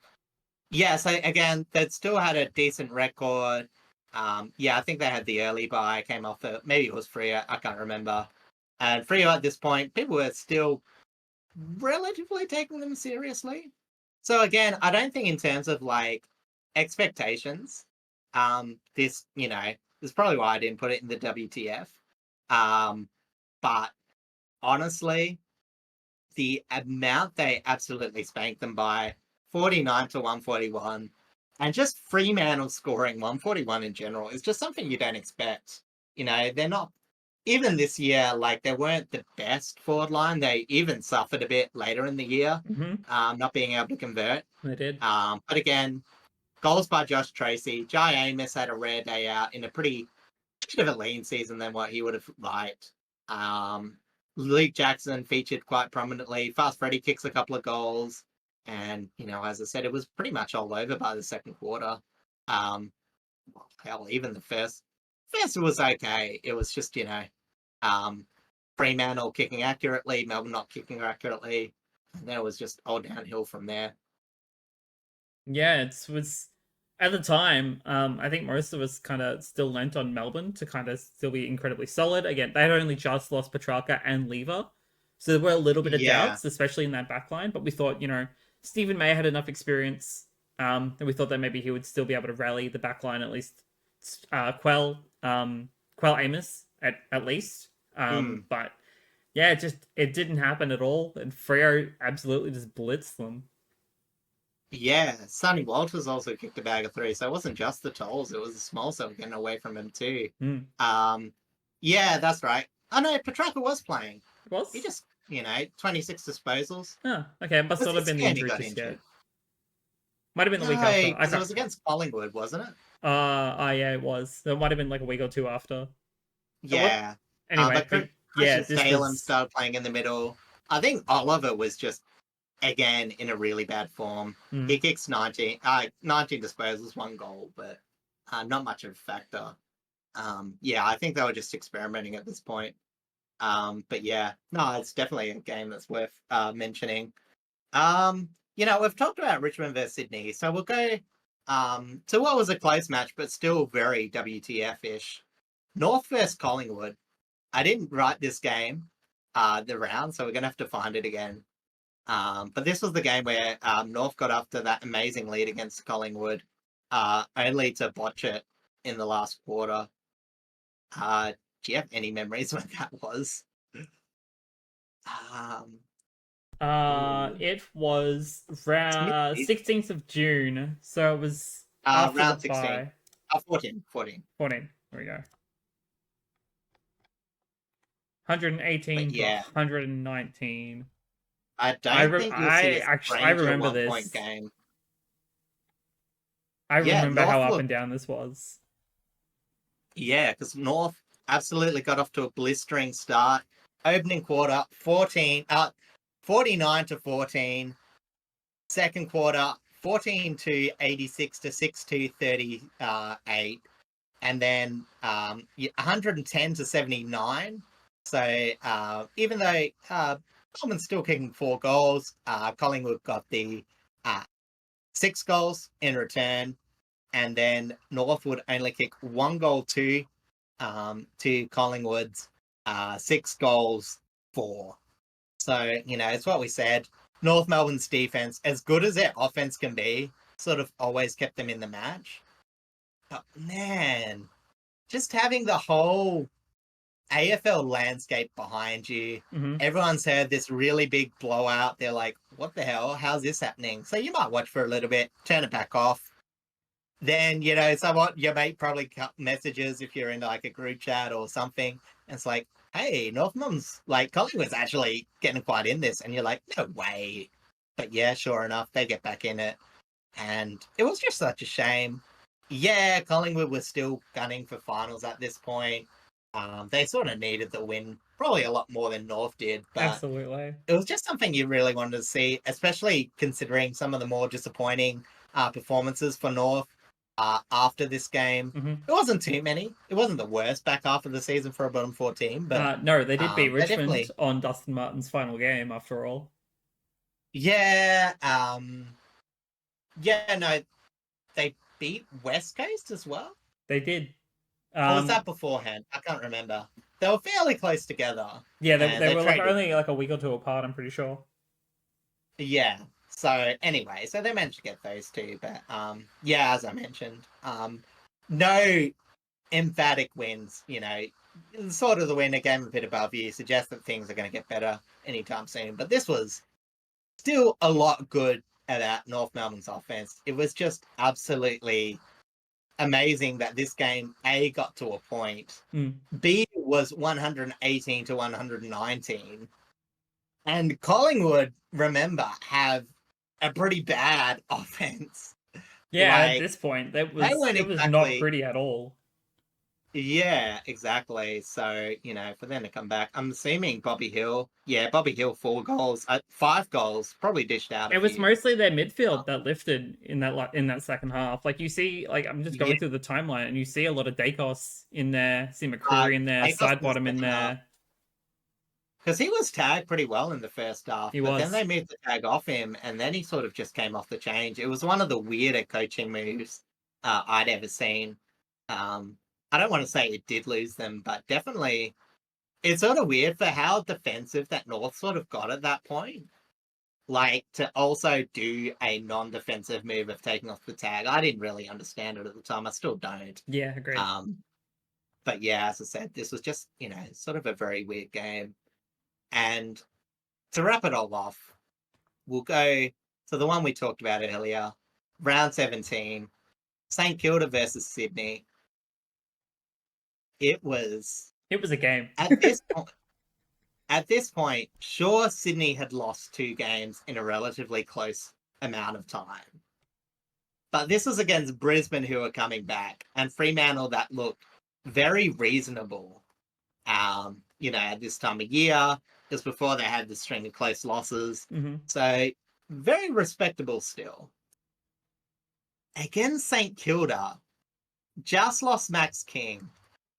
Yeah, so again, they'd still had a decent record. Yeah, I think they had the early bye, came off maybe it was Freo, I can't remember. And Freo at this point, people were still relatively taking them seriously. So again, I don't think in terms of like expectations, this, this is probably why I didn't put it in the WTF. But honestly, the amount they absolutely spanked them by 49 to 141, and just Fremantle scoring 141 in general is just something you don't expect. They're not, even this year, like they weren't the best forward line. They even suffered a bit later in the year, not being able to convert. They did. But again, goals by Josh Tracy. Jai Amos had a rare day out in a pretty bit of a lean season than what he would have liked. Luke Jackson featured quite prominently. Fast Freddy kicks a couple of goals. And, as I said, it was pretty much all over by the second quarter. Hell, even the first was okay. It was just, Fremantle kicking accurately, Melbourne not kicking accurately. And then it was just all downhill from there. Yeah, it was at the time, I think most of us kind of still lent on Melbourne to kind of still be incredibly solid. Again, they had only just lost Petrarca and Lever, so there were a little bit of doubts, especially in that back line. But we thought, Stephen May had enough experience, and we thought that maybe he would still be able to rally the back line, at least quell Amos at least. But yeah, it didn't happen at all, and Freo absolutely just blitzed them. Yeah, Sonny Walters also kicked a bag of 3, so it wasn't just the tolls, it was the small cell getting away from him too. Yeah, that's right. Oh no, Petrarca was playing. It was? He just, 26 disposals. Oh, okay, must not have been the injury just yet. Might have been the week after. It was against Collingwood, wasn't it? Yeah, it was. It might have been like a week or two after. Yeah. Anyway, Christian Salem started playing in the middle. I think Oliver was just, again, in a really bad form. He kicks 19 disposals, 1 goal, but not much of a factor. Yeah, I think they were just experimenting at this point. But yeah, no, it's definitely a game that's worth mentioning. We've talked about Richmond versus Sydney, so we'll go to what was a close match, but still very WTF-ish. North versus Collingwood. I didn't write this game, the round, so we're going to have to find it again. But this was the game where North got up to that amazing lead against Collingwood, only to botch it in the last quarter. Do you have any memories when that was? It was 16th of June, so it was after round the 16. bye. 14. 14. There we go. 118 to 119. I don't think you'll see I remember this. Point game. I remember how up and down this was. Yeah, because North absolutely got off to a blistering start. Opening quarter, 49 to 14. Second quarter, 14 to 86 to 6 to 38. And then 110 to 79. So even though Melbourne's still kicking 4 goals, Collingwood got the 6 goals in return. And then North would only kick 1 goal to Collingwood's 6 goals 4. So, it's what we said. North Melbourne's defense, as good as their offense can be, sort of always kept them in the match. But man, just having the whole AFL landscape behind you, everyone's heard this really big blowout. They're like, what the hell? How's this happening? So you might watch for a little bit, turn it back off. Then, somewhat your mate probably cut messages if you're in like a group chat or something. And it's like, hey, North Melbourne's like Collingwood's actually getting quite in this. And you're like, no way. But yeah, sure enough, they get back in it. And it was just such a shame. Yeah, Collingwood was still gunning for finals at this point. They sort of needed the win, probably a lot more than North did. But absolutely. It was just something you really wanted to see, especially considering some of the more disappointing performances for North after this game. It wasn't too many. It wasn't the worst back half of the season for a bottom 4 team. But no, they did beat Richmond on Dustin Martin's final game, after all. Yeah, yeah, no, they beat West Coast as well. They did. Or was that beforehand? I can't remember. They were fairly close together. Yeah, And they they were like traded. only like a week or two apart, I'm pretty sure. Yeah. So anyway, so they managed to get those two, but yeah, as I mentioned, no emphatic wins, sort of the win a game a bit above you suggests that things are going to get better anytime soon. But this was still a lot good about North Melbourne's offense. It was just absolutely amazing that this game A got to a point, B was 118 to 119, and Collingwood, remember, have a pretty bad offense. Yeah, at Like, this point, they weren't it was not exactly. pretty at all. Yeah, exactly. So, for them to come back, I'm assuming Bobby Hill. Yeah, Bobby Hill, 4 goals, 5 goals, probably dished out a It was few. mostly their midfield that lifted in that second half. Like you see, like I'm just Yeah, going through the timeline, and you see a lot of Dacos in there, see McCreary in there, Pecos side in the bottom in second half. there. Because he was tagged pretty well in the first half, He but then was. they moved the tag off him, and then he sort of just came off the change. It was one of the weirder coaching moves I'd ever seen. I don't want to say it did lose them, but definitely it's sort of weird for how defensive that North sort of got at that point. Like, to also do a non-defensive move of taking off the tag. I didn't really understand it at the time. I still don't. Yeah, agreed. But yeah, as I said, this was just, sort of a very weird game. And to wrap it all off, we'll go to the one we talked about earlier, round 17, St Kilda versus Sydney. It was a game. At this point, sure, Sydney had lost 2 games in a relatively close amount of time. But this was against Brisbane, who were coming back, and Fremantle that looked very reasonable, at this time of year, just before they had the string of close losses. Mm-hmm. So, very respectable still. Against St Kilda, just lost Max King,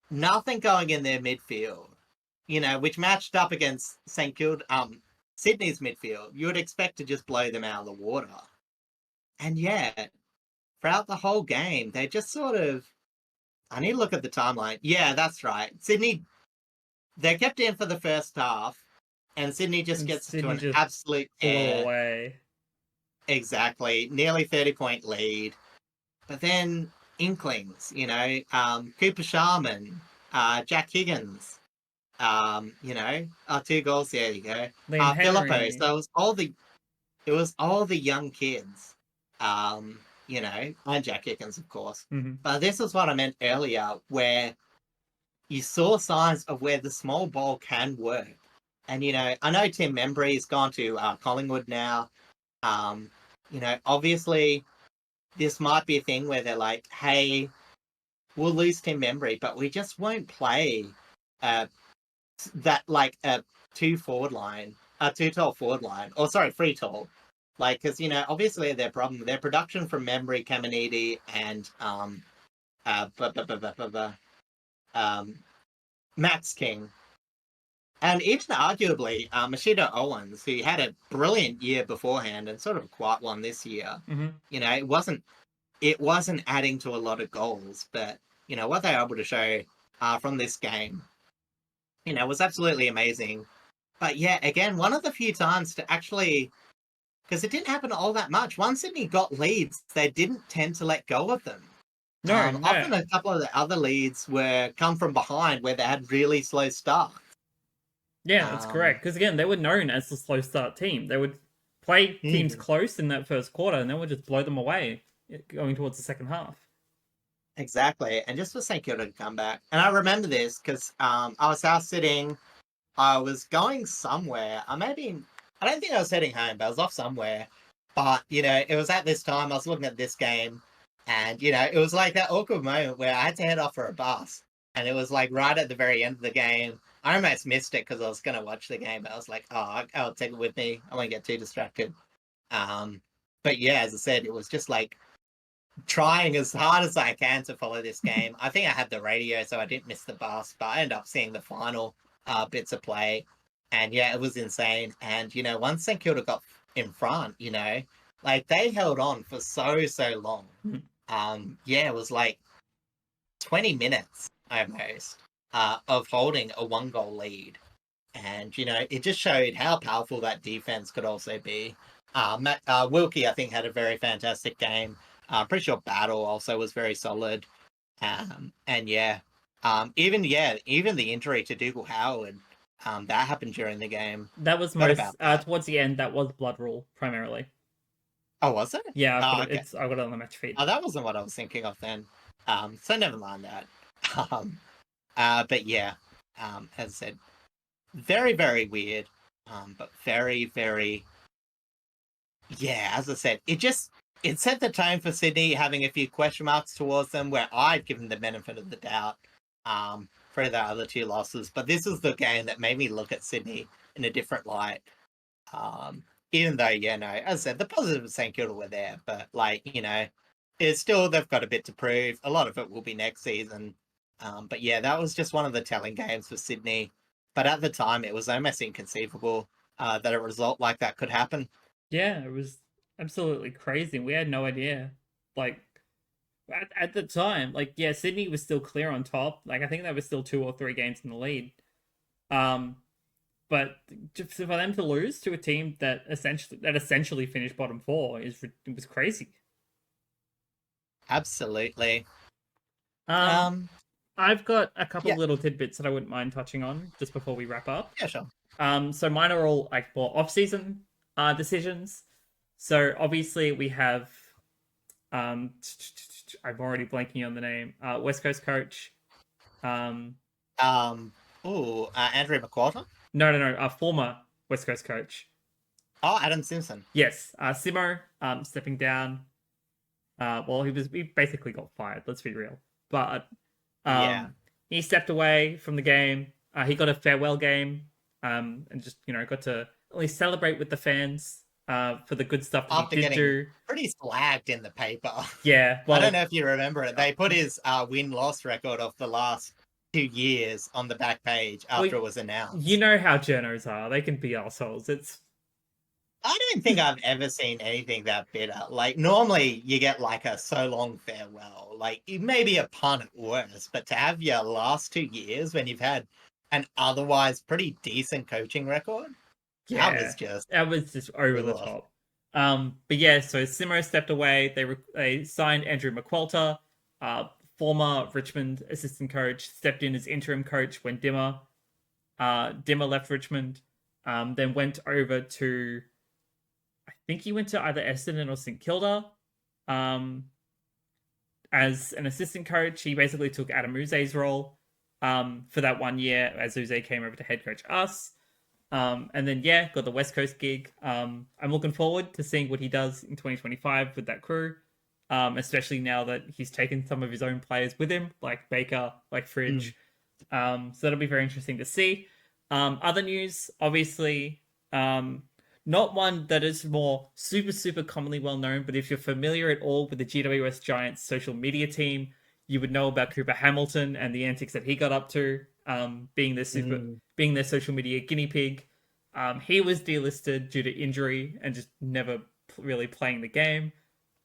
nothing going in their midfield, which matched up against St Kilda, Sydney's midfield. You would expect to just blow them out of the water. And yet, throughout the whole game, they just sort of, I need to look at the timeline. Yeah, that's right. Sydney, they kept in for the first half, and Sydney just gets to an absolute air. Away. Exactly. Nearly 30-point lead. But then inklings, Cooper Sharman, Jack Higgins, 2 goals, there you go. Filippo. So it was all the young kids, and Jack Higgins, of course. Mm-hmm. But this is what I meant earlier, where you saw signs of where the small ball can work. And, I know Tim Membry's gone to Collingwood now. Obviously this might be a thing where they're like, hey, we'll lose Tim Membry, but we just won't play that like a 2 forward line, a 2 tall forward line, or sorry, 3 tall. Like, because, obviously their production from Membry, Caminiti, and Max King, and even arguably Machida Owens, who had a brilliant year beforehand and sort of a quiet one this year. Mm-hmm. It wasn't adding to a lot of goals, but what they were able to show from this game, was absolutely amazing. But yeah, again, one of the few times to actually, because it didn't happen all that much. Once Sydney got leads, they didn't tend to let go of them. No. Often a couple of the other leads were come from behind where they had really slow starts. Yeah, that's correct. Because again, they were known as the slow start team. They would play teams close in that first quarter, and then would just blow them away going towards the second half. Exactly, and just for St Kilda to come back. And I remember this because I was house sitting. I was going somewhere. I don't think I was heading home, but I was off somewhere. But, it was at this time I was looking at this game, and, it was like that awkward moment where I had to head off for a bus. And it was like right at the very end of the game. I almost missed it because I was going to watch the game, but I was like, oh, I'll take it with me. I won't get too distracted. But yeah, as I said, it was just like trying as hard as I can to follow this game. I think I had the radio, so I didn't miss the bus, but I ended up seeing the final bits of play. And yeah, it was insane. And, once St Kilda got in front, like they held on for so long. It was like 20 minutes almost of holding a 1-goal lead. And, it just showed how powerful that defense could also be. Wilkie, I think, had a very fantastic game. I'm pretty sure Battle also was very solid. Even the injury to Dougal Howard, that happened during the game. That was towards the end. That was blood rule primarily. Oh, was it? Yeah, I got it on the match feed. Oh, that wasn't what I was thinking of then. So never mind that. But yeah, as I said, very, very weird. But very, very, yeah, as I said, it set the tone for Sydney, having a few question marks towards them, where I'd given the benefit of the doubt for the other two losses. But this is the game that made me look at Sydney in a different light. Even though, as I said, the positives of St Kilda were there, but it's still, they've got a bit to prove. A lot of it will be next season. But yeah, that was just one of the telling games for Sydney. But at the time, it was almost inconceivable that a result like that could happen. Yeah, it was absolutely crazy. We had no idea. Like, at the time, Sydney was still clear on top. Like, I think they were still 2 or 3 games in the lead. But just for them to lose to a team that essentially finished bottom 4 it was crazy. Absolutely. I've got a couple little tidbits that I wouldn't mind touching on just before we wrap up. Yeah, sure. So mine are all more off-season decisions. So obviously we have, I'm already blanking on the name. West Coast coach. Andrew McQuarter? No. Former West Coast coach. Oh, Adam Simpson. Yes, Simo stepping down. He basically got fired. Let's be real. But he stepped away from the game. He got a farewell game, and just got to at least celebrate with the fans for the good stuff that After he did do. Pretty slagged in the paper. Yeah, I don't know if you remember it. They put his win-loss record of the last 2 years on the back page after it was announced. You know how journos are. They can be assholes. I don't think I've ever seen anything that bitter. Like, normally you get a so long farewell. Like, it may be a pun at worst, but to have your last 2 years when you've had an otherwise pretty decent coaching record, that was just over the top. But yeah, so Simo stepped away. They signed Andrew McQuarter, former Richmond assistant coach, stepped in as interim coach when Dimmer left Richmond, then went over to, I think he went to either Essendon or St Kilda as an assistant coach. He basically took Adam Uze's role for that 1 year as Uze came over to head coach us. And then, got the West Coast gig. I'm looking forward to seeing what he does in 2025 with that crew, especially now that he's taken some of his own players with him, like Baker, like Fridge. So that'll be very interesting to see. Other news, obviously, not one that is more super, super commonly well known, but if you're familiar at all with the GWS Giants social media team, you would know about Cooper Hamilton and the antics that he got up to, being their social media guinea pig. He was delisted due to injury and just never really playing the game.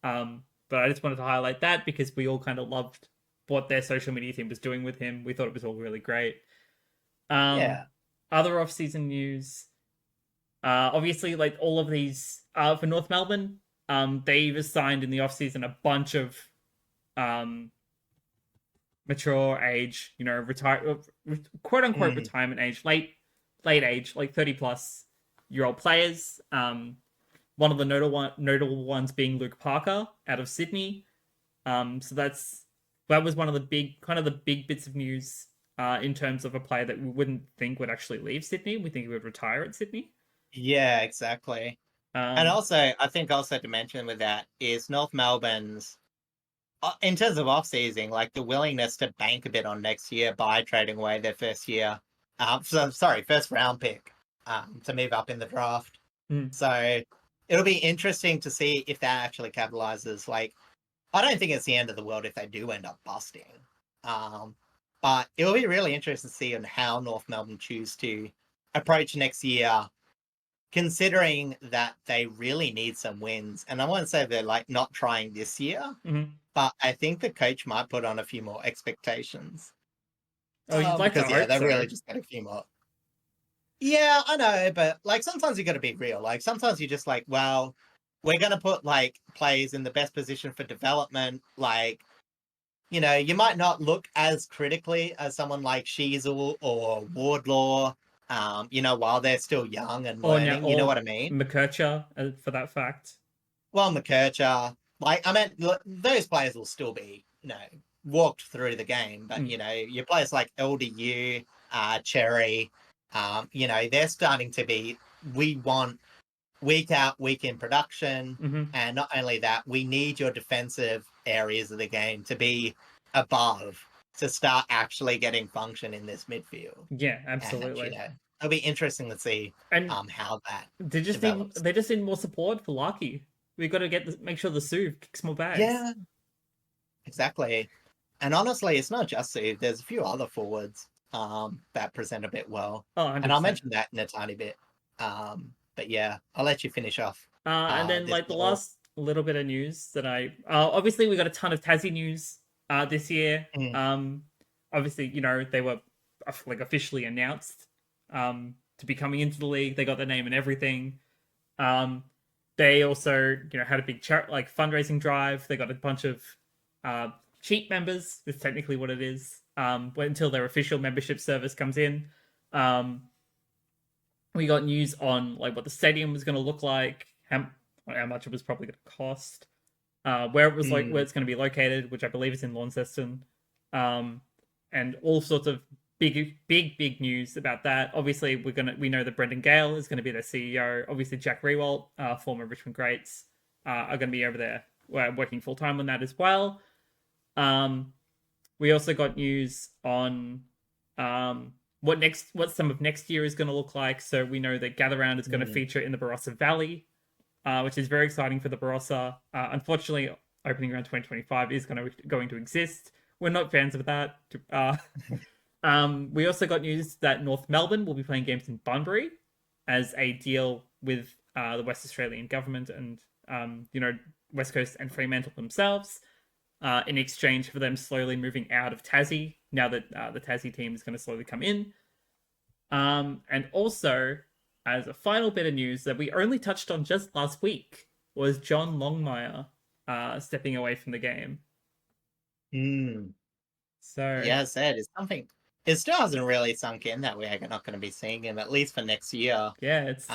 But I just wanted to highlight that because we all kind of loved what their social media team was doing with him. We thought it was all really great. Other off-season news. Obviously, all of these for North Melbourne, they've assigned in the off-season a bunch of mature age, quote unquote retirement age, late age, 30+ year old players. One of the notable ones being Luke Parker out of Sydney. So that was one of the big bits of news in terms of a player that we wouldn't think would actually leave Sydney. We think he would retire at Sydney. Yeah, exactly. And also, I think to mention with that is North Melbourne's, in terms of off-season, the willingness to bank a bit on next year by trading away their first round pick to move up in the draft. So it'll be interesting to see if that actually capitalizes. I don't think it's the end of the world if they do end up busting. But it'll be really interesting to see on how North Melbourne choose to approach next year considering that they really need some wins, and I won't say they're like not trying this year, but I think the coach might put on a few more expectations. Oh, you'd like to Because hope they so. really just get a few more. Yeah, I know, but like sometimes you got to be real. Like sometimes you just like, well, we're gonna put like players in the best position for development. Like, you know, you might not look as critically as someone like Sheasel or Wardlaw. You know, while they're still young and learning, you know what I mean? McKercher, for that fact. Well, McKercher, like I mean, those players will still be, you know, walked through the game, but you know, your players like LDU, Cherry, you know, they're starting to be. We want week out, week in production, and not only that, we need your defensive areas of the game to be above to start actually getting function in this midfield. Yeah, absolutely. And, you know, it'll be interesting to see how that develops. They just need more support for Larky. We've got to make sure the Suv kicks more bags. Yeah, exactly. And honestly, it's not just Suv. There's a few other forwards that present a bit well. Oh, 100%. And I'll mention that in a tiny bit. But yeah, I'll let you finish off. And then like the last little bit of news that obviously we got a ton of Tassie news this year. Obviously, you know, they were like officially announced to be coming into the league. They got their name and everything. They also, you know, had a big fundraising drive. They got a bunch of cheap members. Is technically what it is. Until their official membership service comes in. We got news on like what the stadium was going to look like, how much it was probably going to cost, where it was where it's going to be located, which I believe is in Launceston, and all sorts of big news about that. Obviously, we know that Brendan Gale is going to be their CEO. Obviously, Jack Rewalt, former Richmond greats, are going to be over there working full time on that as well. We also got news on what some of next year is going to look like. So we know that Gather Round is going to feature in the Barossa Valley, which is very exciting for the Barossa. Unfortunately, opening around 2025 is going to exist. We're not fans of that. We also got news that North Melbourne will be playing games in Bunbury as a deal with the West Australian government and you know, West Coast and Fremantle themselves, in exchange for them slowly moving out of Tassie, now that the Tassie team is going to slowly come in. And also, as a final bit of news that we only touched on just last week, was John Longmire stepping away from the game. So yeah, I said it's something. It still hasn't really sunk in that we're not going to be seeing him, at least for next year. Yeah, it's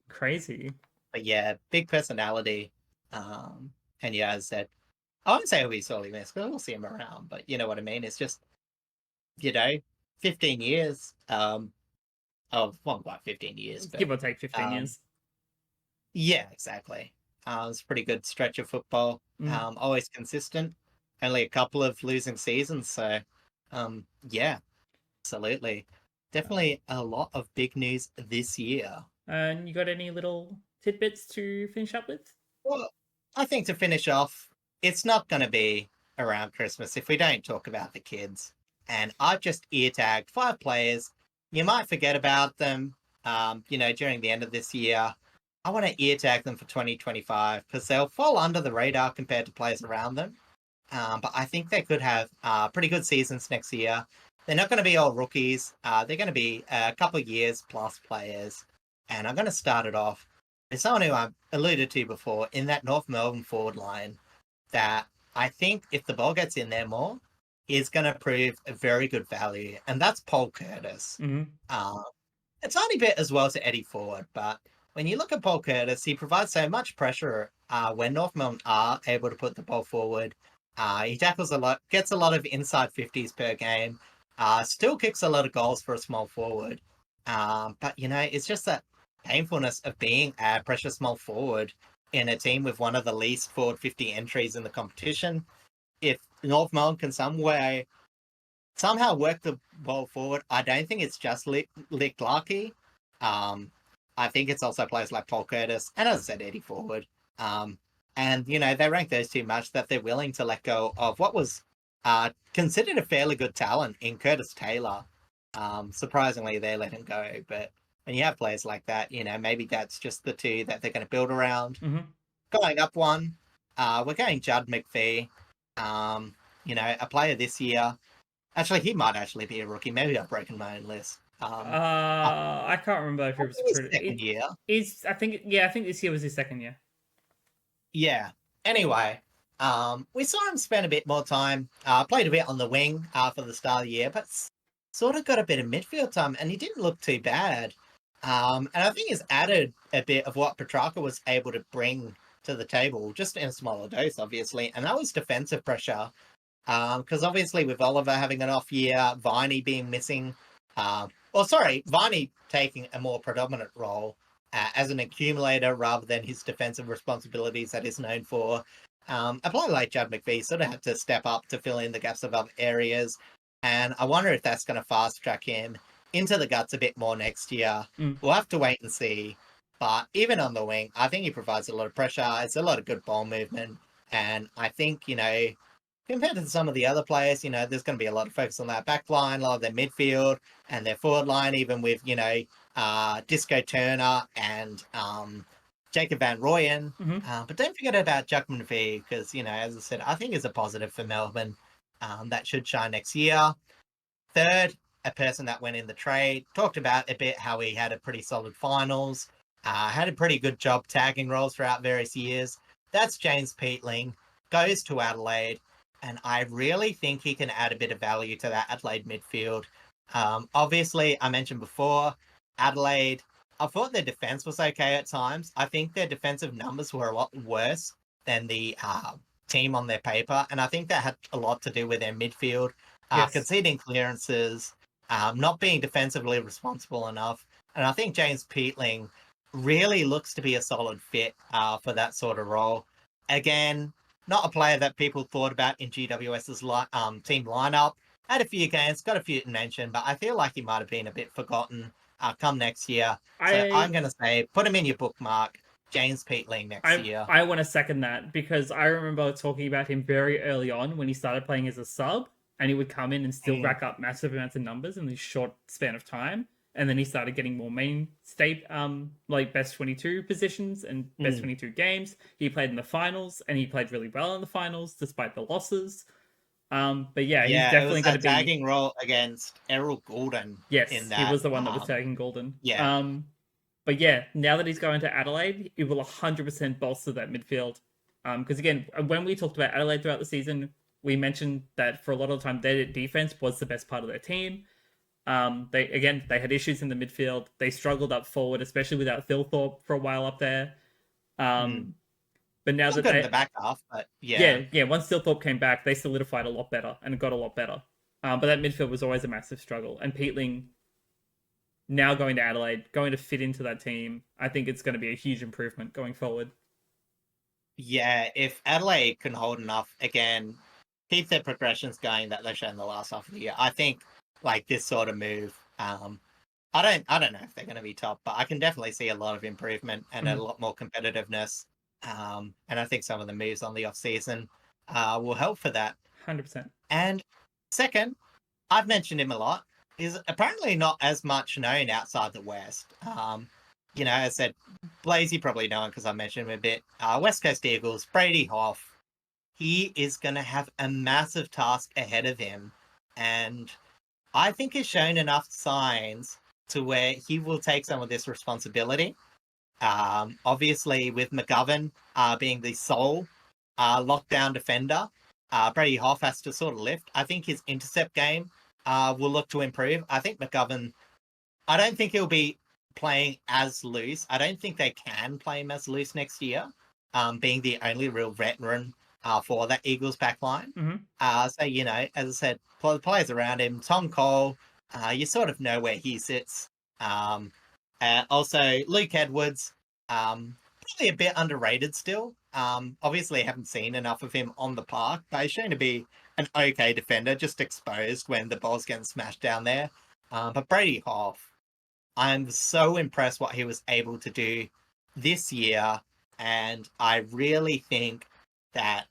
crazy. But yeah, big personality. And yeah, as I said, I wouldn't say he'll be sorely missed because we'll see him around, but you know what I mean? It's just, you know, 15 years. Well, quite 15 years. But, give or take 15 years. Yeah, exactly. It's a pretty good stretch of football. Always consistent. Only a couple of losing seasons. So, yeah, absolutely. Definitely a lot of big news this year. And you got any little tidbits to finish up with? Well, I think to finish off, it's not going to be around Christmas if we don't talk about the kids. And I've just ear tagged 5 players. You might forget about them, you know, during the end of this year. I want to ear tag them for 2025 because they'll fall under the radar compared to players around them. But I think they could have pretty good seasons next year. They're not going to be all rookies. They're going to be a couple of years plus players. And I'm going to start it off with someone who I alluded to before in that North Melbourne forward line that I think if the ball gets in there more, is going to prove a very good value. And that's Paul Curtis. A tiny bit as well to Eddie Ford, but when you look at Paul Curtis, he provides so much pressure when North Melbourne are able to put the ball forward. He tackles a lot, gets a lot of inside 50s per game, still kicks a lot of goals for a small forward. But, you know, it's just that painfulness of being a pressure small forward in a team with one of the least forward 50 entries in the competition. If North Melbourne can somehow work the ball forward, I don't think it's just Lick Larky. I think it's also players like Paul Curtis and, as I said, Eddie Forward. And, you know, they rank those too much that they're willing to let go of what was considered a fairly good talent in Curtis Taylor. Surprisingly, they let him go. But, when you have players like that, maybe that's just the two that they're going to build around. Mm-hmm. Going up one, we're going Judd McPhee. A player this year. Actually, he might actually be a rookie. Maybe I've broken my own list. I can't remember if it was his second year. I think this year was his second year. Yeah. Anyway, we saw him spend a bit more time. Played a bit on the wing for the start of the year, but sort of got a bit of midfield time, and he didn't look too bad. And I think he's added a bit of what Petrarca was able to bring to the table, just in a smaller dose, obviously, and that was defensive pressure. Because obviously with Oliver having an off year, Viney being missing, Viney taking a more predominant role as an accumulator rather than his defensive responsibilities that he's known for. A player like Judd McVie sort of had to step up to fill in the gaps of other areas, and I wonder if that's going to fast track him into the guts a bit more next year. We'll have to wait and see. But even on the wing, I think he provides a lot of pressure. It's a lot of good ball movement. And I think, compared to some of the other players, there's going to be a lot of focus on that back line, a lot of their midfield and their forward line, even with, Disco Turner and Jacob Van Rooyen. Mm-hmm. But don't forget about Jack McVie, because, as I said, I think is a positive for Melbourne. That should shine next year. Third, a person that went in the trade, talked about a bit how he had a pretty solid finals, had a pretty good job tagging roles throughout various years. That's James Peatling, goes to Adelaide, and I really think he can add a bit of value to that Adelaide midfield. Obviously, I mentioned before, Adelaide, I thought their defence was okay at times. I think their defensive numbers were a lot worse than the team on their paper, and I think that had a lot to do with their midfield, conceding clearances, not being defensively responsible enough. And I think James Peatling really looks to be a solid fit for that sort of role. Again, not a player that people thought about in GWS's team lineup. Had a few games, got a few to mention, but I feel like he might have been a bit forgotten come next year. So I'm going to say, put him in your bookmark, James Peatling next year. I want to second that, because I remember talking about him very early on when he started playing as a sub, and he would come in and still rack up massive amounts of numbers in this short span of time. And then he started getting more mainstay, like best 22 positions and best 22 games. He played in the finals, and he played really well in the finals despite the losses. But yeah, he's definitely going to be tagging role against Errol Goulden. Yes, in that, he was the one that was tagging Goulden. Yeah. But yeah, now that he's going to Adelaide, it will 100% bolster that midfield. Because again, when we talked about Adelaide throughout the season, we mentioned that for a lot of the time their defense was the best part of their team. They had issues in the midfield. They struggled up forward, especially without Thilthorpe for a while up there. But now that in the back half, but yeah. Once Thilthorpe came back, they solidified a lot better and got a lot better. But that midfield was always a massive struggle. And Peatling, now going to Adelaide, going to fit into that team, I think it's going to be a huge improvement going forward. Yeah, if Adelaide can hold enough, again, keep their progressions going that they've shown in the last half of the year, I think like this sort of move, I don't know if they're going to be top, but I can definitely see a lot of improvement and a lot more competitiveness. And I think some of the moves on the off season will help for that. 100%. And second, I've mentioned him a lot, is apparently not as much known outside the West. As I said, Blazey probably known because I mentioned him a bit. West Coast Eagles, Brady Hoff. He is going to have a massive task ahead of him. And I think he's shown enough signs to where he will take some of this responsibility. Obviously, with McGovern being the sole lockdown defender, Brady Hoff has to sort of lift. I think his intercept game will look to improve. I think McGovern, I don't think he'll be playing as loose. I don't think they can play him as loose next year, being the only real veteran for that Eagles back line. So, as I said, the players around him, Tom Cole, you sort of know where he sits. Also, Luke Edwards, probably a bit underrated still. Obviously, I haven't seen enough of him on the park, but he's shown to be an okay defender, just exposed when the ball's getting smashed down there. But Brady Hoff, I'm so impressed what he was able to do this year, and I really think that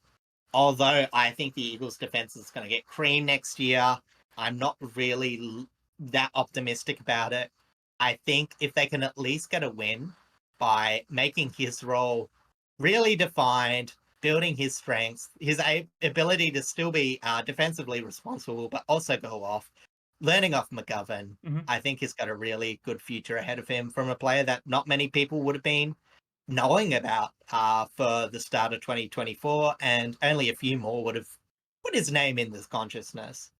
although I think the Eagles' defense is going to get creamed next year, I'm not really that optimistic about it. I think if they can at least get a win by making his role really defined, building his strengths, his ability to still be defensively responsible, but also go off, learning off McGovern, I think he's got a really good future ahead of him from a player that not many people would have been knowing about for the start of 2024, and only a few more would have put his name in this consciousness.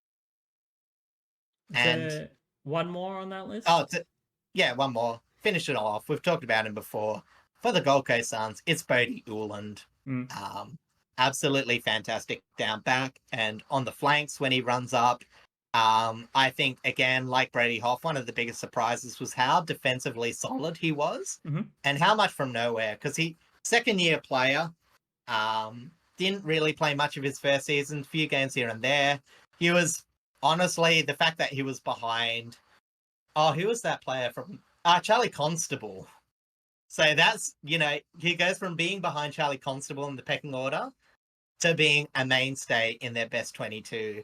Is there one more on that list? One more. Finish it off. We've talked about him before. For the Gold Coast Suns, it's Bodie Uland. Absolutely fantastic down back and on the flanks when he runs up. I think, again, like Brady Hoff, one of the biggest surprises was how defensively solid he was and how much from nowhere. Because second-year player, didn't really play much of his first season, few games here and there. He was, honestly, the fact that he was behind... Oh, who was that player from... Charlie Constable. So that's, he goes from being behind Charlie Constable in the pecking order to being a mainstay in their best 22.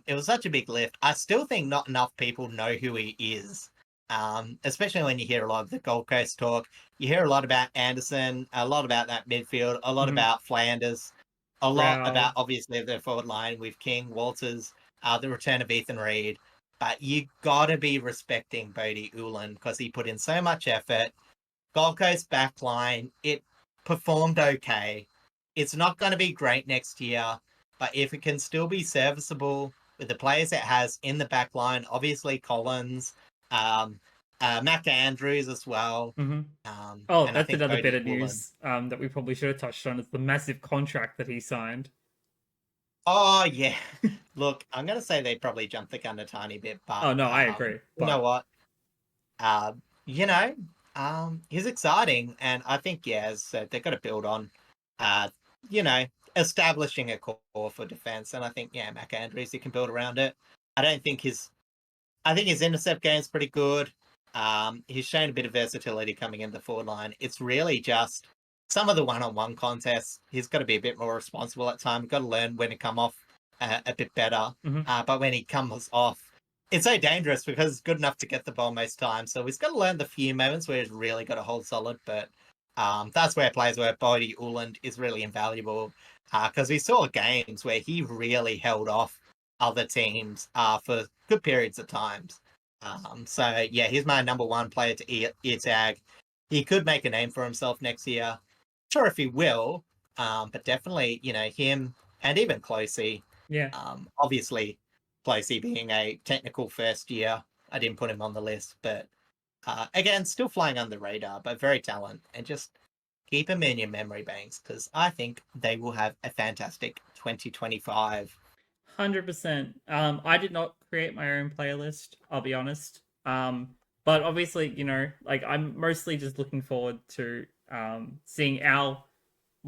It was such a big lift. I still think not enough people know who he is, especially when you hear a lot of the Gold Coast talk. You hear a lot about Anderson, a lot about that midfield, a lot about Flanders, a lot about, obviously, the forward line with King, Walters, the return of Ethan Reid. But you got to be respecting Bodie Uland because he put in so much effort. Gold Coast backline, it performed okay. It's not going to be great next year, but if it can still be serviceable with the players it has in the backline, obviously Collins, Mac Andrews as well. That's another bit of news that we probably should have touched on. It's the massive contract that he signed. Oh, yeah. Look, I'm going to say they probably jumped the gun a tiny bit, but... Oh, no, I agree. You know what? He's exciting, and I think, so they've got to build on, establishing a core for defense, and I think, Mac Andrews, he can build around it. I think his intercept game is pretty good. He's shown a bit of versatility coming in the forward line. It's really just some of the one-on-one contests. He's got to be a bit more responsible at times. Got to learn when to come off a bit better. But when he comes off, it's so dangerous because it's good enough to get the ball most times. So he's got to learn the few moments where he's really got to hold solid. But that's where players where Bodie Uland is really invaluable because we saw games where he really held off other teams for good periods of times. He's my number one player to Eartagged. He could make a name for himself next year. Sure if he will, but definitely, him and even Closey. Yeah. Obviously, Blazey being a technical first year, I didn't put him on the list, but again, still flying under the radar, but very talented, and just keep him in your memory banks because I think they will have a fantastic 2025. 100%. I did not create my own playlist, I'll be honest. But obviously, I'm mostly just looking forward to seeing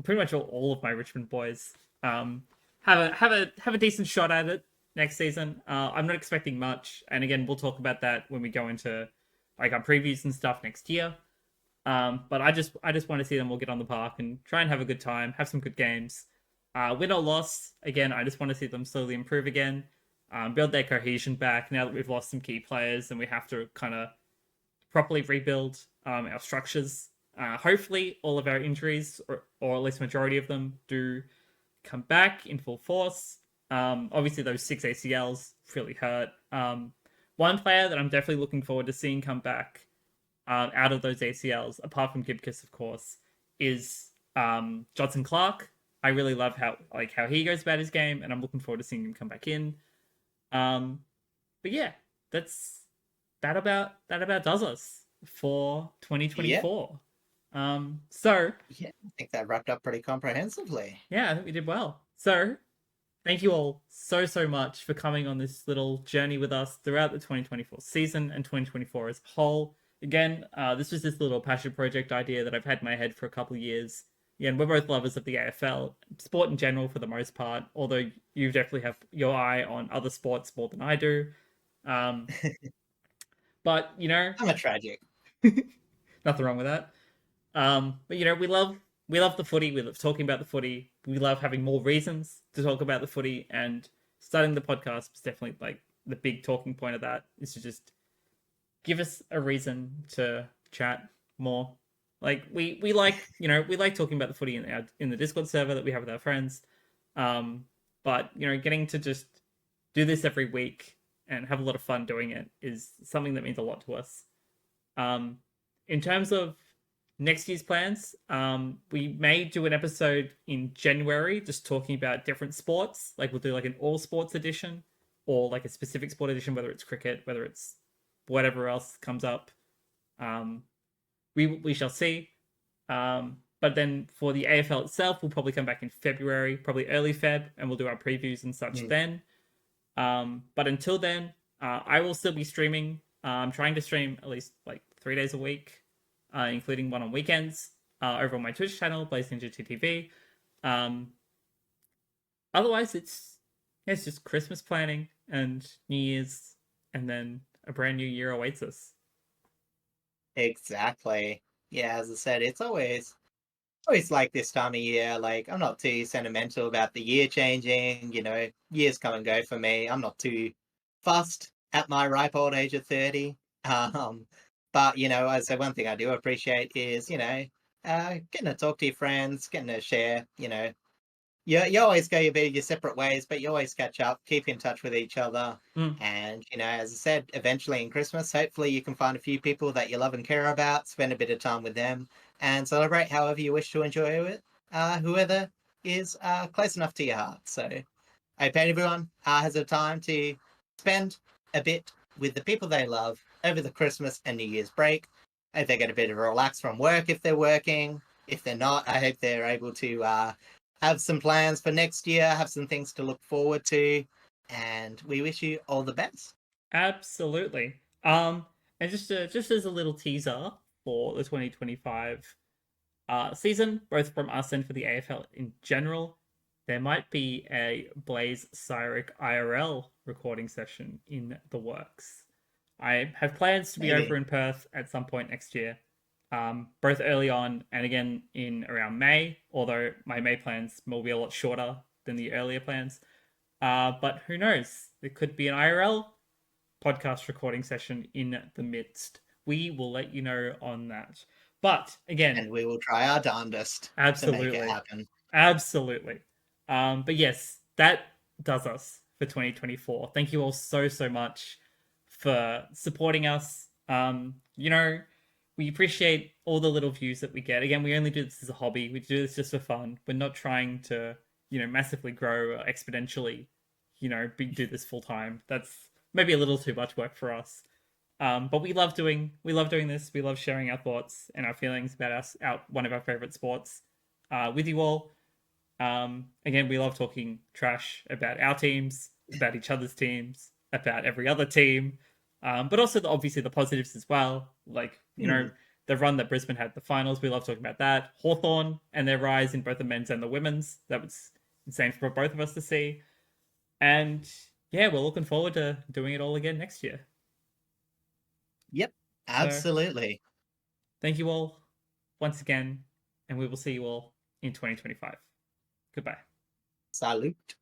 pretty much all of my Richmond boys have a decent shot at it next season. I'm not expecting much, and again, we'll talk about that when we go into our previews and stuff next year. But I just want to see them all get on the park and try and have a good time, have some good games. Win or loss, again, I just want to see them slowly improve again, build their cohesion back now that we've lost some key players and we have to kind of properly rebuild our structures. Hopefully, all of our injuries, or at least majority of them, do come back in full force. Obviously, those 6 ACLs really hurt. One player that I'm definitely looking forward to seeing come back out of those ACLs, apart from Gibkiss, of course, is Johnson Clark. I really love how he goes about his game, and I'm looking forward to seeing him come back in. But yeah, that about does us for 2024. So I think that wrapped up pretty comprehensively. Yeah, I think we did well. So thank you all so much for coming on this little journey with us throughout the 2024 season and 2024 as a whole. Again, this was this little passion project idea that I've had in my head for a couple of years. Yeah, and we're both lovers of the AFL, sport in general for the most part, although you definitely have your eye on other sports more than I do. But, I'm a tragic. Nothing wrong with that. But, we love the footy. We love talking about the footy. We love having more reasons to talk about the footy, and starting the podcast was definitely the big talking point of that, is to just give us a reason to chat more. Like we like, you know, we like talking about the footy in the Discord server that we have with our friends. But you know, getting to just do this every week and have a lot of fun doing it is something that means a lot to us. In terms of next year's plans, we may do an episode in January just talking about different sports. Like we'll do like an all sports edition or like a specific sport edition, whether it's cricket, whether it's whatever else comes up. We shall see. But then for the AFL itself, we'll probably come back in February, probably early Feb, and we'll do our previews and such then. But until then, I will still be streaming. I'm trying to stream at least like 3 days a week, including one on weekends, over on my Twitch channel, Blazey Ninja TTV. Otherwise, it's just Christmas planning and New Year's, and then a brand new year awaits us. Exactly. Yeah, as I said, it's always like this time of year. Like, I'm not too sentimental about the year changing. You know, years come and go for me. I'm not too fussed at my ripe old age of 30. But you know, as I said, one thing I do appreciate is, you know, getting to talk to your friends, getting to share. You know, you always go your separate ways, but you always catch up, keep in touch with each other. And, you know, as I said, eventually in Christmas, hopefully you can find a few people that you love and care about, spend a bit of time with them, and celebrate however you wish to enjoy it, whoever is close enough to your heart. So I hope everyone has a time to spend a bit with the people they love over the Christmas and New Year's break. I hope they get a bit of a relax from work if they're working. If they're not, I hope they're able to have some plans for next year, have some things to look forward to, and we wish you all the best. Absolutely. And just as a little teaser for the 2025 season, both from us and for the AFL in general, there might be a Blaze Cyric IRL recording session in the works. I have plans to be over in Perth at some point next year, both early on and again in around May, although my May plans will be a lot shorter than the earlier plans. But who knows? There could be an IRL podcast recording session in the midst. We will let you know on that. But again, and we will try our darndest to make it happen. Absolutely. But yes, that does us for 2024. Thank you all so much for supporting us. You know, we appreciate all the little views that we get. Again, we only do this as a hobby. We do this just for fun. We're not trying to, you know, massively grow exponentially, you know, do this full time. That's maybe a little too much work for us. But we love doing this. We love sharing our thoughts and our feelings about one of our favorite sports with you all. Again, we love talking trash about our teams, about each other's teams, about every other team, but also obviously the positives as well. Like, you know, the run that Brisbane had, the finals, we love talking about that. Hawthorn and their rise in both the men's and the women's. That was insane for both of us to see. And yeah, we're looking forward to doing it all again next year. Yep, absolutely. So, thank you all once again, and we will see you all in 2025. Goodbye. Salute.